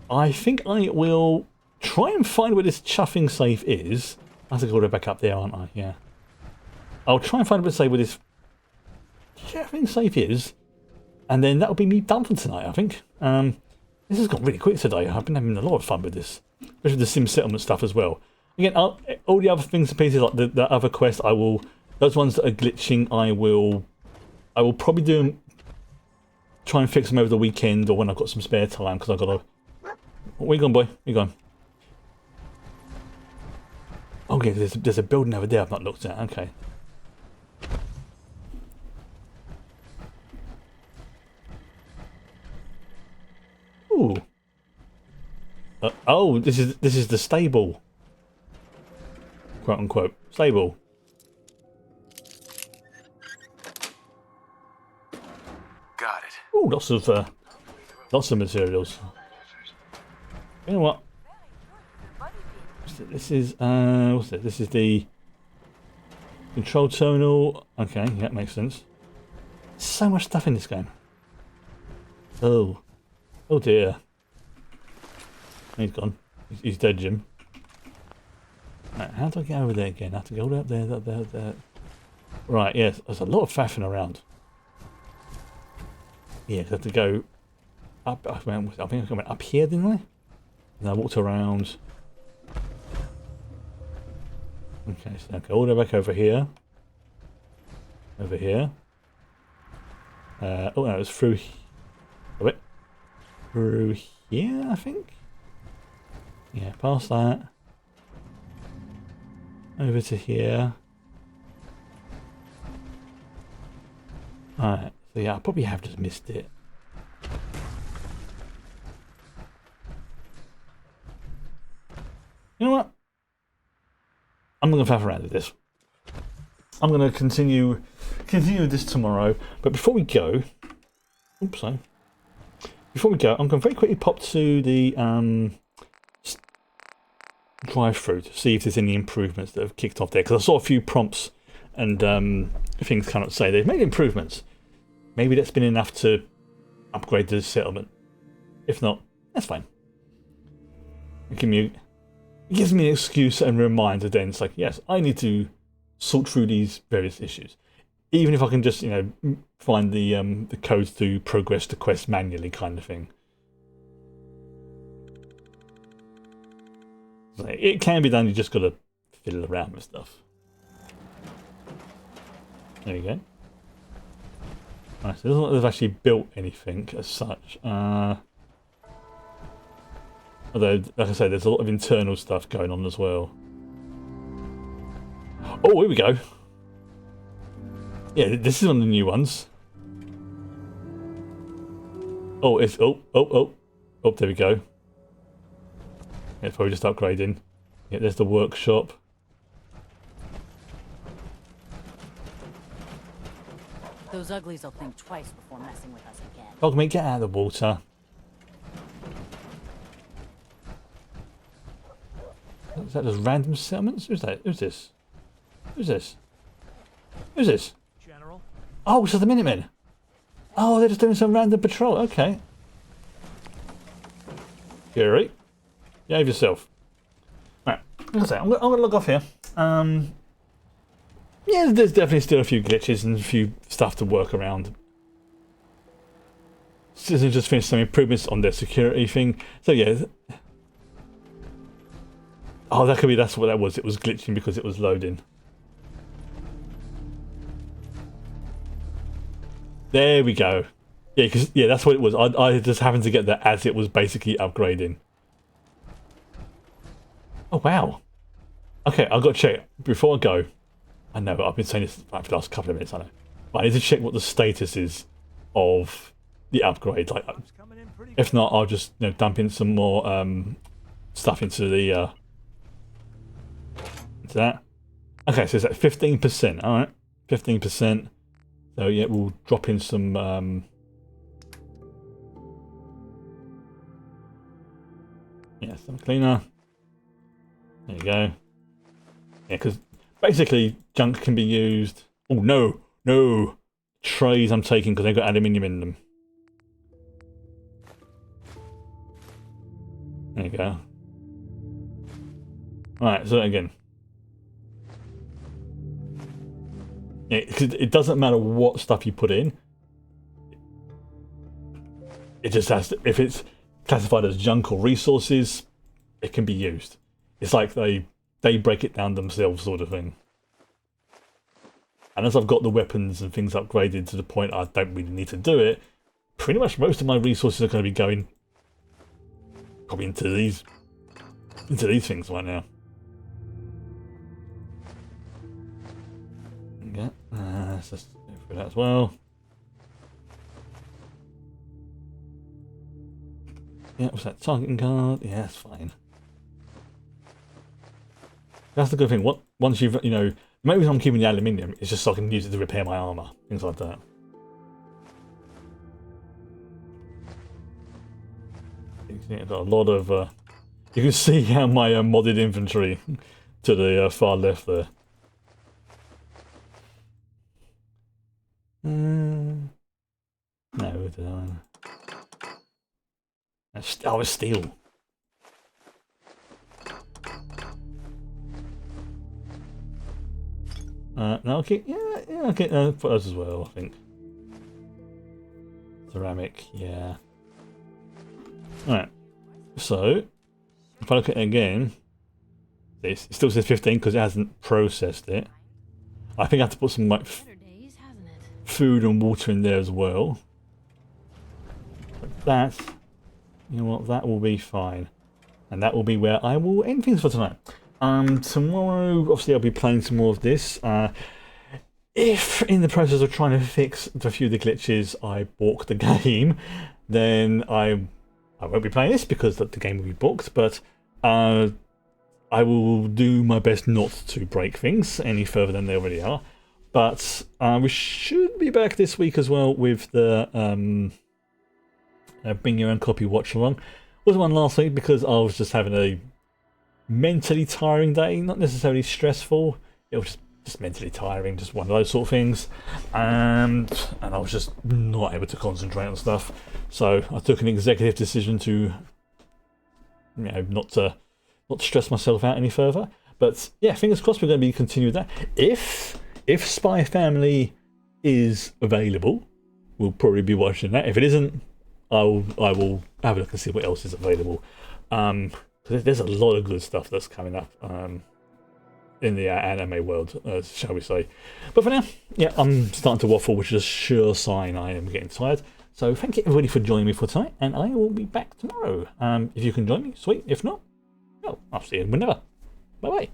I think I will try and find where this chuffing safe is. I have to go back up there, aren't I? Yeah. I'll try and find where this chuffing safe is. And then that'll be me done for tonight, I think. This has gone really quick today. I've been having a lot of fun with this. Especially the sim settlement stuff as well. Again, all the other things and pieces, like the other quests, those ones that are glitching, I will probably do them, try and fix them over the weekend or when I've got some spare time, because I've got to... Where you gone, boy? Where you gone? Oh yeah, there's a building over there I've not looked at. Okay. Ooh. Oh, this is the stable. Quote unquote stable. Got it. Ooh, lots of materials. You know what? This is what's it? This is the control terminal. Okay, yeah, that makes sense. So much stuff in this game. Oh dear. He's gone. He's dead, Jim. Right, how do I get over there again? I have to go up there, there. Right, yes, there's a lot of faffing around. Yeah, I have to go up. I think I went up here, didn't I? And I walked around. Okay, so I go all the way back over here. Over here. Oh no, it's through. Through here, I think. Yeah, past that. Over to here. Alright, so yeah, I probably have just missed it. You know what? I'm going to faff around with this. I'm going to continue this tomorrow. But before we go... Oops, sorry. Before we go, I'm going to very quickly pop to the drive-through to see if there's any improvements that have kicked off there. Because I saw a few prompts and things cannot say they've made improvements. Maybe that's been enough to upgrade the settlement. If not, that's fine. It gives me an excuse and reminder then. It's like, yes, I need to sort through these various issues. Even if I can just, find the codes to progress the quest manually kind of thing. So it can be done, you just got to fiddle around with stuff. There you go. Right, so it doesn't look like they've actually built anything as such. Although, like I say, there's a lot of internal stuff going on as well. Oh, here we go. Yeah, this is one of the new ones. Oh, it's oh, there we go. Yeah, it's probably just upgrading. Yeah, there's the workshop. Those uglies will think twice before messing with us again. Dogmeat, get out of the water. Is that just random settlements? Who's that? Who's this? Who's this? Who's this? General? Oh, so the Minutemen. Oh, they're just doing some random patrol. Okay. Gary, behave yourself. Right, like I say, I'm going to log off here. Yeah, there's definitely still a few glitches and a few stuff to work around. Citizen just finished some improvements on their security thing. So yeah. Oh, that could be, that's what that was. It was glitching because it was loading. There we go. Yeah, because that's what it was. I just happened to get that as it was basically upgrading. Oh wow. Okay, I've got to check before I go. I know I've been saying this for the last couple of minutes. I know, but I need to check what the status is of the upgrade. Like, if not, I'll just dump in some more stuff into the into that. Okay, so it's at 15%. All right, 15%. So yeah, we'll drop in some. Yeah, some cleaner. There you go. Yeah, because basically junk can be used. Oh no, no trays I'm taking because they've got aluminium in them. There you go. Right, so again. Yeah, because it doesn't matter what stuff you put in. It just has to, if it's classified as junk or resources, it can be used. It's like they break it down themselves, sort of thing. And as I've got the weapons and things upgraded to the point I don't really need to do it, pretty much most of my resources are going to be going probably into these things right now. Okay, let's just go through that as well. Yeah, what's that? Targeting card? Yeah, that's fine. That's the good thing. Once you've, the main reason I'm keeping the aluminium is just so I can use it to repair my armor, things like that. Yeah, got a lot of. You can see how my modded inventory to the far left there. No, oh, it's steel. No, okay, yeah, okay, for us as well, I think. Ceramic, yeah. Alright, so, if I look at it again, it still says 15 because it hasn't processed it. I think I have to put some like food and water in there as well. But that, you know what, that will be fine. And that will be where I will end things for tonight. Tomorrow, obviously, I'll be playing some more of this. If in the process of trying to fix a few of the glitches I balk the game, then I won't be playing this because the game will be balked, but I will do my best not to break things any further than they already are. But we should be back this week as well with the Bring Your Own Copy Watch Along. Wasn't one last week because I was just having a mentally tiring day, not necessarily stressful. It was just mentally tiring, just one of those sort of things, and I was just not able to concentrate on stuff. So I took an executive decision to, not to stress myself out any further. But yeah, fingers crossed we're going to be continuing that. If Spy Family is available, we'll probably be watching that. If it isn't, I will have a look and see what else is available. There's a lot of good stuff that's coming up in the anime world, shall we say. But for now, yeah, I'm starting to waffle, which is a sure sign I am getting tired. So thank you everybody for joining me for tonight, and I will be back tomorrow. If you can join me, sweet. If not, well, I'll see you whenever. Bye-bye.